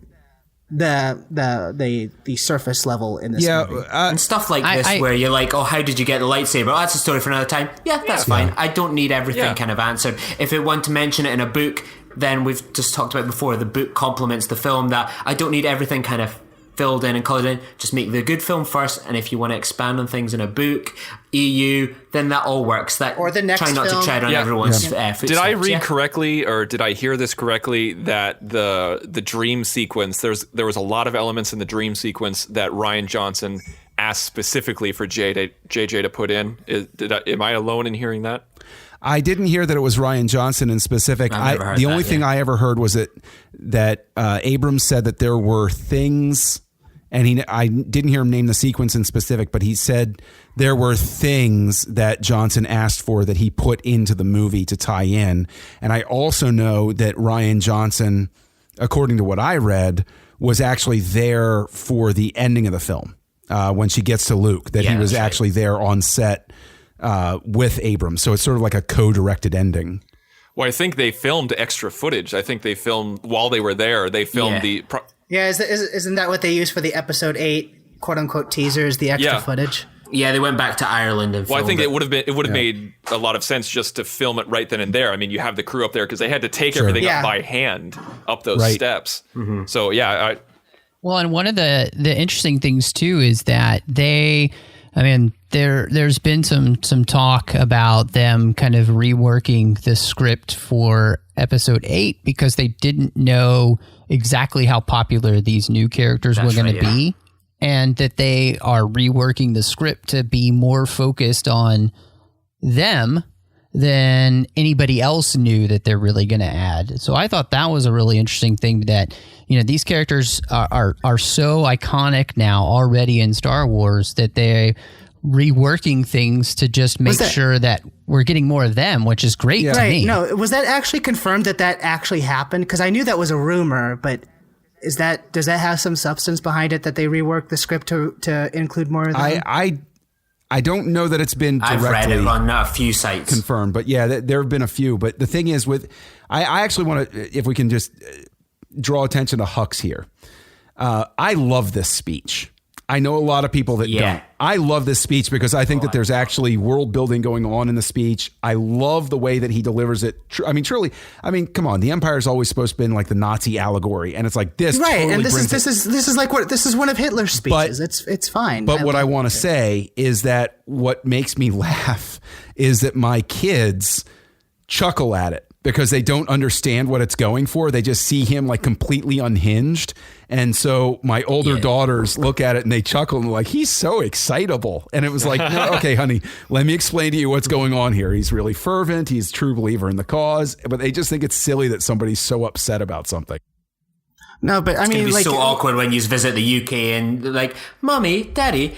Speaker 5: the surface level in this movie.
Speaker 6: And stuff like this where you're like, oh, how did you get the lightsaber? Oh, that's a story for another time. Yeah, that's fine. I don't need everything kind of answered. If it want to mention it in a book, then we've just talked about before, the book complements the film, that I don't need everything kind of filled in and colored in. Just make the good film first, and if you want to expand on things in a book, EU, then that all works. That,
Speaker 5: or the next
Speaker 6: try not
Speaker 5: film.
Speaker 6: to tread on everyone's footsteps.
Speaker 4: Did I read correctly, or did I hear this correctly, that the dream sequence, there was a lot of elements in the dream sequence that Rian Johnson asked specifically for JJ to put in? Am I alone in hearing that?
Speaker 3: I didn't hear that it was Rian Johnson in specific. The only thing I ever heard was that Abrams said that there were things, and I didn't hear him name the sequence in specific, but he said there were things that Johnson asked for that he put into the movie to tie in. And I also know that Rian Johnson, according to what I read, was actually there for the ending of the film when she gets to Luke, that he was actually there on set with Abrams. So it's sort of like a co-directed ending.
Speaker 4: Well, I think they filmed extra footage. I think they filmed while they were there. They filmed
Speaker 5: isn't that what they used for the episode 8 quote unquote teasers, the extra footage?
Speaker 6: Yeah, they went back to Ireland and filmed
Speaker 4: I think it would have made a lot of sense just to film it right then and there. I mean, you have the crew up there because they had to take everything up by hand up those steps. Mm-hmm. So
Speaker 2: well, and one of the interesting things too is that there's been some talk about them kind of reworking the script for episode 8 because they didn't know exactly how popular these new characters were going to be, and that they are reworking the script to be more focused on them than anybody else knew that they're really going to add. So I thought that was a really interesting thing, that these characters are so iconic now already in Star Wars that they reworking things to just make sure that we're getting more of them, which is great to me.
Speaker 5: No, was that actually confirmed that actually happened? Because I knew that was a rumor, but does that have some substance behind it, that they reworked the script to include more of them?
Speaker 3: I don't know that it's been directly
Speaker 6: I've read it on a few sites
Speaker 3: confirmed, but there have been a few. But the thing is, I actually want to, if we can just draw attention to Hux here. I love this speech. I know a lot of people that don't. I love this speech because I think that there's actually world building going on in the speech. I love the way that he delivers it. Truly. I mean, come on. The Empire is always supposed to be like the Nazi allegory, and it's like this.
Speaker 5: Right,
Speaker 3: totally
Speaker 5: and this is one of Hitler's speeches. It's fine.
Speaker 3: But what I want to say is that what makes me laugh is that my kids chuckle at it because they don't understand what it's going for. They just see him like completely unhinged. And so my older daughters look at it and they chuckle and they're like, he's so excitable. And it was like, no, okay, honey, let me explain to you what's going on here. He's really fervent. He's a true believer in the cause. But they just think it's silly that somebody's so upset about something.
Speaker 5: No, but I mean,
Speaker 6: it's so awkward when you visit the UK and like, Mommy, Daddy,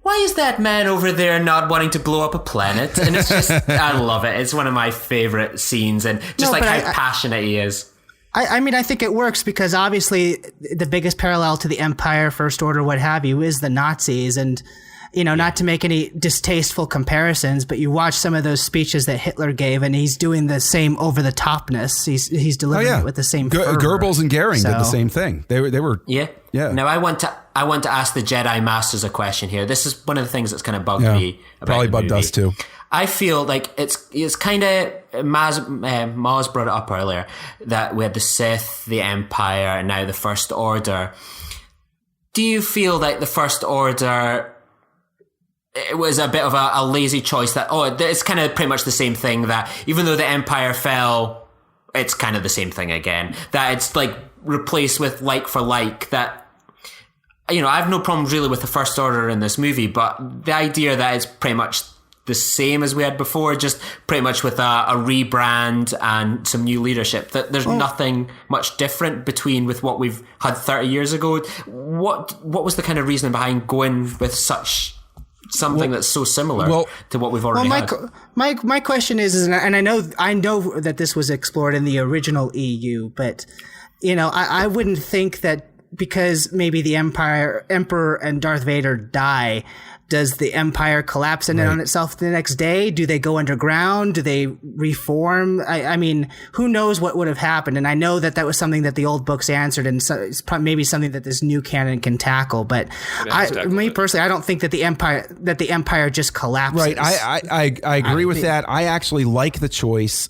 Speaker 6: why is that man over there not wanting to blow up a planet? And it's just, I love it. It's one of my favorite scenes, and just how passionate he is.
Speaker 5: I mean, I think it works because obviously the biggest parallel to the Empire, First Order, what have you, is the Nazis. And, not to make any distasteful comparisons, but you watch some of those speeches that Hitler gave, and he's doing the same over the topness. He's delivering it with the same fervor.
Speaker 3: Goebbels and Goering did the same thing. They were
Speaker 6: yeah. Now I want to ask the Jedi Masters a question here. This is one of the things that's kind of bugged me about
Speaker 3: probably
Speaker 6: the
Speaker 3: bugged
Speaker 6: movie.
Speaker 3: us too.
Speaker 6: I feel like it's kind of Maz brought it up earlier that we had the Sith, the Empire, and now the First Order. Do you feel like the First Order, it was a bit of a lazy choice that, it's kind of pretty much the same thing, that even though the Empire fell, it's kind of the same thing again, that it's like replaced with like for like, that, I have no problem really with the First Order in this movie, but the idea that it's pretty much the same as we had before, just pretty much with a rebrand and some new leadership, that there's nothing much different with what we've had 30 years ago. What was the kind of reason behind going with something that's so similar to what we've already had?
Speaker 5: My question is, and I know that this was explored in the original EU, but I wouldn't think that because maybe the Emperor and Darth Vader die, does the Empire collapse in on itself the next day? Do they go underground? Do they reform? I mean, who knows what would have happened? And I know that was something that the old books answered, and so it's maybe something that this new canon can tackle. But personally, I don't think that the Empire just collapses.
Speaker 3: Right. I agree with that. I actually like the choice.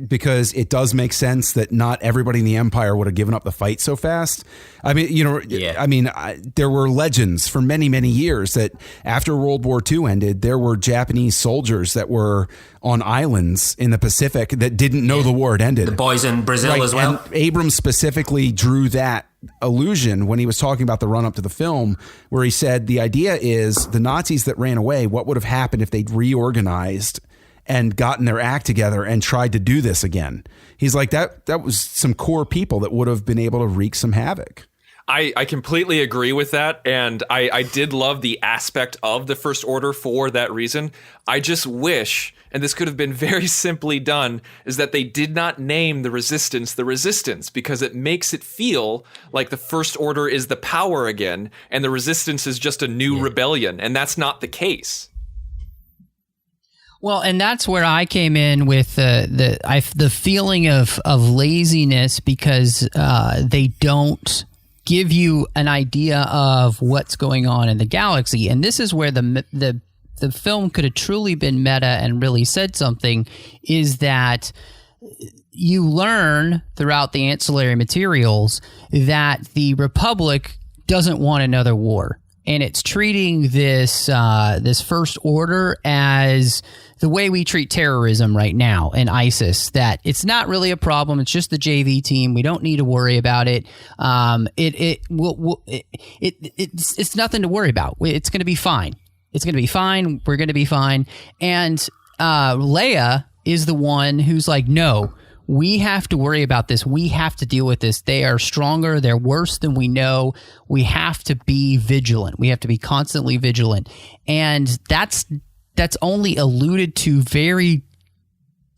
Speaker 3: Because it does make sense that not everybody in the Empire would have given up the fight so fast. I mean, there were legends for many, many years that after World War II ended, there were Japanese soldiers that were on islands in the Pacific that didn't know the war had ended.
Speaker 6: The boys in Brazil as well.
Speaker 3: And Abrams specifically drew that allusion when he was talking about the run up to the film, where he said the idea is the Nazis that ran away, what would have happened if they'd reorganized and gotten their act together and tried to do this again? He's like, that was some core people that would have been able to wreak some havoc.
Speaker 4: I completely agree with that, and I did love the aspect of the First Order for that reason. I just wish, and this could have been very simply done, is that they did not name the Resistance, because it makes it feel like the First Order is the power again, and the Resistance is just a new rebellion, and that's not the case.
Speaker 2: Well, and that's where I came in with the feeling of laziness, because they don't give you an idea of what's going on in the galaxy. And this is where the film could have truly been meta and really said something, is that you learn throughout the ancillary materials that the Republic doesn't want another war. And it's treating this First Order as the way we treat terrorism right now and ISIS, that it's not really a problem. It's just the JV team. We don't need to worry about it. It's nothing to worry about. It's going to be fine. It's going to be fine. We're going to be fine. And Leia is the one who's like, no, we have to worry about this. We have to deal with this. They are stronger. They're worse than we know. We have to be vigilant. We have to be constantly vigilant. And that's only alluded to very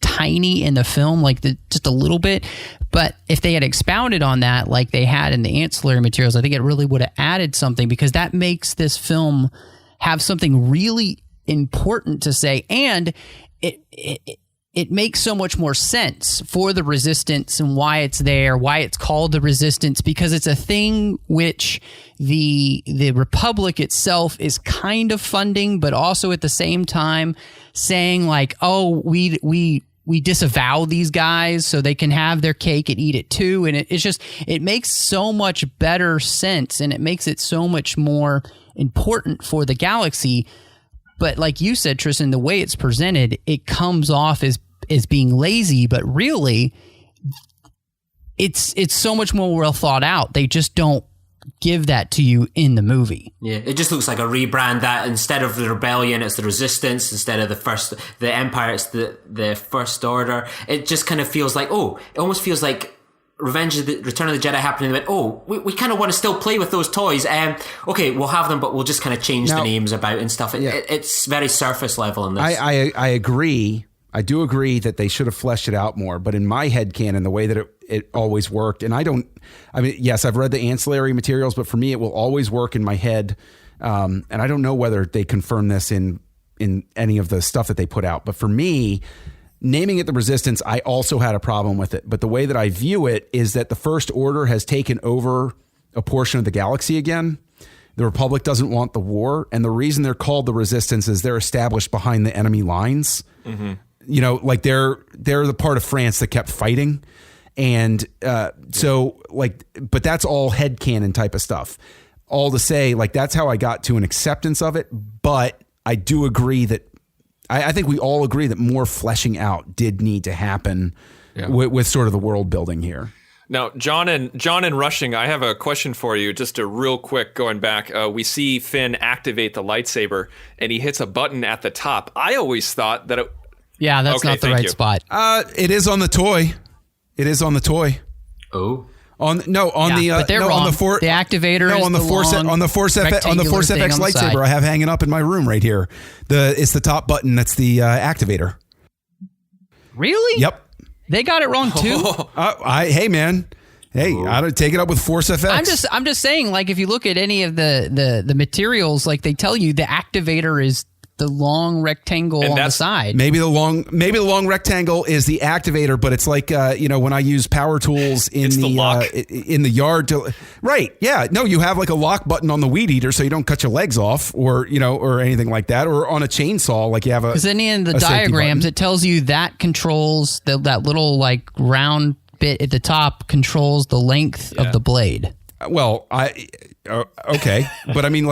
Speaker 2: tiny in the film, like just a little bit. But if they had expounded on that like they had in the ancillary materials, I think it really would have added something, because that makes this film have something really important to say. And it makes so much more sense for the Resistance and why it's there, why it's called the Resistance, because it's a thing which the Republic itself is kind of funding, but also at the same time saying like, oh, we disavow these guys so they can have their cake and eat it too. And it makes so much better sense, and it makes it so much more important for the galaxy. But like you said, Tristan, the way it's presented, it comes off as being lazy, but really it's so much more well thought out. They just don't give that to you in the movie.
Speaker 6: Yeah, it just looks like a rebrand, that instead of the rebellion, it's the Resistance. Instead of the Empire, it's the First Order. It just kind of feels like, it almost feels like Return of the Jedi happening. We kind of want to still play with those toys. Okay, we'll have them, but we'll just kind of change the names about and stuff. It's very surface level in this.
Speaker 3: I agree. I do agree that they should have fleshed it out more, but in my headcanon, the way that it always worked, and yes, I've read the ancillary materials, but for me, it will always work in my head And I don't know whether they confirm this in any of the stuff that they put out. But for me, naming it the Resistance, I also had a problem with it. But the way that I view it is that the First Order has taken over a portion of the galaxy again. The Republic doesn't want the war. And the reason they're called the Resistance is they're established behind the enemy lines. Mm-hmm. You know, like they're the part of France that kept fighting. And so like, but that's all headcanon type of stuff. All to say, like, that's how I got to an acceptance of it. But I do agree that I think we all agree that more fleshing out did need to happen with sort of the world building here.
Speaker 4: Now, John and Rushing, I have a question for you. Just a real quick going back. We see Finn activate the lightsaber, and he hits a button at the top. I always thought that it...
Speaker 2: Yeah, that's not the right spot.
Speaker 3: It is on the toy. It is on the toy.
Speaker 6: Oh.
Speaker 2: But they're wrong. The activator is
Speaker 3: on the Force FX lightsaber I have hanging up in my room right here. It's the top button. That's the activator.
Speaker 2: Really?
Speaker 3: Yep.
Speaker 2: They got it wrong too.
Speaker 3: Hey man, I don't take it up with Force FX.
Speaker 2: I'm just saying, like, if you look at any of the materials, like they tell you the activator is the long rectangle on the side.
Speaker 3: Maybe the long rectangle is the activator, but it's like when I use power tools in the yard right. Yeah. No, you have like a lock button on the weed eater so you don't cut your legs off or anything like that, or on a chainsaw like you have
Speaker 2: because any of the diagrams it tells you that controls that little like round bit at the top controls the length of the blade.
Speaker 3: Well, okay. But I mean,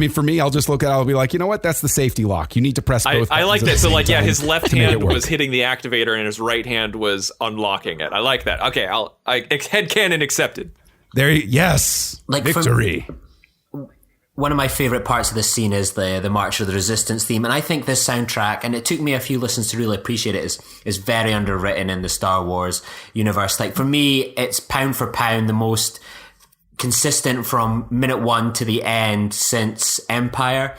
Speaker 3: for me, I'll just look at it. I'll be like, you know what? That's the safety lock. You need to press both.
Speaker 4: I like that. So like, his left hand was hitting the activator and his right hand was unlocking it. I like that. Okay. Headcanon accepted.
Speaker 3: Yes.
Speaker 6: Like
Speaker 3: victory.
Speaker 6: One of my favorite parts of this scene is the March of the Resistance theme. And I think this soundtrack, and it took me a few listens to really appreciate it, is very underwritten in the Star Wars universe. Like for me, it's pound for pound the most consistent from minute one to the end since Empire.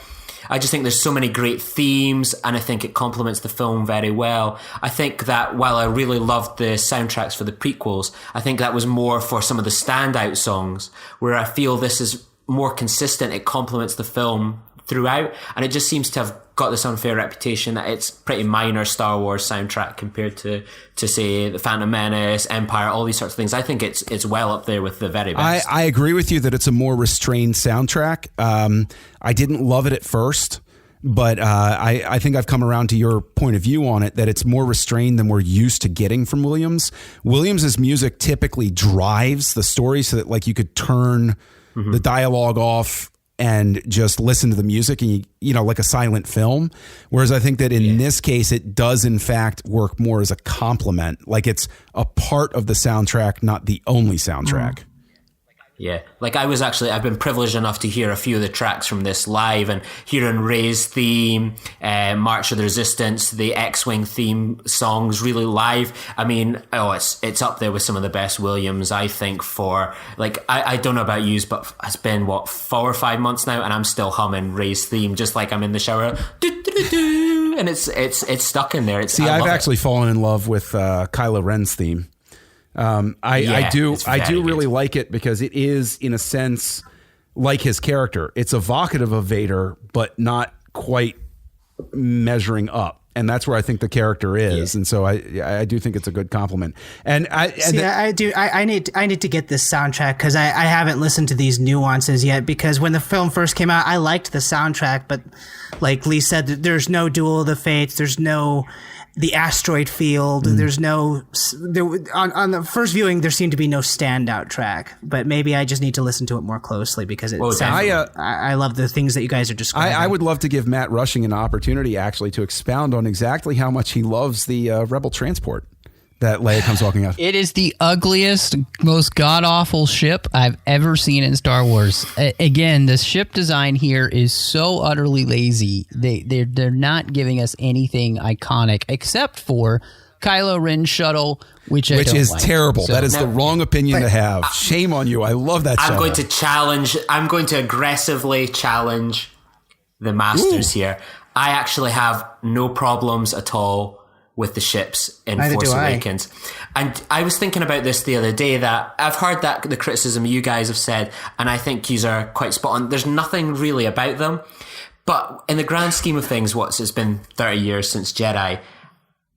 Speaker 6: I just think there's so many great themes, and I think it complements the film very well. I think that while I really loved the soundtracks for the prequels, I think that was more for some of the standout songs, where I feel this is more consistent. It complements the film throughout, and it just seems to have got this unfair reputation that it's pretty minor Star Wars soundtrack compared to say the Phantom Menace, Empire, all these sorts of things. I think it's well up there with the very best.
Speaker 3: I agree with you that it's a more restrained soundtrack. I didn't love it at first, but I think I've come around to your point of view on it, that it's more restrained than we're used to getting from Williams. Williams's music typically drives the story so that like you could turn the dialogue off and just listen to the music, and you know, like a silent film. Whereas I think that in this case, it does in fact work more as a complement. Like it's a part of the soundtrack, not the only soundtrack.
Speaker 6: Yeah, like I've been privileged enough to hear a few of the tracks from this live, and hearing Rey's theme, March of the Resistance, the X-Wing theme songs really live. I mean, it's up there with some of the best Williams, I think, for like, I don't know about you, but it's been 4 or 5 months now, and I'm still humming Rey's theme, just like I'm in the shower. And it's stuck in there.
Speaker 3: I've actually fallen in love with Kylo Ren's theme. I do really like it because it is, in a sense, like his character. It's evocative of Vader, but not quite measuring up. And that's where I think the character is. And so I do think it's a good compliment. And
Speaker 5: I need to get this soundtrack because I haven't listened to these nuances yet, because when the film first came out, I liked the soundtrack, but like Lee said, there's no Duel of the Fates. There's no the asteroid field. There's on the first viewing, there seemed to be no standout track, but maybe I just need to listen to it more closely because I love the things that you guys are describing.
Speaker 3: I would love to give Matt Rushing an opportunity actually to expound on exactly how much he loves the Rebel transport that Leia comes walking out.
Speaker 2: It is the ugliest, most god-awful ship I've ever seen in Star Wars. Again, the ship design here is so utterly lazy. They're not giving us anything iconic except for Kylo Ren's shuttle, which
Speaker 3: is
Speaker 2: like.
Speaker 3: terrible. So, that is the wrong opinion to have. Shame on you. I love that shuttle.
Speaker 6: I'm going to aggressively challenge the masters here. I actually have no problems at all with the ships in
Speaker 5: Neither
Speaker 6: Force
Speaker 5: do I.
Speaker 6: Awakens. And I was thinking about this the other day, that I've heard that the criticism you guys have said, and I think you are quite spot on. There's nothing really about them. But in the grand scheme of things, it's been 30 years since Jedi.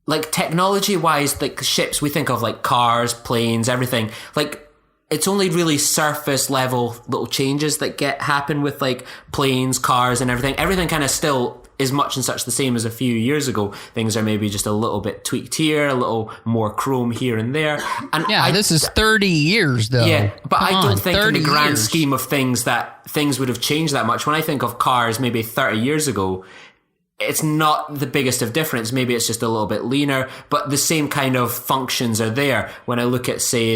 Speaker 6: Like, technology-wise, like ships, we think of like cars, planes, everything. Like, it's only really surface level little changes that happen with like planes, cars, and everything. Everything kind of still is much and such the same as a few years ago. Things are maybe just a little bit tweaked here, a little more chrome here and there. And
Speaker 2: this is 30 years though.
Speaker 6: Yeah, but I don't think in the grand
Speaker 2: years.
Speaker 6: scheme of things that things would have changed that much. When I think of cars maybe 30 years ago, it's not the biggest of difference. Maybe it's just a little bit leaner, but the same kind of functions are there. When I look at, say,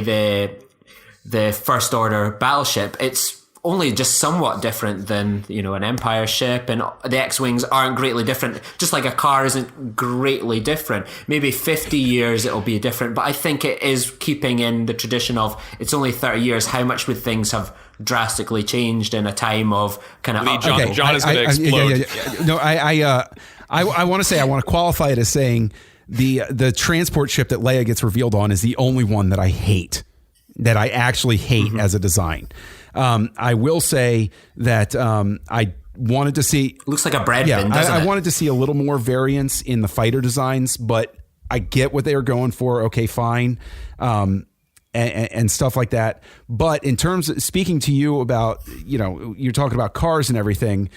Speaker 6: the First Order battleship, it's only just somewhat different than, an Empire ship, and the X-Wings aren't greatly different, just like a car isn't greatly different. Maybe 50 years it'll be different, but I think it is keeping in the tradition of it's only 30 years. How much would things have drastically changed in a time of kind of...
Speaker 4: John is going to explode.
Speaker 3: No, I want to say, I want to qualify it as saying the transport ship that Leia gets revealed on is the only one that I hate, that I actually hate as a design. I will say that I wanted to see...
Speaker 6: Looks like a bread bin, doesn't it?
Speaker 3: I wanted to see a little more variance in the fighter designs, but I get what they were going for. Okay, fine. And stuff like that. But in terms of speaking to you about, you're talking about cars and everything.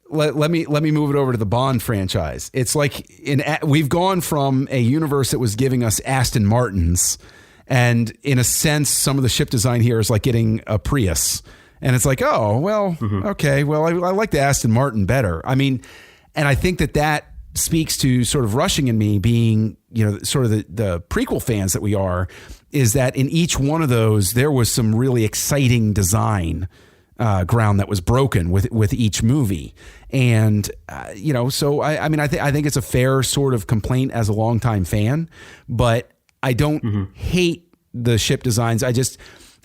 Speaker 3: Let me move it over to the Bond franchise. It's like we've gone from a universe that was giving us Aston Martins, and in a sense, some of the ship design here is like getting a Prius. And it's like, oh, well, okay, well, I like the Aston Martin better. I mean, and I think that speaks to sort of Rushing and me being, sort of the prequel fans that we are, is that in each one of those, there was some really exciting design ground that was broken with each movie. And, so I mean, I think it's a fair sort of complaint as a longtime fan, but I don't hate the ship designs.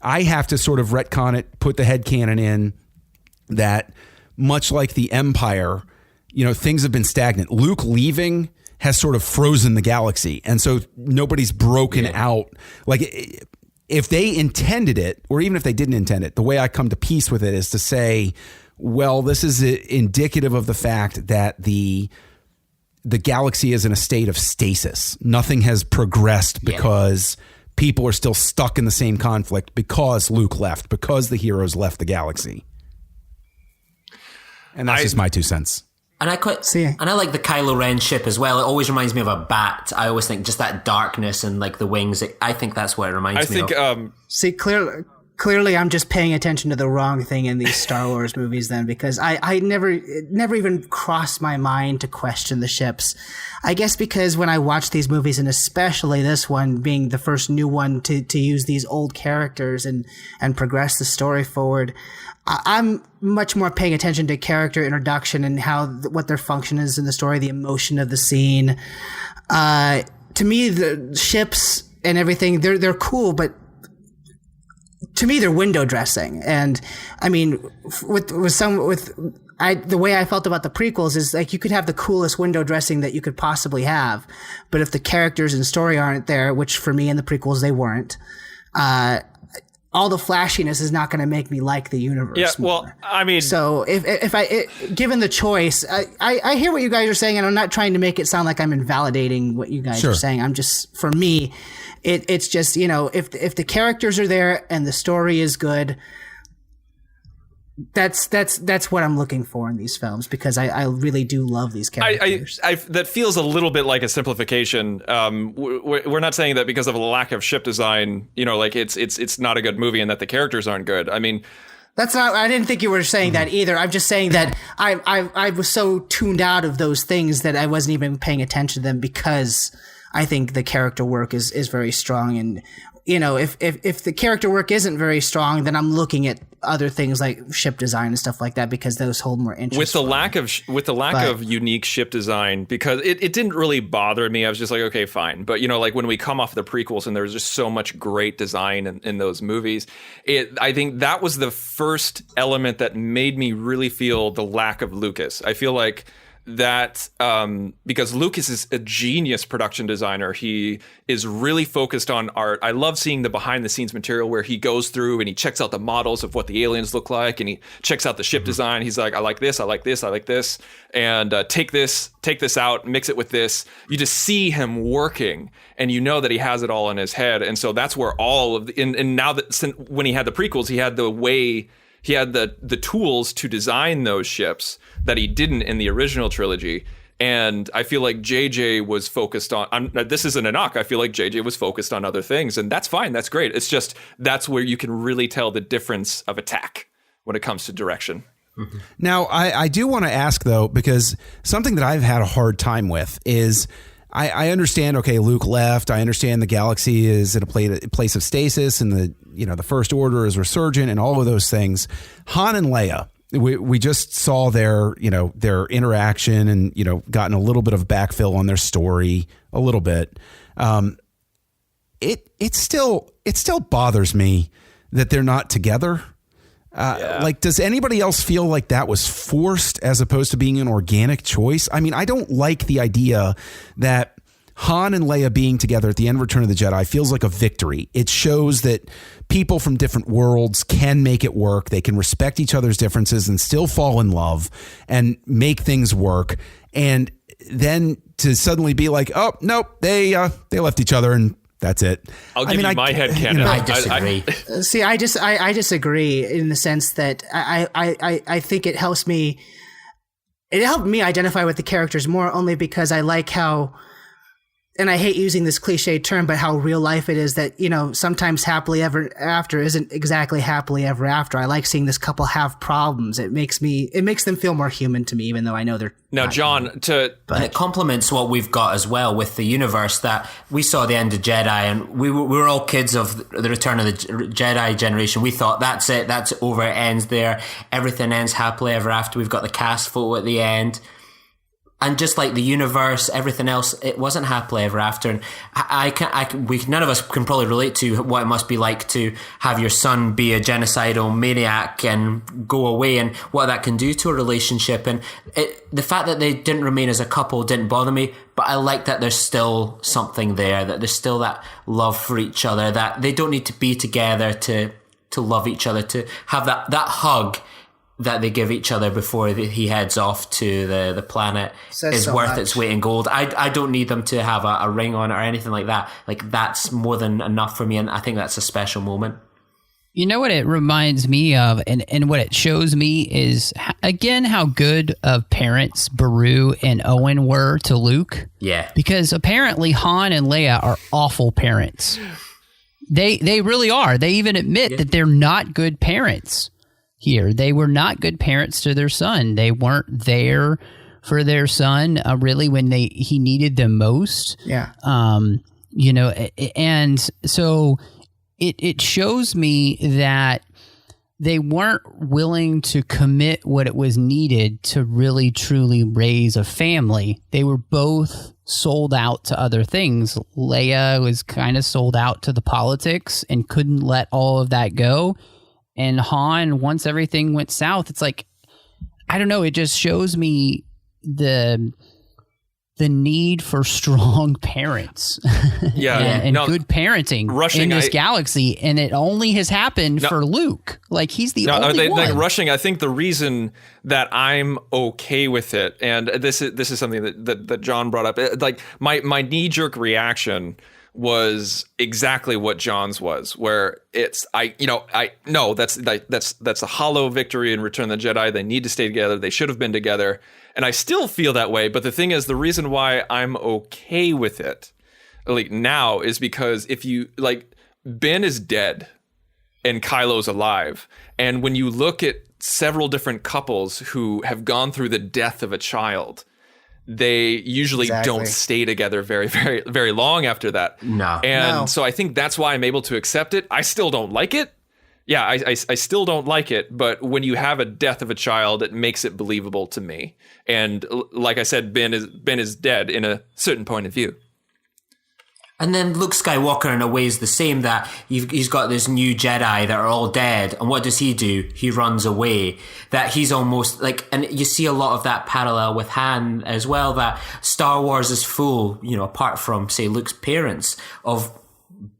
Speaker 3: I have to sort of retcon it, put the headcanon in that much like the Empire, things have been stagnant. Luke leaving has sort of frozen the galaxy. And so nobody's broken out. Like, if they intended it, or even if they didn't intend it, the way I come to peace with it is to say, well, this is indicative of the fact that the galaxy is in a state of stasis. Nothing has progressed because people are still stuck in the same conflict because Luke left, because the heroes left the galaxy. And that's just my 2 cents.
Speaker 6: And I like the Kylo Ren ship as well. It always reminds me of a bat. I always think just that darkness and like the wings. I think that's what it reminds me of.
Speaker 5: See, clearly I'm just paying attention to the wrong thing in these Star Wars movies then, because it never even crossed my mind to question the ships. I guess because when I watch these movies, and especially this one being the first new one to use these old characters and progress the story forward, I'm much more paying attention to character introduction and what their function is in the story, the emotion of the scene. To me, the ships and everything, they're cool, but to me, they're window dressing. And I mean, the way I felt about the prequels is like you could have the coolest window dressing that you could possibly have, but if the characters and story aren't there, which for me in the prequels they weren't, all the flashiness is not going to make me like the universe more.
Speaker 4: Well, I mean,
Speaker 5: so given the choice, I hear what you guys are saying, and I'm not trying to make it sound like I'm invalidating what you guys are saying. I'm just, for me, it's just, if the characters are there and the story is good, that's what I'm looking for in these films, because I really do love these characters.
Speaker 4: That feels a little bit like a simplification. We're not saying that because of a lack of ship design, like it's not a good movie and that the characters aren't good. I mean,
Speaker 5: that's not. I didn't think you were saying that either. I'm just saying that I was so tuned out of those things that I wasn't even paying attention to them, because I think the character work is very strong. And if the character work isn't very strong, then I'm looking at other things like ship design and stuff like that, because those hold more interest.
Speaker 4: With the lack of unique ship design, because it didn't really bother me. I was just like, okay, fine. But like when we come off the prequels and there's just so much great design in those movies, I think that was the first element that made me really feel the lack of Lucas. I feel like that because Lucas is a genius production designer. He is really focused on art. I love seeing the behind the scenes material where he goes through and he checks out the models of what the aliens look like, and he checks out the ship design. He's like, I like this, I like this, I like this, and take this out, mix it with this. You just see him working, and you know that he has it all in his head. And so that's where all of the, and now that when he had the prequels, he had the tools to design those ships that he didn't in the original trilogy. And I feel like JJ was focused on, this isn't a knock, I feel like JJ was focused on other things, and that's fine, that's great. It's just, that's where you can really tell the difference of attack when it comes to direction.
Speaker 3: Now, I do want to ask, though, because something that I've had a hard time with is, I understand, okay, Luke left. I understand the galaxy is at a place of stasis, and the First Order is resurgent, and all of those things. Han and Leia, we just saw their interaction, and gotten a little bit of backfill on their story, a little bit. It still bothers me that they're not together. Like, does anybody else feel like that was forced as opposed to being an organic choice? I mean, I don't like the idea that Han and Leia being together at the end of Return of the Jedi feels like a victory. It shows that people from different worlds can make it work. They can respect each other's differences and still fall in love and make things work. And then to suddenly be like, oh, nope, they left each other and that's it.
Speaker 4: I'll give you my headcanon.
Speaker 6: I disagree.
Speaker 5: See, I disagree in the sense that I think it helps me. It helped me identify with the characters more, only because I like how, and I hate using this cliche term, but how real life it is that, sometimes happily ever after isn't exactly happily ever after. I like seeing this couple have problems. It makes them feel more human to me, even though I know they're
Speaker 4: now, John,
Speaker 6: but it complements what we've got as well with the universe, that we saw the end of Jedi, and we were all kids of the Return of the Jedi generation. We thought, that's it, that's over, it ends there. Everything ends happily ever after. We've got the cast photo at the end. And just like the universe, everything else, it wasn't happily ever after. And none of us can probably relate to what it must be like to have your son be a genocidal maniac and go away, and what that can do to a relationship. And the fact that they didn't remain as a couple didn't bother me, but I like that there's still something there, that there's still that love for each other, that they don't need to be together to love each other, to have that hug that they give each other before he heads off to the planet is worth its weight in gold. I don't need them to have a ring on it or anything like that. Like, that's more than enough for me, and I think that's a special moment.
Speaker 2: You know what it reminds me of, and what it shows me is, again, how good of parents Beru and Owen were to Luke.
Speaker 6: Yeah. Because
Speaker 2: apparently Han and Leia are awful parents. They really are. They even admit that they're not good parents. Here, they were not good parents to their son. They weren't there for their son really when he needed them most.
Speaker 5: Yeah.
Speaker 2: And so it shows me that they weren't willing to commit what it was needed to really truly raise a family. They were both sold out to other things. Leia was kind of sold out to the politics and couldn't let all of that go. And Han, once everything went south, it's like, I don't know, it just shows me the need for strong parents.
Speaker 4: Yeah.
Speaker 2: and good parenting in this galaxy. And it only has happened for Luke. Like, he's the only one.
Speaker 4: Like, rushing, I think the reason that I'm okay with it, and this is something that John brought up, like, my knee-jerk reaction was exactly what John's was, where it's that's a hollow victory in Return of the Jedi. They need to stay together. They should have been together. And I still feel that way. But the thing is, the reason why I'm okay with it like now is because if you Ben is dead and Kylo's alive. And when you look at several different couples who have gone through the death of a child, they usually don't stay together very, very, very long after that. So I think that's why I'm able to accept it. I still don't like it. Yeah, I still don't like it. But when you have a death of a child, it makes it believable to me. And like I said, Ben is dead in a certain point of view.
Speaker 6: And then Luke Skywalker in a way is the same, that he's got this new Jedi that are all dead. And what does he do? He runs away. That he's almost like, and you see a lot of that parallel with Han as well, that Star Wars is full, you know, apart from, say, Luke's parents, of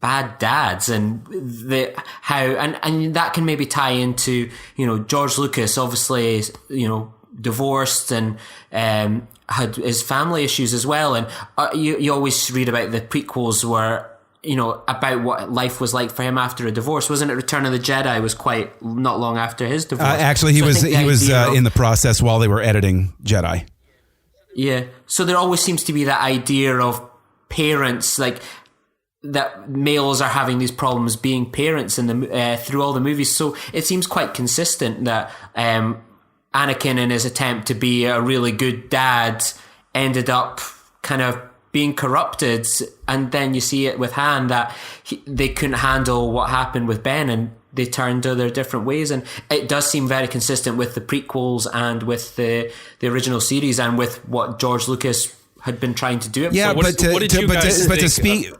Speaker 6: bad dads, and and that can maybe tie into, you know, George Lucas, obviously, you know, divorced and, had his family issues as well, and you always read about the prequels where, you know, about what life was like for him after a divorce. Wasn't it Return of the Jedi was quite not long after his divorce?
Speaker 3: Actually, he was in the process while they were editing Jedi.
Speaker 6: Yeah, so there always seems to be that idea of parents, like that males are having these problems being parents in the through all the movies. So it seems quite consistent that Anakin, in his attempt to be a really good dad, ended up kind of being corrupted. And then you see it with Han, that they couldn't handle what happened with Ben, and they turned to their different ways. And it does seem very consistent with the prequels and with the original series and with what George Lucas had been trying to do.
Speaker 3: Yeah,
Speaker 4: what did you guys think?
Speaker 3: To speak...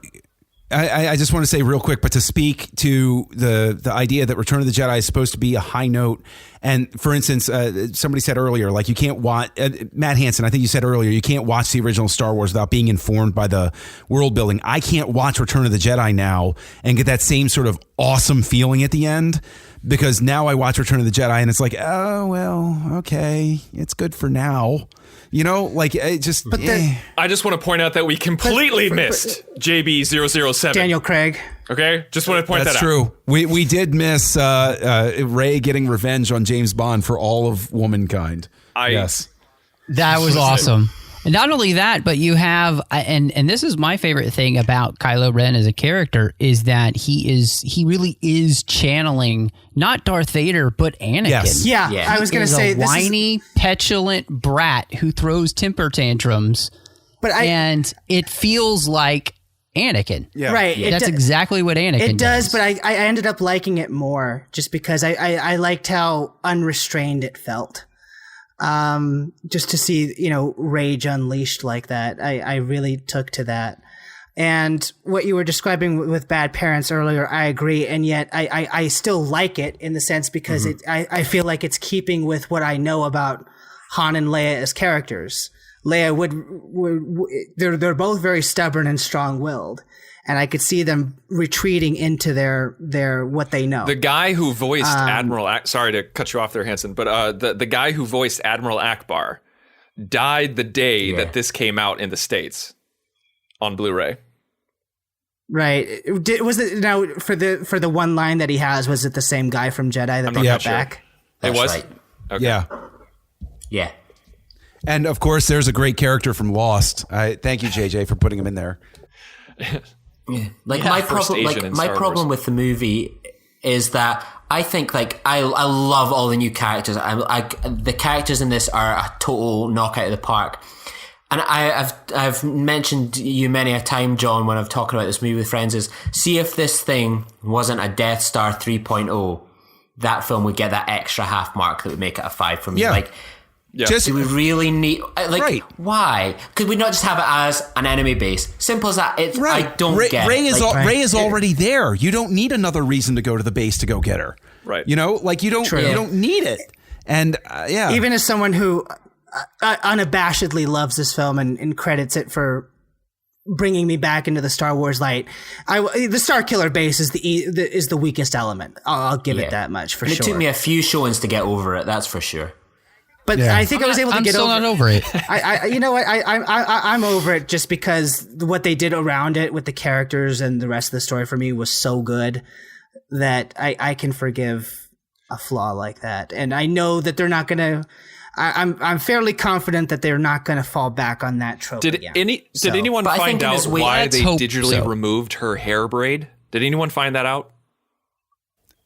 Speaker 3: I just want to say real quick, but to speak to the idea that Return of the Jedi is supposed to be a high note. And for instance, somebody said earlier, like, you can't watch, Matt Hansen, I think you said earlier, you can't watch the original Star Wars without being informed by the world building. I can't watch Return of the Jedi now and get that same sort of awesome feeling at the end, because now I watch Return of the Jedi and it's like, oh, well, okay, it's good for now. You know, like, it just... But
Speaker 4: I just want to point out that we completely missed JB007.
Speaker 5: Daniel Craig.
Speaker 4: Okay? Just want to point that out.
Speaker 3: That's true. We did miss Rey getting revenge on James Bond for all of womankind. Yes.
Speaker 2: That was awesome. And not only that, but you have, and this is my favorite thing about Kylo Ren as a character, is that he really is channeling not Darth Vader, but Anakin.
Speaker 3: Yes.
Speaker 5: Yeah. I was going to say,
Speaker 2: a whiny, petulant brat who throws temper tantrums, and it feels like Anakin.
Speaker 3: Yeah.
Speaker 5: Right.
Speaker 2: That's exactly what Anakin does.
Speaker 5: It does, but I ended up liking it more just because I liked how unrestrained it felt. Just to see, you know, rage unleashed like that. I really took to that. And what you were describing with bad parents earlier, I agree. And yet I still like it in the sense because I feel like it's keeping with what I know about Han and Leia as characters. Leia they're both very stubborn and strong-willed. And I could see them retreating into their what they know.
Speaker 4: The guy who voiced Admiral... sorry to cut you off there, Hansen, but the guy who voiced Admiral Akbar died the day that this came out in the States on Blu-ray.
Speaker 5: Right. Was it now for the one line that he has? Was it the same guy from Jedi that they got back?
Speaker 4: It was.
Speaker 6: Right.
Speaker 4: Okay.
Speaker 3: Yeah.
Speaker 6: Yeah.
Speaker 3: And of course, there's a great character from Lost. Thank you, JJ, for putting him in there.
Speaker 6: Yeah. My problem with the movie is that I think, like, I love all the new characters. The characters in this are a total knockout of the park. And I've mentioned you many a time, John, when I've talked about this movie with friends, is see if this thing wasn't a Death Star 3.0, that film would get that extra half mark that would make it a 5 for me.
Speaker 3: Yeah.
Speaker 6: Like,
Speaker 4: yeah.
Speaker 6: do we really need, like, why? Could we not just have it as an enemy base? Simple as that. It's, I don't get
Speaker 3: Rey
Speaker 6: it.
Speaker 3: Rey is already there. You don't need another reason to go to the base to go get her.
Speaker 4: Right.
Speaker 3: You know, like, you don't need it. And
Speaker 5: even as someone who unabashedly loves this film and credits it for bringing me back into the Star Wars light, the Starkiller Base is the weakest element. I'll give it that much for sure.
Speaker 6: It took me a few showings to get over it. That's for sure.
Speaker 5: But I think I was able to get over it.
Speaker 2: I'm still not over it.
Speaker 5: You know what? I'm over it just because what they did around it with the characters and the rest of the story for me was so good that I can forgive a flaw like that. And I know that they're not going to... I'm fairly confident that they're not going to fall back on that trope again.
Speaker 4: Did anyone find out why they digitally removed her hair braid? Did anyone find that out?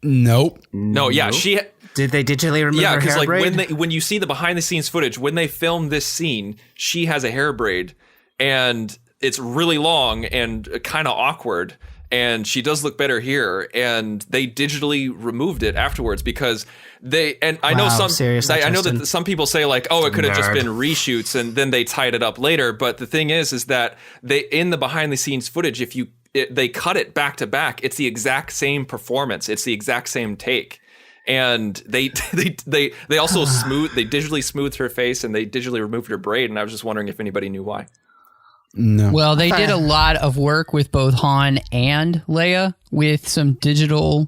Speaker 3: Nope.
Speaker 4: No, yeah, she...
Speaker 5: Did they digitally remove her hair braid?
Speaker 4: Yeah, because when you see the behind the scenes footage, when they filmed this scene, she has a hair braid and it's really long and kind of awkward. and she does look better here. And they digitally removed it afterwards because I know that some people say like, oh, it could have just been reshoots and then they tied it up later. But the thing is that in the behind the scenes footage, they cut it back to back. It's the exact same performance. It's the exact same take. And they also digitally smoothed her face and they digitally removed her braid. And I was just wondering if anybody knew why.
Speaker 3: No.
Speaker 2: Well, they did a lot of work with both Han and Leia with some digital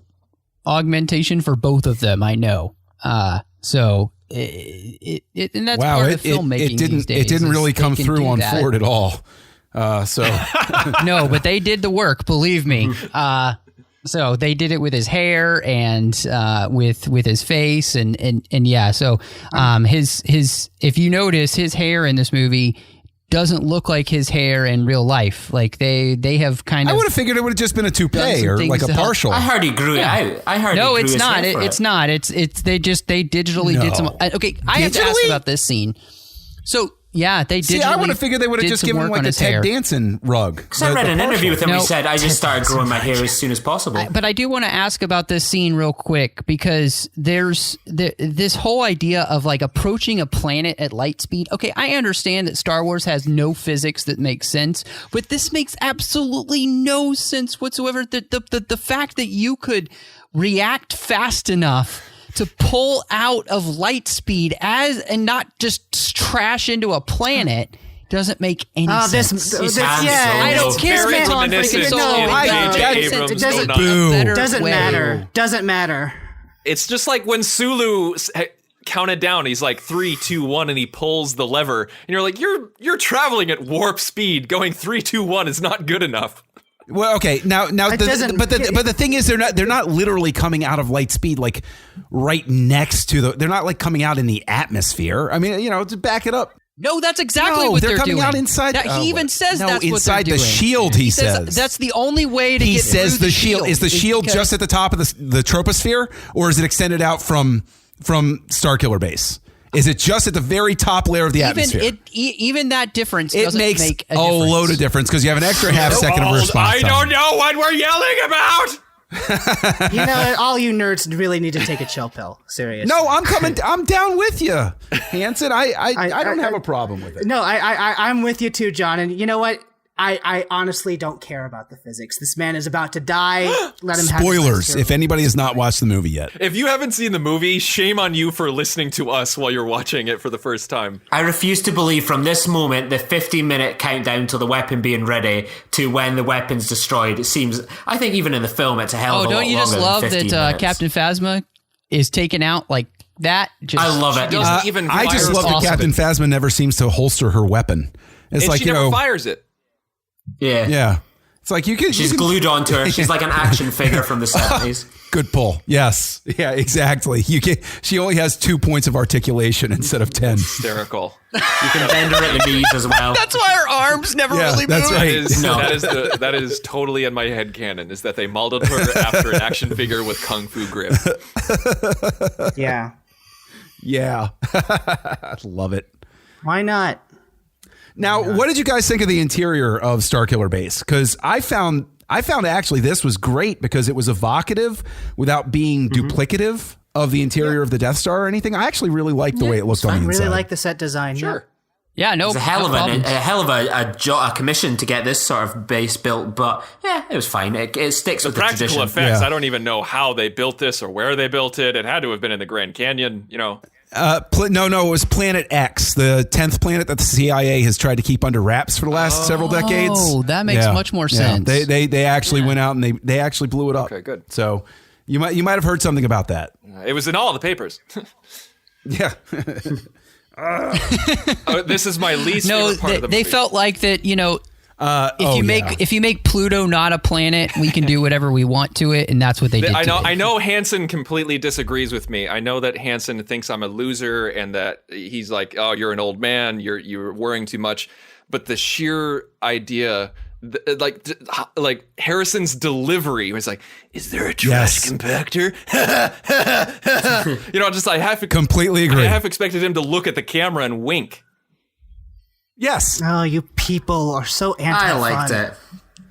Speaker 2: augmentation for both of them. I know. So and that's part of filmmaking these days.
Speaker 3: It didn't really come through on Ford at all.
Speaker 2: No, but they did the work. Believe me. So they did it with his hair and with his face and yeah. So his if you notice, his hair in this movie doesn't look like his hair in real life. Like they have kind of.
Speaker 3: I would have figured it would have just been a toupee or like a partial.
Speaker 6: I heard he grew it out.
Speaker 2: No, it's not. It's not. It's they digitally did some. Okay, I have to ask about this scene. So. Yeah, they did.
Speaker 3: I would have figured they would have just given him like a Ted Danson rug.
Speaker 6: Because I read an interview with him. He said, "I just started growing my hair as soon as possible."
Speaker 2: But I do want to ask about this scene real quick because there's this whole idea of like approaching a planet at light speed. Okay, I understand that Star Wars has no physics that makes sense, but this makes absolutely no sense whatsoever. The fact that you could react fast enough to pull out of light speed and not just crash into a planet doesn't make any sense.
Speaker 6: I
Speaker 2: don't care if it's on freaking Solo.
Speaker 5: Doesn't matter.
Speaker 4: It's just like when Sulu counted down. He's like 3, 2, 1, and he pulls the lever, and you're like, you're traveling at warp speed. Going 3, 2, 1 is not good enough.
Speaker 3: Well, okay. Now, but the thing is, they're not literally coming out of light speed, like right next to they're not like coming out in the atmosphere. I mean, to back it up.
Speaker 2: No, that's exactly what they're
Speaker 3: coming
Speaker 2: doing.
Speaker 3: out inside.
Speaker 2: He even says that's what they're
Speaker 3: inside
Speaker 2: doing.
Speaker 3: the shield. He says
Speaker 2: that's the only way to get.
Speaker 3: He says
Speaker 2: through
Speaker 3: the shield is the shield just at the top of the troposphere, or is it extended out from Starkiller Base? Is it just at the very top layer of the atmosphere?
Speaker 2: Even that difference doesn't
Speaker 3: makes
Speaker 2: make a
Speaker 3: load of difference because you have an extra half second of response time.
Speaker 4: I don't know what we're yelling about.
Speaker 5: All you nerds really need to take a chill pill. Seriously.
Speaker 3: No, I'm down with you, Hansen. I don't have a problem with it.
Speaker 5: No, I'm with you too, John. And you know what? I honestly don't care about the physics. This man is about to die. Let him
Speaker 3: Spoilers, if anybody has not watched the movie yet.
Speaker 4: If you haven't seen the movie, shame on you for listening to us while you're watching it for the first time.
Speaker 6: I refuse to believe from this moment, the 15-minute countdown to the weapon being ready to when the weapon's destroyed. It seems, I think even in the film, it's a hell of a lot longer.
Speaker 2: Oh, don't you just love that Captain Phasma is taken out like that?
Speaker 6: I love it.
Speaker 3: I just love that Captain Phasma never seems to holster her weapon. It's like,
Speaker 4: she never fires it.
Speaker 6: Yeah.
Speaker 3: It's like
Speaker 6: she's glued onto her. She's like an action figure from the 70s.
Speaker 3: Good pull. Yes. Yeah, exactly. She only has 2 points of articulation instead of 10.
Speaker 4: Hysterical.
Speaker 6: You can bend her at the knees as well.
Speaker 2: That's why her arms never really move.
Speaker 3: That's right.
Speaker 4: That is totally in my head canon, is that they modeled her after an action figure with kung fu grip.
Speaker 5: Yeah.
Speaker 3: Yeah. I love it.
Speaker 5: Why not?
Speaker 3: Now, what did you guys think of the interior of Starkiller Base? Because I found actually this was great because it was evocative without being duplicative of the interior of the Death Star or anything. I actually really liked the way it looked on the inside.
Speaker 5: I really like the set design.
Speaker 4: Sure.
Speaker 2: Yeah, no.
Speaker 6: It's a hell of a commission to get this sort of base built, but yeah, it was fine. It sticks with the tradition.
Speaker 4: Practical effects. Yeah. I don't even know how they built this or where they built it. It had to have been in the Grand Canyon,
Speaker 3: No, it was Planet X, the 10th planet that the CIA has tried to keep under wraps for the last several decades.
Speaker 2: Oh, that makes much more sense.
Speaker 3: They actually went out and they actually blew it up.
Speaker 4: Okay, good.
Speaker 3: So you might have heard something about that.
Speaker 4: It was in all the papers.
Speaker 3: Yeah.
Speaker 4: This is my least favorite part of the movie.
Speaker 2: They felt like that, if you make Pluto not a planet, we can do whatever we want to it, and that's what they did.
Speaker 4: I know Hansen completely disagrees with me. I know that Hansen thinks I'm a loser and that he's like, "Oh, you're an old man. You're worrying too much." But the sheer idea, like Harrison's delivery, was like, "Is there a trash compactor?" I have
Speaker 3: completely agree.
Speaker 4: I half expected him to look at the camera and wink.
Speaker 3: Yes.
Speaker 5: Oh, you people are so anti-fun.
Speaker 6: I liked it.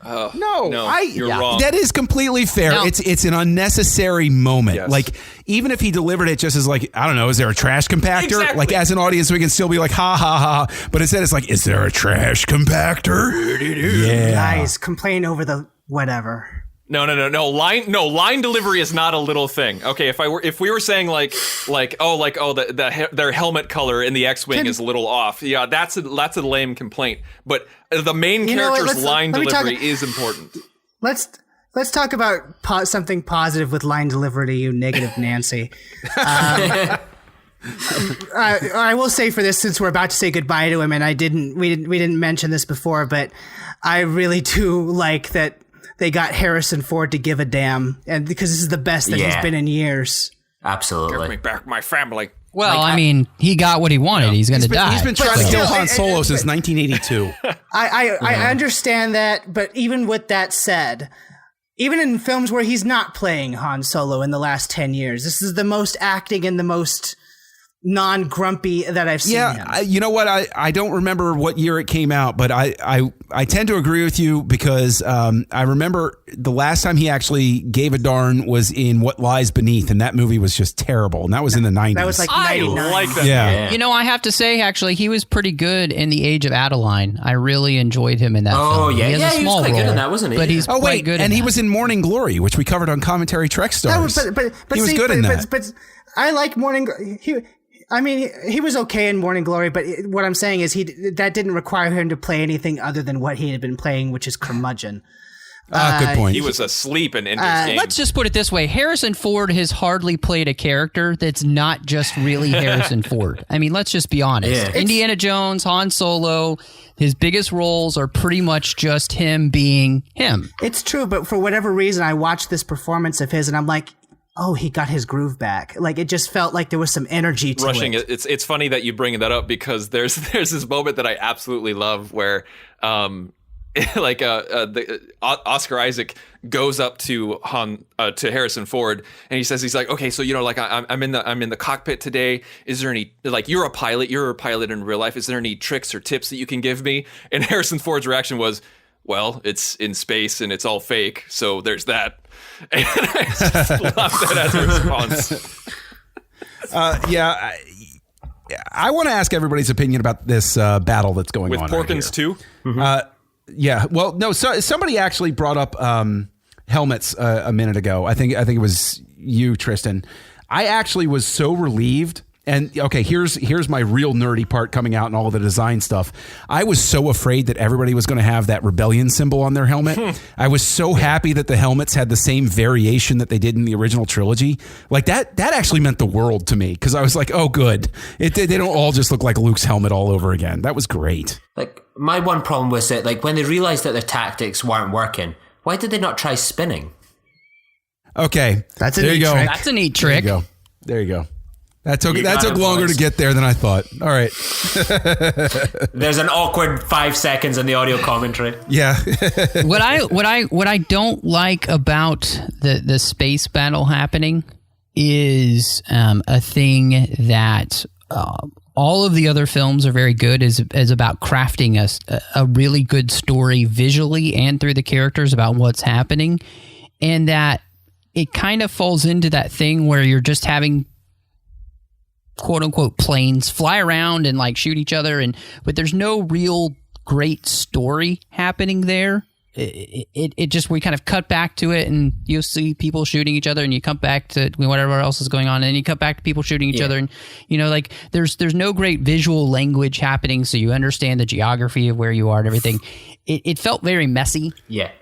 Speaker 3: No,
Speaker 4: you're wrong.
Speaker 3: That is completely fair.
Speaker 2: No.
Speaker 3: It's an unnecessary moment.
Speaker 4: Yes.
Speaker 3: Like, even if he delivered it just as like, I don't know, is there a trash compactor?
Speaker 4: Exactly.
Speaker 3: Like, as an audience, we can still be like, ha ha ha. But instead, it's like, is there a trash compactor? Yeah.
Speaker 5: Guys, complain over the whatever.
Speaker 4: No. Line delivery is not a little thing. Okay, if we were saying their helmet color in the X-wing is a little off. Yeah, that's a lame complaint. But the main character's line delivery is important.
Speaker 5: Let's talk about something positive with line delivery. You negative Nancy. I will say for this, since we're about to say goodbye to him, and we didn't mention this before, but I really do like that they got Harrison Ford to give a damn, and because this is the best that he's been in years.
Speaker 6: Absolutely.
Speaker 4: Give me back my family.
Speaker 2: Well, I mean, he got what he wanted. He's going to die.
Speaker 3: He's been trying to kill Han Solo since 1982.
Speaker 5: I understand that, but even with that said, even in films where he's not playing Han Solo in the last 10 years, this is the most acting and the most non-grumpy that I've seen him.
Speaker 3: You know what? I don't remember what year it came out, but I tend to agree with you because I remember the last time he actually gave a darn was in What Lies Beneath, and that movie was just terrible, and that was in the 90s.
Speaker 5: That was like 99.
Speaker 4: I like that.
Speaker 3: Yeah.
Speaker 2: You know, I have to say, actually, he was pretty good in The Age of Adeline. I really enjoyed him in that film.
Speaker 6: Oh, yeah.
Speaker 2: He has a small
Speaker 6: he was quite
Speaker 2: role,
Speaker 6: good in that, wasn't he?
Speaker 2: But he's quite good
Speaker 3: and
Speaker 2: in
Speaker 3: he
Speaker 2: that.
Speaker 3: was in Morning Glory, which we covered on Commentary Trek Stars.
Speaker 5: But
Speaker 3: he was
Speaker 5: see,
Speaker 3: good in that.
Speaker 5: But I like Morning. He was okay in Morning Glory, but what I'm saying is that didn't require him to play anything other than what he had been playing, which is curmudgeon.
Speaker 3: Good point.
Speaker 4: He was asleep in Ender's Game.
Speaker 2: Let's just put it this way. Harrison Ford has hardly played a character that's not just really Harrison Ford. I mean, let's just be honest.
Speaker 6: Yeah.
Speaker 2: Indiana Jones, Han Solo, his biggest roles are pretty much just him being him.
Speaker 5: It's true, but for whatever reason, I watched this performance of his, and I'm like, oh, he got his groove back. Like, it just felt like there was some energy to
Speaker 4: Rushing
Speaker 5: it.
Speaker 4: It's funny that you bring that up because there's this moment that I absolutely love where Oscar Isaac goes up to Harrison Ford and he says, he's like, okay, so I'm in the cockpit today. Is there any, like, you're a pilot in real life. Is there any tricks or tips that you can give me? And Harrison Ford's reaction was, well, it's in space and it's all fake, so there's that. And I just love that as a response.
Speaker 3: I want to ask everybody's opinion about this battle that's going
Speaker 4: With
Speaker 3: on
Speaker 4: Porkins too?
Speaker 3: Yeah. Well, no. So somebody actually brought up helmets a minute ago. I think it was you, Tristan. I actually was so relieved. And okay, here's my real nerdy part coming out and all the design stuff. I was so afraid that everybody was going to have that rebellion symbol on their helmet. I was so happy that the helmets had the same variation that they did in the original trilogy. Like that actually meant the world to me because I was like, oh, good. They don't all just look like Luke's helmet all over again. That was great.
Speaker 6: Like, my one problem was that, like, when they realized that their tactics weren't working, why did they not try spinning?
Speaker 3: Okay,
Speaker 5: That's a
Speaker 3: there
Speaker 5: neat
Speaker 3: you go.
Speaker 5: trick.
Speaker 2: That's a neat trick.
Speaker 3: There you go. That took longer to get there than I thought. All right.
Speaker 6: There's an awkward 5 seconds in the audio commentary.
Speaker 3: Yeah.
Speaker 2: What I don't like about the space battle happening is a thing that all of the other films are very good is about crafting a really good story visually and through the characters about what's happening, and that it kind of falls into that thing where you're just having quote unquote planes fly around and like shoot each other, but there's no real great story happening there. It just, we kind of cut back to it and you'll see people shooting each other and you come back to whatever else is going on and then you cut back to people shooting each other, and like there's no great visual language happening so you understand the geography of where you are and everything. It felt very messy,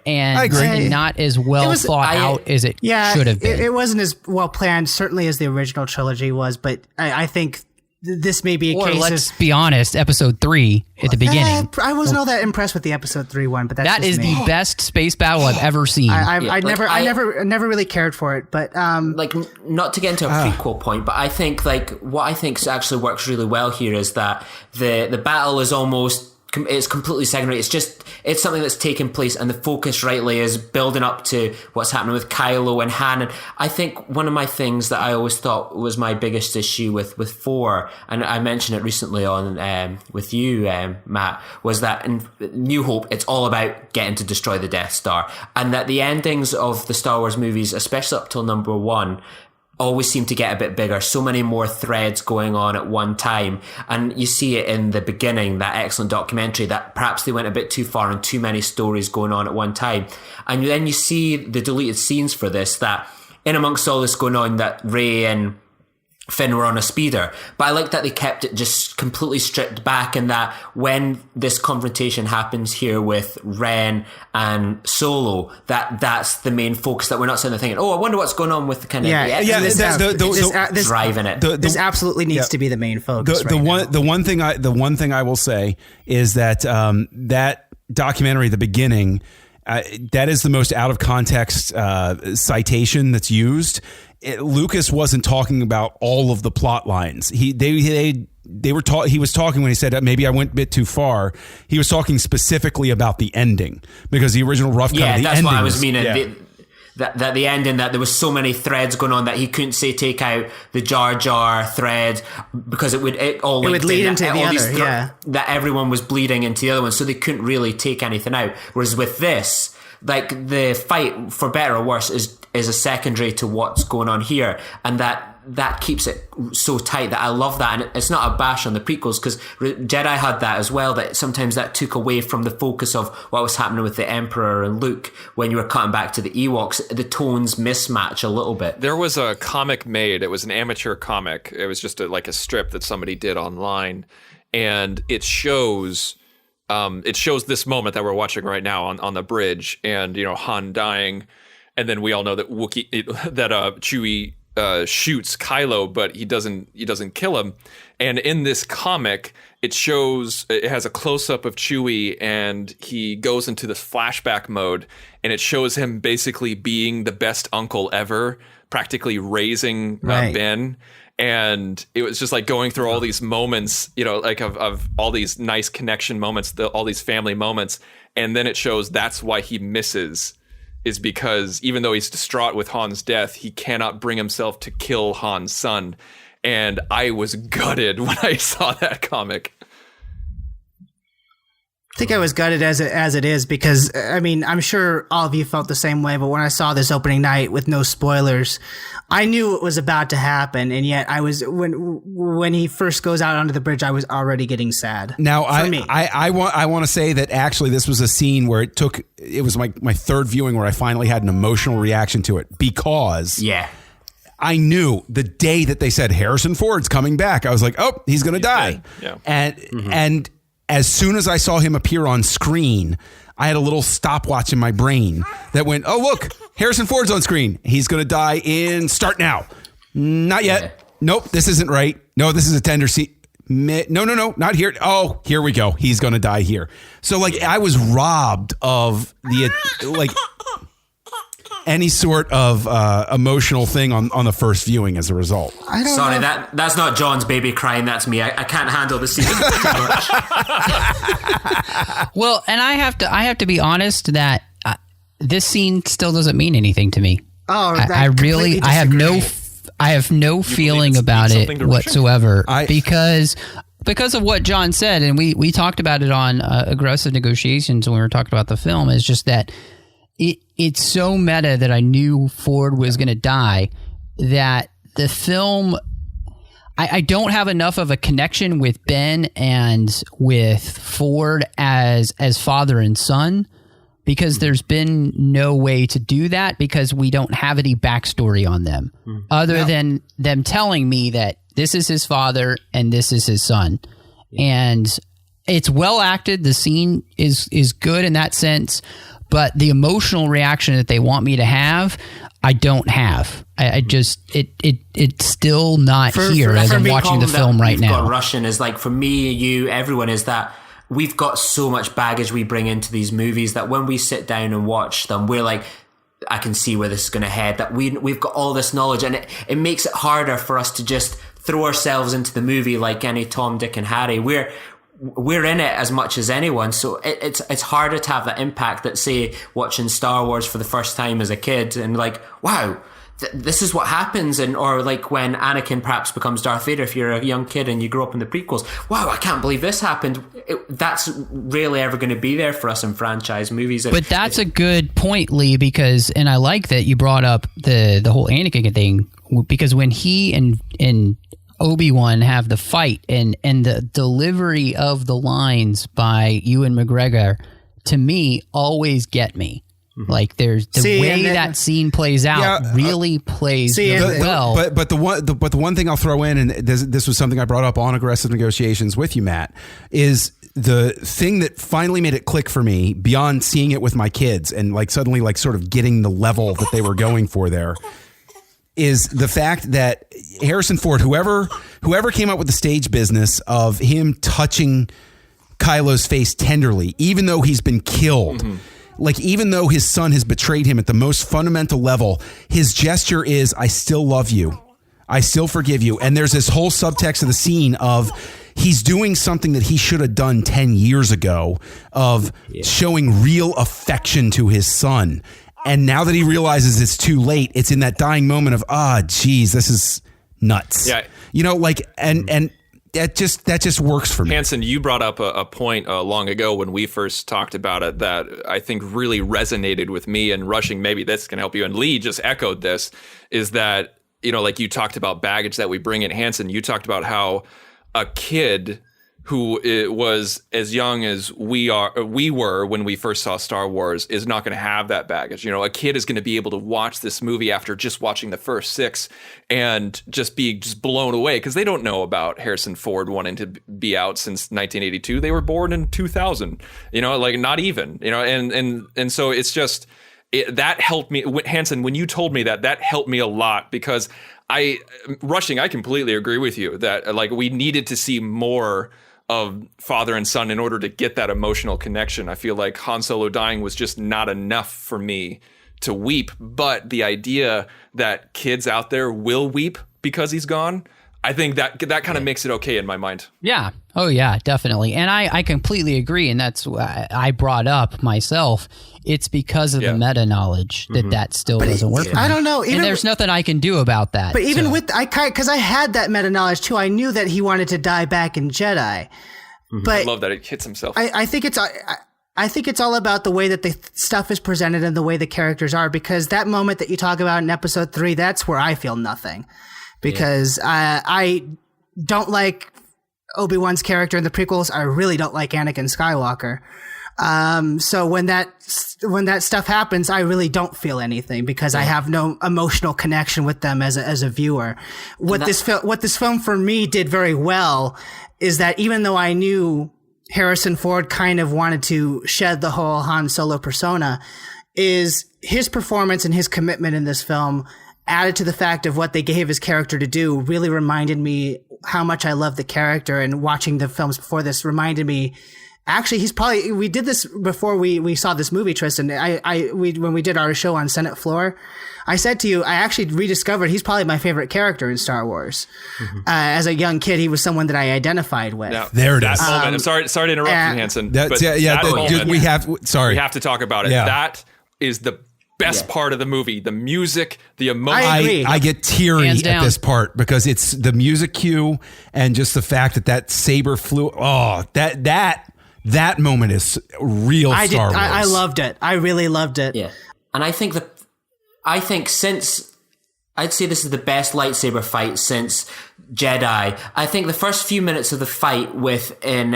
Speaker 2: and
Speaker 3: I agree.
Speaker 2: not as well thought out as it should have been.
Speaker 5: It wasn't as well planned, certainly, as the original trilogy was, but I think this may be a case.
Speaker 2: Let's be honest, episode 3 at the beginning.
Speaker 5: I wasn't all that impressed with the episode 3 one, but
Speaker 2: that is the best space battle I've ever seen.
Speaker 5: I never really cared for it, but
Speaker 6: like, not to get into a prequel point, but I think, like, what I think actually works really well here is that the battle is almost it's completely secondary. It's something that's taken place, and the focus rightly is building up to what's happening with Kylo and Han. And I think one of my things that I always thought was my biggest issue with 4, and I mentioned it recently on with you, Matt, was that in New Hope, it's all about getting to destroy the Death Star, and that the endings of the Star Wars movies, especially up till number 1, always seem to get a bit bigger. So many more threads going on at one time. And you see it in the beginning, that excellent documentary, that perhaps they went a bit too far and too many stories going on at one time. And then you see the deleted scenes for this, that in amongst all this going on, that Rey and Finn were on a speeder. But I like that they kept it just completely stripped back, and that when this confrontation happens here with Ren and Solo, that's the main focus, that we're not sitting there thinking, oh, I wonder what's going on with the kind of
Speaker 5: this
Speaker 6: driving it.
Speaker 5: This absolutely needs to be the main focus.
Speaker 3: The one thing I will say is that that documentary, the beginning, that is the most out of context citation that's used. Lucas wasn't talking about all of the plot lines. He was talking when he said maybe I went a bit too far. He was talking specifically about the ending, because the original rough cut of the ending. Yeah, that's
Speaker 6: what I was meaning. Yeah. That the ending, that there was so many threads going on that he couldn't say take out the Jar Jar thread, because it would
Speaker 5: lead into the other.
Speaker 6: That everyone was bleeding into the other one, so they couldn't really take anything out. Whereas with this, like, the fight, for better or worse, is a secondary to what's going on here, and that keeps it so tight that I love that. And it's not a bash on the prequels, because Jedi had that as well, that sometimes that took away from the focus of what was happening with the Emperor and Luke. When you were cutting back to the Ewoks, the tones mismatch a little bit.
Speaker 4: There was a comic made, it was an amateur comic, it was just like a strip that somebody did online, and it shows this moment that we're watching right now on the bridge, and Han dying, and then we all know that Chewie shoots Kylo, but he doesn't kill him. And in this comic, it has a close up of Chewie, and he goes into this flashback mode, and it shows him basically being the best uncle ever, practically raising Ben. And it was just like going through all these moments, like of all these nice connection moments, all these family moments. And then it shows that's why he misses, is because even though he's distraught with Han's death, he cannot bring himself to kill Han's son. And I was gutted when I saw that comic.
Speaker 5: I think I was gutted as it is, because I mean, I'm sure all of you felt the same way, but when I saw this opening night with no spoilers, I knew it was about to happen, and yet I was, when he first goes out onto the bridge, I was already getting sad.
Speaker 3: Now I want to say that actually this was a scene where it was my third viewing where I finally had an emotional reaction to it, because I knew the day that they said Harrison Ford's coming back, I was like, oh, he's going to die. Yeah. And as soon as I saw him appear on screen, I had a little stopwatch in my brain that went, oh, look, Harrison Ford's on screen. He's going to die in Start Now. Not yet. Yeah. Nope, this isn't right. No, this is a tender seat. No, not here. Oh, here we go. He's going to die here. So, like, I was robbed of the, like, any sort of emotional thing on the first viewing as a result.
Speaker 6: Sorry, that's not John's baby crying. That's me. I can't handle the scene too much.
Speaker 2: Well, and I have to be honest that this scene still doesn't mean anything to me.
Speaker 5: Oh,
Speaker 2: I have no feeling about it whatsoever, because of what John said, and we talked about it on Aggressive Negotiations when we were talking about the film. Is just that it's so meta that I knew Ford was going to die, that the film, I don't have enough of a connection with Ben and with Ford as father and son, because there's been no way to do that, because we don't have any backstory on them other than them telling me that this is his father and this is his son. And it's well acted. The scene is good in that sense, but the emotional reaction that they want me to have, I don't have. I just, it's still not here as I'm watching the film right now.
Speaker 6: Got Russian is like, for me, you, everyone, is that we've got so much baggage we bring into these movies that when we sit down and watch them, we're like, I can see where this is going to head, that we've got all this knowledge, and it makes it harder for us to just throw ourselves into the movie like any Tom, Dick and Harry. we're in it as much as anyone. So it's harder to have that impact that, say, watching Star Wars for the first time as a kid and like, wow, this is what happens. And, or like when Anakin perhaps becomes Darth Vader, if you're a young kid and you grow up in the prequels, wow, I can't believe this happened. That's rarely ever going to be there for us in franchise movies.
Speaker 2: But that's a good point, Lee, because, and I like that you brought up the whole Anakin thing, because when he and Obi-Wan have the fight and the delivery of the lines by Ewan McGregor, to me, always get me. Like there's the way that scene plays out really plays really well.
Speaker 3: But the one thing I'll throw in, and this was something I brought up on Aggressive Negotiations with you, Matt, is the thing that finally made it click for me beyond seeing it with my kids and like suddenly like sort of getting the level that they were going for there, is the fact that Harrison Ford, whoever came up with the stage business of him touching Kylo's face tenderly, even though he's been killed. Like, even though his son has betrayed him at the most fundamental level, his gesture is, I still love you. I still forgive you. And there's this whole subtext of the scene of he's doing something that he should have done 10 years ago of showing real affection to his son. And now that he realizes it's too late, it's in that dying moment of, geez, this is nuts. Yeah. You know, like, and that just works for me.
Speaker 4: Hansen, you brought up a point long ago when we first talked about it that I think really resonated with me, and Rushing, maybe this can help you. And Lee just echoed this, is that, you know, like you talked about baggage that we bring in. Hansen, you talked about how a kid who was as young as we were when we first saw Star Wars is not going to have that baggage. You know, a kid is going to be able to watch this movie after just watching the first 6 and just be blown away because they don't know about Harrison Ford wanting to be out since 1982. They were born in 2000, you know, like not even, you know, and so it's just, that helped me. Hansen, when you told me that helped me a lot, because Rushing, I completely agree with you that like we needed to see more of father and son in order to get that emotional connection. I feel like Han Solo dying was just not enough for me to weep. But the idea that kids out there will weep because he's gone, I think that kind of makes it okay in my mind.
Speaker 2: Yeah. Oh, yeah, definitely. And I completely agree. And that's why I brought up myself. It's because of the meta knowledge that still doesn't work for me.
Speaker 5: I don't know.
Speaker 2: And there's nothing I can do about that.
Speaker 5: But even because I had that meta knowledge too, I knew that he wanted to die back in Jedi. But
Speaker 4: I love that it hits himself.
Speaker 5: I think it's all about the way that the stuff is presented and the way the characters are, because that moment that you talk about in episode 3, that's where I feel nothing. Because I don't like Obi-Wan's character in the prequels. I really don't like Anakin Skywalker. So when that stuff happens, I really don't feel anything because I have no emotional connection with them as a viewer. What this film for me did very well is that even though I knew Harrison Ford kind of wanted to shed the whole Han Solo persona, is his performance and his commitment in this film, added to the fact of what they gave his character to do, really reminded me how much I love the character. And watching the films before this reminded me, actually, we did this before we saw this movie, Tristan. When we did our show on Senate Floor, I said to you, I actually rediscovered he's probably my favorite character in Star Wars. As a young kid, he was someone that I identified with.
Speaker 4: Now,
Speaker 3: there it is.
Speaker 4: Moment, I'm sorry to interrupt you, Hansen.
Speaker 3: We have
Speaker 4: to talk about it.
Speaker 3: Yeah.
Speaker 4: That is the best part of the movie, the music, the emotion.
Speaker 3: I get teary at this part because it's the music cue and just the fact that saber flew. Oh, that moment is real Star Wars.
Speaker 5: I loved it. I really loved it.
Speaker 6: Yeah, and I think since I'd say this is the best lightsaber fight since Jedi. I think the first few minutes of the fight in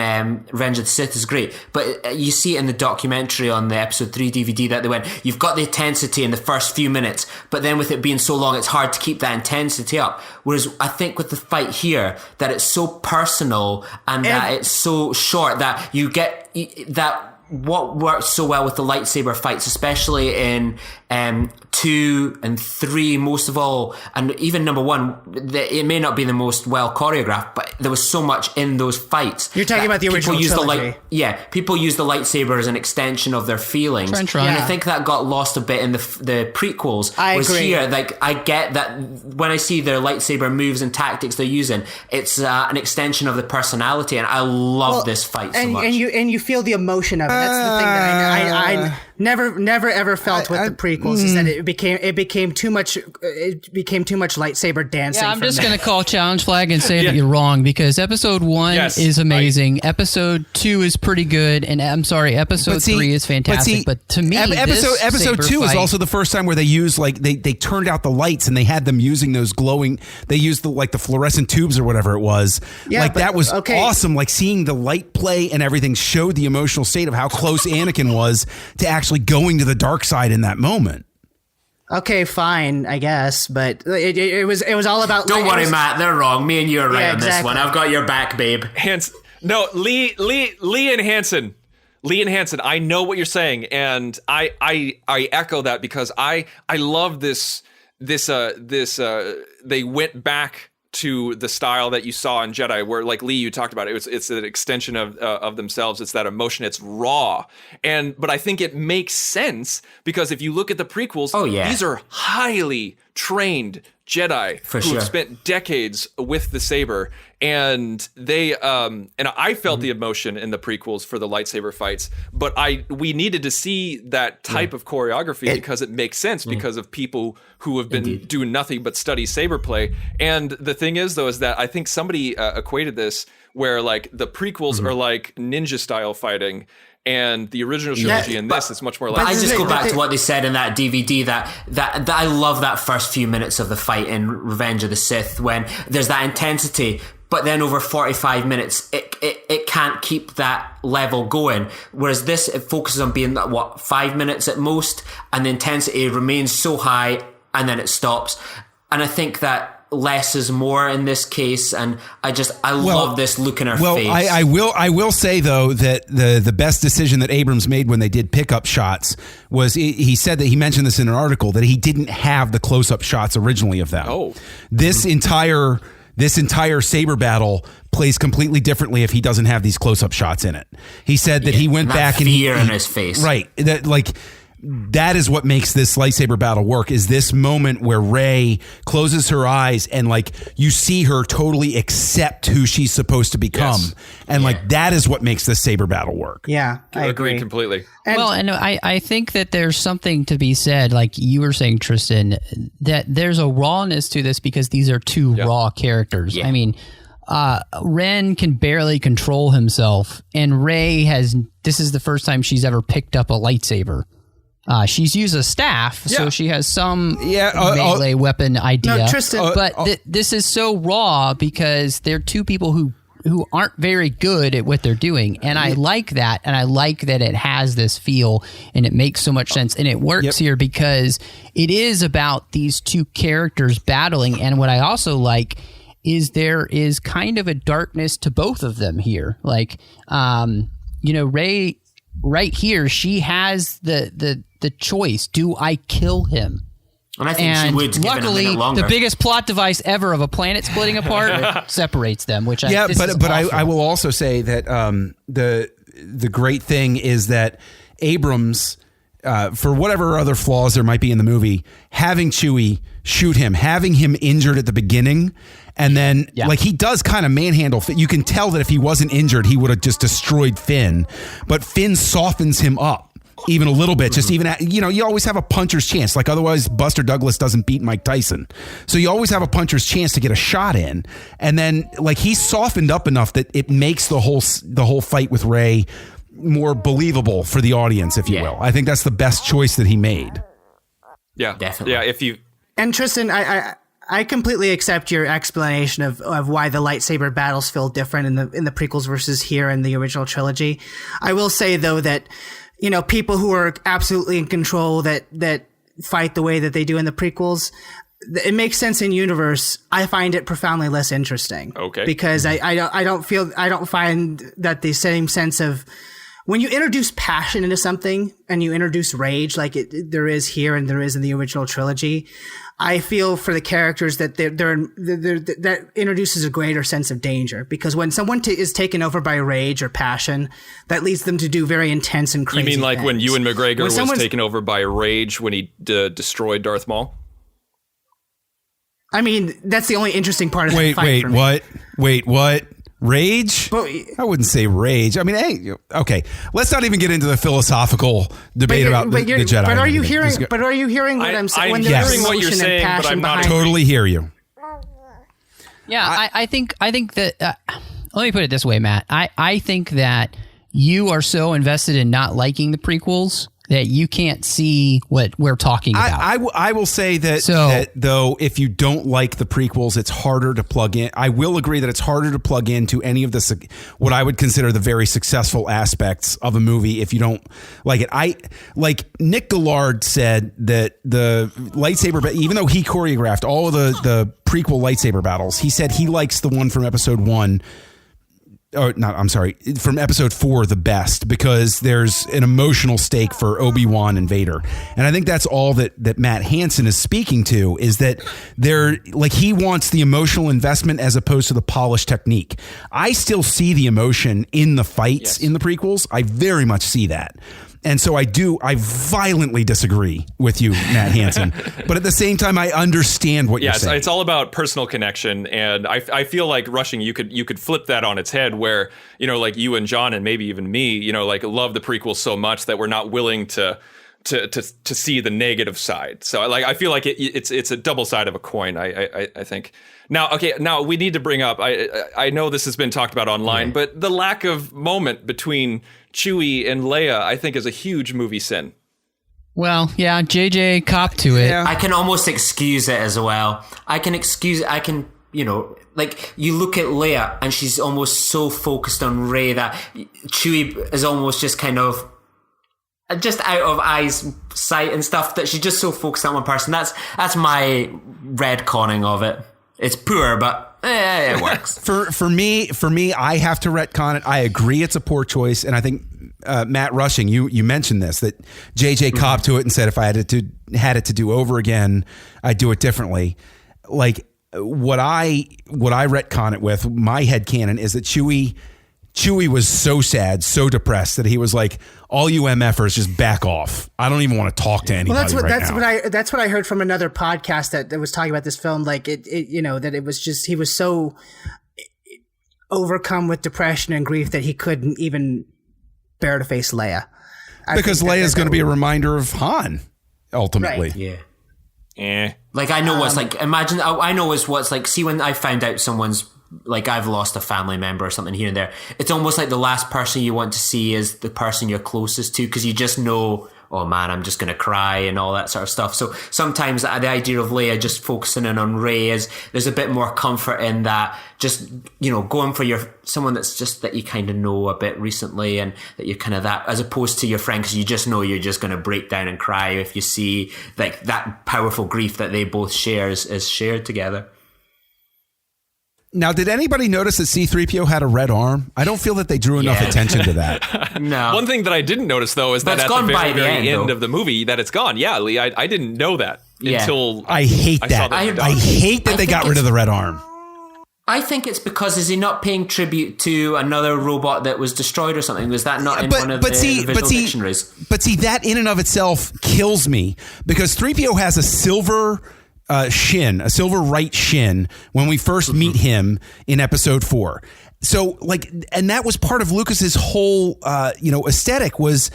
Speaker 6: Revenge of the Sith is great, but you see it in the documentary on the episode 3 DVD that they went, you've got the intensity in the first few minutes, but then with it being so long, it's hard to keep that intensity up. Whereas I think with the fight here, that it's so personal and that it's so short that you get that what works so well with the lightsaber fights, especially in 2 and 3 most of all, and even number 1, it may not be the most well choreographed, but there was so much in those fights.
Speaker 5: You're talking about the original trilogy.
Speaker 6: People use the lightsaber as an extension of their feelings. And I think that got lost a bit in the prequels.
Speaker 5: I agree.
Speaker 6: Here, like, I get that when I see their lightsaber moves and tactics they're using, it's an extension of the personality, and I love this fight so much.
Speaker 5: And you feel the emotion of it. That's the thing that I never ever felt with the prequels, is that it became too much lightsaber dancing.
Speaker 2: Yeah, I'm just going to call challenge flag and say that you're wrong, because episode 1 is amazing. Episode 2 is pretty good, and I'm sorry, episode 3 is fantastic. But to me,
Speaker 3: episode 2 is also the first time where they used, like, they turned out the lights and they had them using those glowing. They used the fluorescent tubes or whatever it was. Yeah, that was awesome. Like, seeing the light play and everything showed the emotional state of how close Anakin was to actually going to the dark side in that moment.
Speaker 5: Okay, fine, I guess, but it was all about.
Speaker 6: Don't worry, Matt. They're wrong. Me and you are right on this one. I've got your back, babe.
Speaker 4: Lee and Hansen. I know what you're saying, and I echo that, because I love this. They went back to the style that you saw in Jedi, where, like Lee, you talked about it. It's an extension of themselves. It's that emotion. It's raw, but I think it makes sense, because if you look at the prequels, these are highly trained Jedi who have spent decades with the saber, and they and I felt the emotion in the prequels for the lightsaber fights, but we needed to see that type of choreography because it makes sense because of people who have been doing nothing but study saber play. And the thing is, though, is that I think somebody equated this where, like, the prequels are like ninja style fighting, and the original trilogy and this is much more like.
Speaker 6: I just go back to what they said in that DVD that I love that first few minutes of the fight in Revenge of the Sith, when there's that intensity, but then over 45 minutes it can't keep that level going. Whereas this, it focuses on being 5 minutes at most, and the intensity remains so high, and then it stops. And I think that less is more in this case, and I love this look in her face.
Speaker 3: I will say, though, that the best decision that Abrams made when they did pickup shots was, he said that, he mentioned this in an article, that he didn't have the close-up shots originally of them. This entire saber battle plays completely differently if he doesn't have these close-up shots in it. He said that he went back and
Speaker 6: fear in his face.
Speaker 3: Right. That is what makes this lightsaber battle work, is this moment where Rey closes her eyes and, like, you see her totally accept who she's supposed to become. Yes. And like, that is what makes this saber battle work.
Speaker 5: Yeah, I agree
Speaker 4: completely.
Speaker 2: And I think that there's something to be said, like you were saying, Tristan, that there's a rawness to this because these are two raw characters. Yeah. I mean, Ren can barely control himself, and Rey this is the first time she's ever picked up a lightsaber. She's used a staff, so she has some melee weapon idea.
Speaker 5: No, Tristan,
Speaker 2: but this is so raw because they're two people who aren't very good at what they're doing, and I like that, and I like that it has this feel, and it makes so much sense, and it works here because it is about these two characters battling, and what I also like is there is kind of a darkness to both of them here. Like, Rey, right here, she has the choice. Do I kill him?
Speaker 6: And I think she would.
Speaker 2: Luckily, the biggest plot device ever of a planet splitting apart separates them. Which
Speaker 3: I will also say that the great thing is that Abrams, for whatever other flaws there might be in the movie, having Chewie shoot him, having him injured at the beginning, and then like he does kind of manhandle Finn. You can tell that if he wasn't injured, he would have just destroyed Finn. But Finn softens him up even a little bit. Just even you always have a puncher's chance. Like otherwise, Buster Douglas doesn't beat Mike Tyson. So you always have a puncher's chance to get a shot in. And then like he's softened up enough that it makes the whole fight with Rey more believable for the audience, if you will. I think that's the best choice that he made.
Speaker 4: Yeah,
Speaker 6: definitely.
Speaker 4: Yeah,
Speaker 5: And Tristan, I completely accept your explanation of why the lightsaber battles feel different in the prequels versus here in the original trilogy. I will say though that people who are absolutely in control that fight the way that they do in the prequels, it makes sense in universe. I find it profoundly less interesting.
Speaker 4: Okay.
Speaker 5: Because I don't find that the same sense of when you introduce passion into something and you introduce rage like there is here and there is in the original trilogy, I feel for the characters that that introduces a greater sense of danger, because when someone is taken over by rage or passion, that leads them to do very intense and crazy
Speaker 4: things. You mean like when Ewan McGregor was taken over by rage when he destroyed Darth Maul?
Speaker 5: I mean, that's the only interesting part of the fight for me.
Speaker 3: Wait, what? Rage? I wouldn't say rage. I mean, hey, okay. Let's not even get into the philosophical debate about the Jedi.
Speaker 5: But are you hearing? But are you hearing what I'm saying?
Speaker 4: I'm hearing what you're saying, but I'm not
Speaker 3: totally hear you.
Speaker 2: Yeah, I think that. Let me put it this way, Matt. I think that you are so invested in not liking the prequels that you can't see what we're talking about.
Speaker 3: I will say that though, if you don't like the prequels, it's harder to plug in. I will agree that it's harder to plug into any of the what I would consider the very successful aspects of a movie if you don't like it. Like Nick Gillard said that the lightsaber, even though he choreographed all of the prequel lightsaber battles, he said he likes the one from episode 1. From episode 4 the best, because there's an emotional stake for Obi-Wan and Vader. And I think that's all that Matt Hansen is speaking to, is that he wants the emotional investment as opposed to the polished technique. I still see the emotion in the fights in the prequels. I very much see that. And so I violently disagree with you, Matt Hansen. But at the same time, I understand what you're saying.
Speaker 4: It's all about personal connection. And I feel like Rushing, you could flip that on its head where, like you and John and maybe even me, like love the prequels so much that we're not willing to see the negative side. So I feel like it's a double side of a coin, I think. Now we need to bring up, I know this has been talked about online, but the lack of moment between Chewie and Leia, I think, is a huge movie sin.
Speaker 2: Well, yeah, JJ copped to it.
Speaker 6: I can almost excuse it as well. You look at Leia and she's almost so focused on Rey that Chewie is almost just kind of just out of eyes, sight and stuff, that she's just so focused on one person. That's my retconning of it. It's poor, but it works.
Speaker 3: For me, I have to retcon it. I agree it's a poor choice, and I think Matt Rushing, you mentioned this, that JJ copped to it and said if I had it to do over again, I'd do it differently. Like what I retcon it with, my headcanon is that Chewie was so sad, so depressed that he was like, all you MFers just back off. I don't even want to talk to anybody now.
Speaker 5: That's what I heard from another podcast that was talking about this film. Like that it was just, he was so overcome with depression and grief that he couldn't even bear to face Leia.
Speaker 3: Because Leia is going to be a reminder of Han, ultimately.
Speaker 5: Right.
Speaker 6: Yeah. Like I know what's like, imagine, I know what's like, see when I found out someone's, like I've lost a family member or something here and there, it's almost like the last person you want to see is the person you're closest to, because you just know, oh man, I'm just going to cry and all that sort of stuff. So sometimes the idea of Leia just focusing in on Rey there's a bit more comfort in that, just, going for someone that's just that you kind of know a bit recently and that you're kind of that, as opposed to your friend, because you just know you're just going to break down and cry if you see like that powerful grief that they both share is shared together.
Speaker 3: Now, did anybody notice that C-3PO had a red arm? I don't feel that they drew enough attention to that.
Speaker 6: No.
Speaker 4: One thing that I didn't notice, though, is that at the very end of the movie, that it's gone. Yeah, Lee, I didn't know that until
Speaker 3: I hate that. I hate that they got rid of the red arm.
Speaker 6: I think it's because, is he not paying tribute to another robot that was destroyed or something? Was that not in one of the visual dictionaries?
Speaker 3: But see, that in and of itself kills me, because 3PO has a silver shin, a silver right shin when we first meet him in episode 4. So and that was part of Lucas's whole, aesthetic was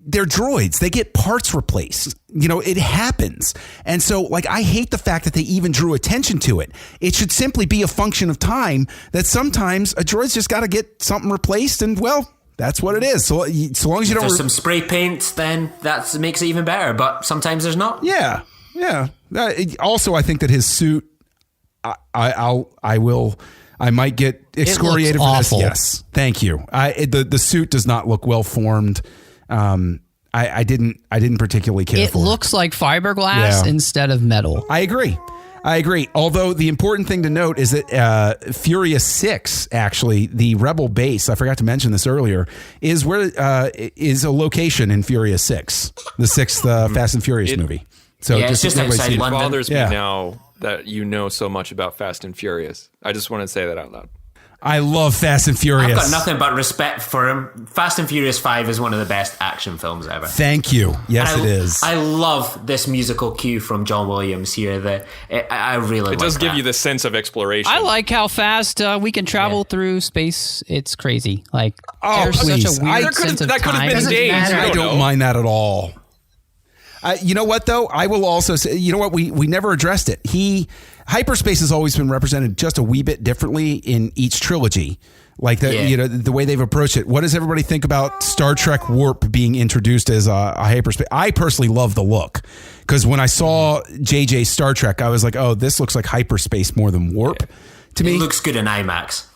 Speaker 3: they're droids. They get parts replaced. It happens. And so I hate the fact that they even drew attention to it. It should simply be a function of time that sometimes a droid's just got to get something replaced, and that's what it is. So long as you don't...
Speaker 6: There's some spray paint, then that makes it even better. But sometimes there's not.
Speaker 3: Yeah. Also, I think that his suit, I might get excoriated for this. Yes, thank you. The suit does not look well formed. I didn't particularly care for it.
Speaker 2: It looks like fiberglass instead of metal.
Speaker 3: I agree. I agree. Although the important thing to note is that Furious 6, actually, the Rebel base, I forgot to mention this earlier, is where is a location in Furious 6, the sixth Fast and Furious movie. So
Speaker 6: it's just outside London.
Speaker 4: It bothers me now that you know so much about Fast and Furious. I just want to say that out loud.
Speaker 3: I love Fast and Furious.
Speaker 6: I've got nothing but respect for him. Fast and Furious 5 is one of the best action films ever.
Speaker 3: Thank you. Yes, it is.
Speaker 6: I love this musical cue from John Williams here. I really
Speaker 4: It does give you the sense of exploration.
Speaker 2: I like how fast we can travel through space. It's crazy. Like,
Speaker 3: there's
Speaker 2: such a weird sense of time.
Speaker 4: That could have been days.
Speaker 3: I don't mind that at all. You know what, though? I will also say, you know what? We never addressed it. Hyperspace has always been represented just a wee bit differently in each trilogy. Like the way they've approached it. What does everybody think about Star Trek Warp being introduced as a hyperspace? I personally love the look, because when I saw JJ's Star Trek, I was like, oh, this looks like hyperspace more than warp to me.
Speaker 6: It looks good in IMAX.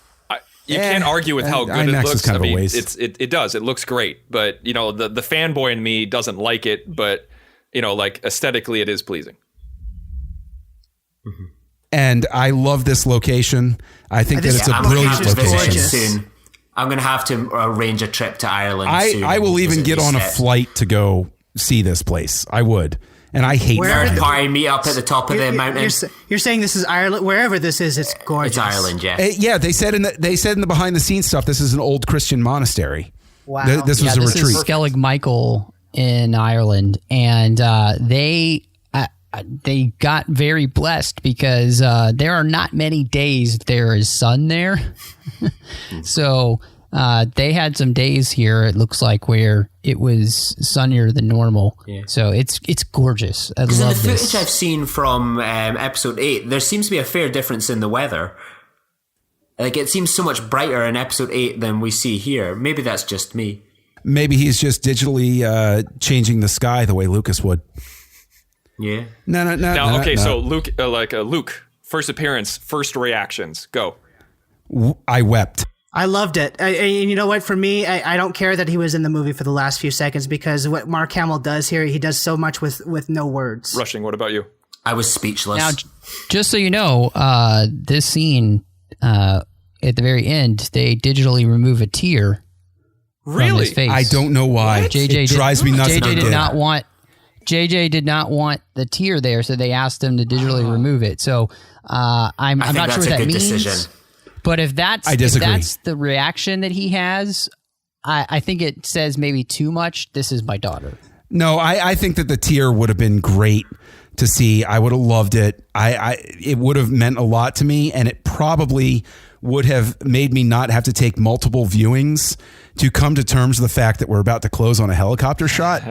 Speaker 4: You can't argue with how good
Speaker 3: IMAX
Speaker 4: it looks.
Speaker 3: Is kind of a waste.
Speaker 4: It does. It looks great, but the fanboy in me doesn't like it. But like aesthetically, it is pleasing.
Speaker 3: Mm-hmm. And I love this location. I think that it's a brilliant location.
Speaker 6: Soon. I'm going to have to arrange a trip to Ireland soon.
Speaker 3: I will even get on a flight to go see this place. I would. And I hate
Speaker 6: Nerd party meet up at the top of the mountain.
Speaker 5: You're saying this is Ireland? Wherever this is, it's gorgeous.
Speaker 6: It's Ireland, yeah.
Speaker 3: They said in the behind the scenes stuff, this is an old Christian monastery.
Speaker 5: Wow.
Speaker 3: This was a retreat.
Speaker 2: This is Skellig Michael in Ireland, and they got very blessed because there are not many days there is sun there. So they had some days here, it looks like, where it was sunnier than normal. Yeah. So it's gorgeous. I love this.
Speaker 6: In the footage I've seen from episode 8, there seems to be a fair difference in the weather. Like, it seems so much brighter in episode 8 than we see here. Maybe that's just me.
Speaker 3: Maybe he's just digitally changing the sky the way Lucas would.
Speaker 6: Yeah.
Speaker 3: No.
Speaker 4: Okay, so Luke, Luke, first appearance, first reactions, go.
Speaker 3: I wept.
Speaker 5: I loved it. And you know what? For me, I don't care that he was in the movie for the last few seconds, because what Mark Hamill does here, he does so much with no words.
Speaker 4: Rushing, what about you?
Speaker 6: I was speechless.
Speaker 2: Now, just so you know, this scene at the very end, they digitally remove a tear from his face.
Speaker 3: I don't know why. It drives me nuts.
Speaker 2: JJ did not want the tear there, so they asked him to digitally remove it. So I'm not sure what that means. Decision. But if that's the reaction that he has, I think it says maybe too much. This is my daughter.
Speaker 3: No, I think that the tear would have been great to see. I would have loved it. It would have meant a lot to me, and it probably would have made me not have to take multiple viewings to come to terms with the fact that we're about to close on a helicopter shot,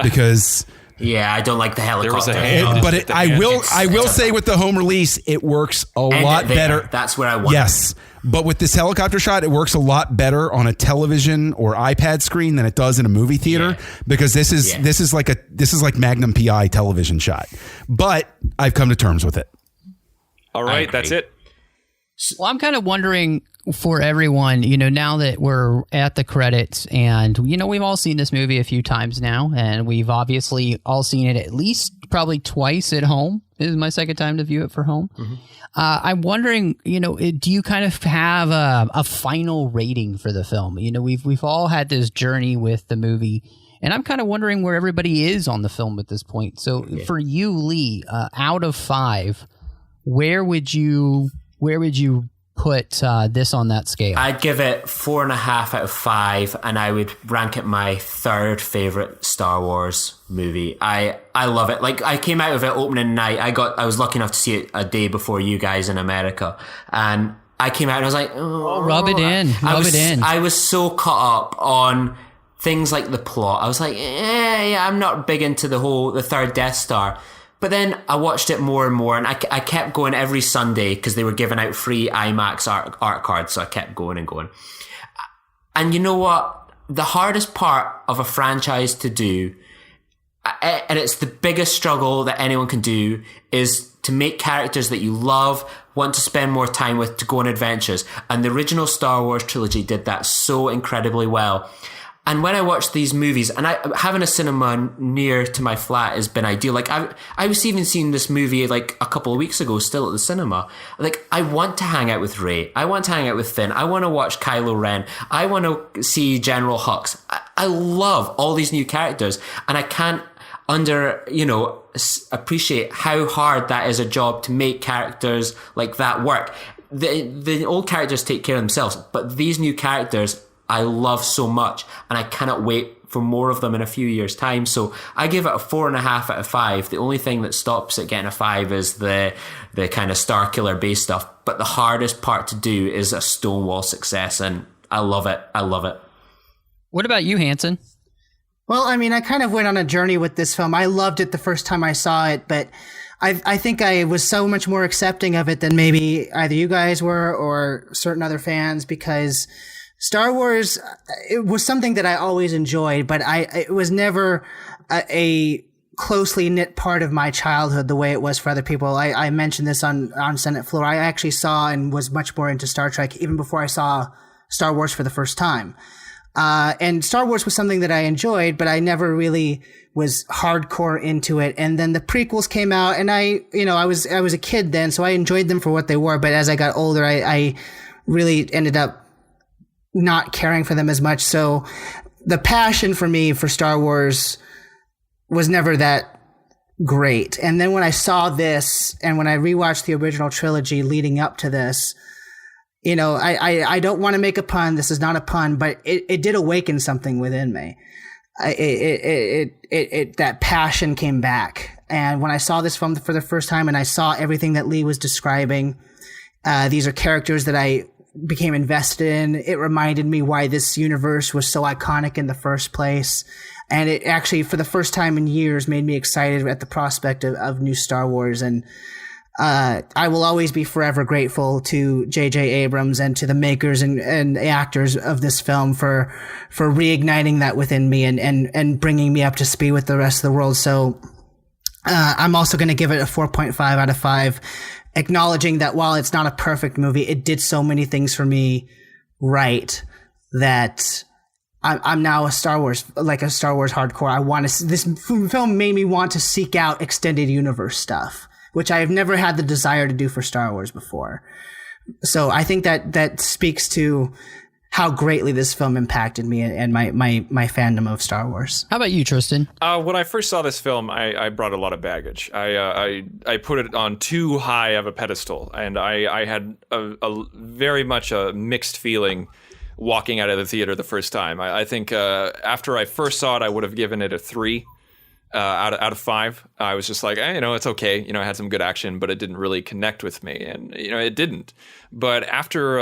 Speaker 3: because...
Speaker 6: Yeah, I don't like the helicopter.
Speaker 3: I will say with the home release, it works a lot better.
Speaker 6: That's where I want.
Speaker 3: Yes, but with this helicopter shot, it works a lot better on a television or iPad screen than it does in a movie theater, because this is like Magnum PI television shot. But I've come to terms with it.
Speaker 4: All right, that's it.
Speaker 2: Well, I'm kind of wondering for everyone, now that we're at the credits, and, we've all seen this movie a few times now, and we've obviously all seen it at least probably twice at home. This is my second time to view it for home. Mm-hmm. I'm wondering, do you kind of have a final rating for the film? We've all had this journey with the movie, and I'm kind of wondering where everybody is on the film at this point. So for you, Lee, out of 5, where would you put this on that scale?
Speaker 6: I'd give it 4.5 out of 5, and I would rank it my 3rd favorite Star Wars movie. I love it. Like, I came out of it opening night. I was lucky enough to see it a day before you guys in America, and I came out and I was like,
Speaker 2: rub it in.
Speaker 6: I was so caught up on things like the plot. I was like, I'm not big into the third Death Star. But then I watched it more and more, and I kept going every Sunday because they were giving out free IMAX art cards, so I kept going and going. And you know what? The hardest part of a franchise to do, and it's the biggest struggle that anyone can do, is to make characters that you love, want to spend more time with, to go on adventures. And the original Star Wars trilogy did that so incredibly well. And when I watch these movies, and having a cinema near to my flat has been ideal. Like I was even seeing this movie like a couple of weeks ago, still at the cinema. Like I want to hang out with Rey. I want to hang out with Finn. I want to watch Kylo Ren. I want to see General Hux. I love all these new characters, and I can't appreciate how hard that is a job to make characters like that work. The old characters take care of themselves, but these new characters I love so much, and I cannot wait for more of them in a few years' time. So I give it a 4.5 out of 5. The only thing that stops it getting a 5 is the kind of Starkiller Base stuff. But the hardest part to do is a Stonewall success, and I love it. I love it.
Speaker 2: What about you, Hansen?
Speaker 5: Well, I mean, I kind of went on a journey with this film. I loved it the first time I saw it, but I think I was so much more accepting of it than maybe either you guys were or certain other fans, because Star Wars, it was something that I always enjoyed, but it was never a closely knit part of my childhood the way it was for other people. I mentioned this on Senate floor. I actually saw and was much more into Star Trek even before I saw Star Wars for the first time. And Star Wars was something that I enjoyed, but I never really was hardcore into it. And then the prequels came out, and I was a kid then, so I enjoyed them for what they were. But as I got older, I really ended up not caring for them as much. So the passion for me for Star Wars was never that great. And then when I saw this, and when I rewatched the original trilogy leading up to this, I don't want to make a pun. This is not a pun, but it did awaken something within me. That passion came back. And when I saw this film for the first time, and I saw everything that Lee was describing, these are characters that I became invested in. It reminded me why this universe was so iconic in the first place. And it actually, for the first time in years, made me excited at the prospect of new Star Wars. And I will always be forever grateful to J.J. Abrams and to the makers and actors of this film for reigniting that within me and bringing me up to speed with the rest of the world. So I'm also going to give it a 4.5 out of 5. Acknowledging that while it's not a perfect movie, it did so many things for me right that I'm now a Star Wars hardcore. This film made me want to seek out extended universe stuff, which I have never had the desire to do for Star Wars before. So I think that speaks to how greatly this film impacted me and my fandom of Star Wars.
Speaker 2: How about you, Tristan?
Speaker 4: When I first saw this film, I brought a lot of baggage. I put it on too high of a pedestal, and I had a very much a mixed feeling walking out of the theater the first time. I think after I first saw it, I would have given it a 3. Out of 5. I was just like, it's okay. It had some good action, but it didn't really connect with me, and it didn't. But after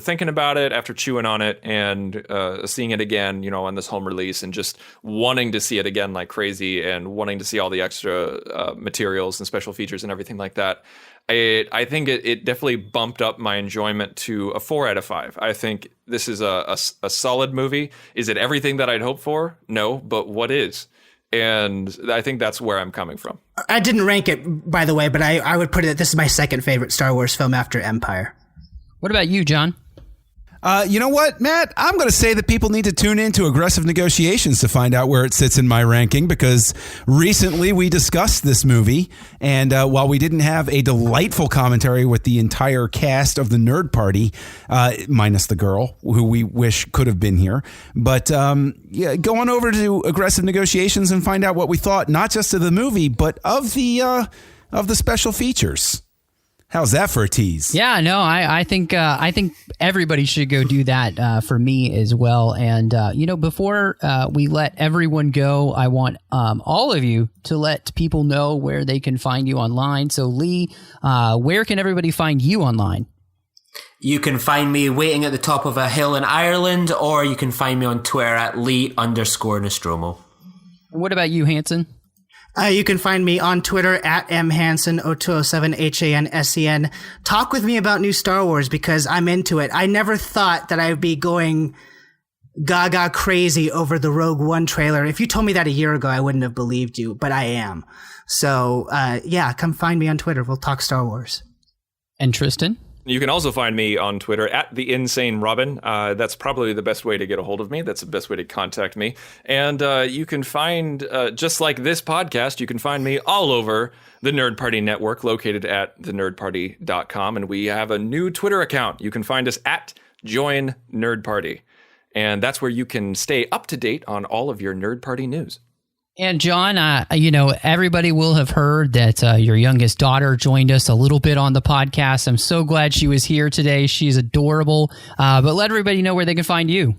Speaker 4: thinking about it, after chewing on it, and seeing it again, on this home release, and just wanting to see it again like crazy, and wanting to see all the extra materials and special features and everything like that, I think it definitely bumped up my enjoyment to a 4 out of 5. I think this is a solid movie. Is it everything that I'd hoped for? No, but what is? And I think that's where I'm coming from.
Speaker 5: I didn't rank it, by the way, but I would put it, this is my second favorite Star Wars film after Empire.
Speaker 2: What about you, John?
Speaker 3: You know what, Matt? I'm going to say that people need to tune into Aggressive Negotiations to find out where it sits in my ranking, because recently we discussed this movie, and while we didn't have a delightful commentary with the entire cast of the Nerd Party, minus the girl who we wish could have been here, but go on over to Aggressive Negotiations and find out what we thought, not just of the movie, but of the special features. How's that for a tease?
Speaker 2: Yeah, no, I think everybody should go do that for me as well. And before we let everyone go, I want all of you to let people know where they can find you online. So Lee, where can everybody find you online?
Speaker 6: You can find me waiting at the top of a hill in Ireland, or you can find me on Twitter at Lee_Nostromo.
Speaker 2: What about you, Hansen?
Speaker 5: You can find me on Twitter at mhansen0207 HANSEN. Talk with me about new Star Wars, because I'm into it. I never thought that I'd be going gaga crazy over the Rogue One trailer. If you told me that a year ago, I wouldn't have believed you, but I am. So, come find me on Twitter. We'll talk Star Wars.
Speaker 2: And Tristan?
Speaker 4: You can also find me on Twitter at the Insane Robin. That's probably the best way to get a hold of me. That's the best way to contact me. And you can find, just like this podcast, you can find me all over the Nerd Party Network, located at thenerdparty.com. And we have a new Twitter account. You can find us at Join Nerd Party. And that's where you can stay up to date on all of your Nerd Party news.
Speaker 2: And John, everybody will have heard that your youngest daughter joined us a little bit on the podcast. I'm so glad she was here today. She's adorable. But let everybody know where they can find you.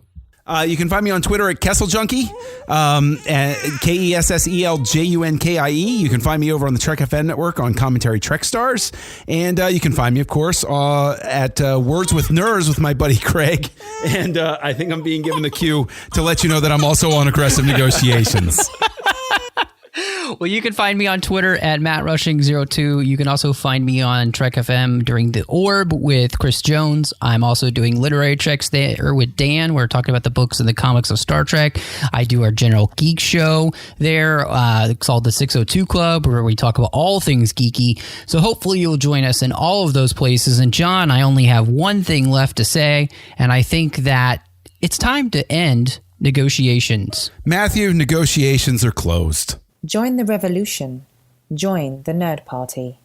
Speaker 3: You can find me on Twitter at Kesseljunkie, KESSELJUNKIE. You can find me over on the Trek FM network on Commentary Trek Stars. And you can find me, of course, at Words with Nerds with my buddy Craig. And I think I'm being given the cue to let you know that I'm also on Aggressive Negotiations.
Speaker 2: Well, you can find me on Twitter at MattRushing02. You can also find me on Trek FM during The Orb with Chris Jones. I'm also doing literary treks there with Dan. We're talking about the books and the comics of Star Trek. I do our General Geek show there. It's called the 602 Club, where we talk about all things geeky. So hopefully you'll join us in all of those places. And John, I only have one thing left to say, and I think that it's time to end negotiations.
Speaker 3: Matthew, negotiations are closed.
Speaker 1: Join the revolution. Join the Nerd Party.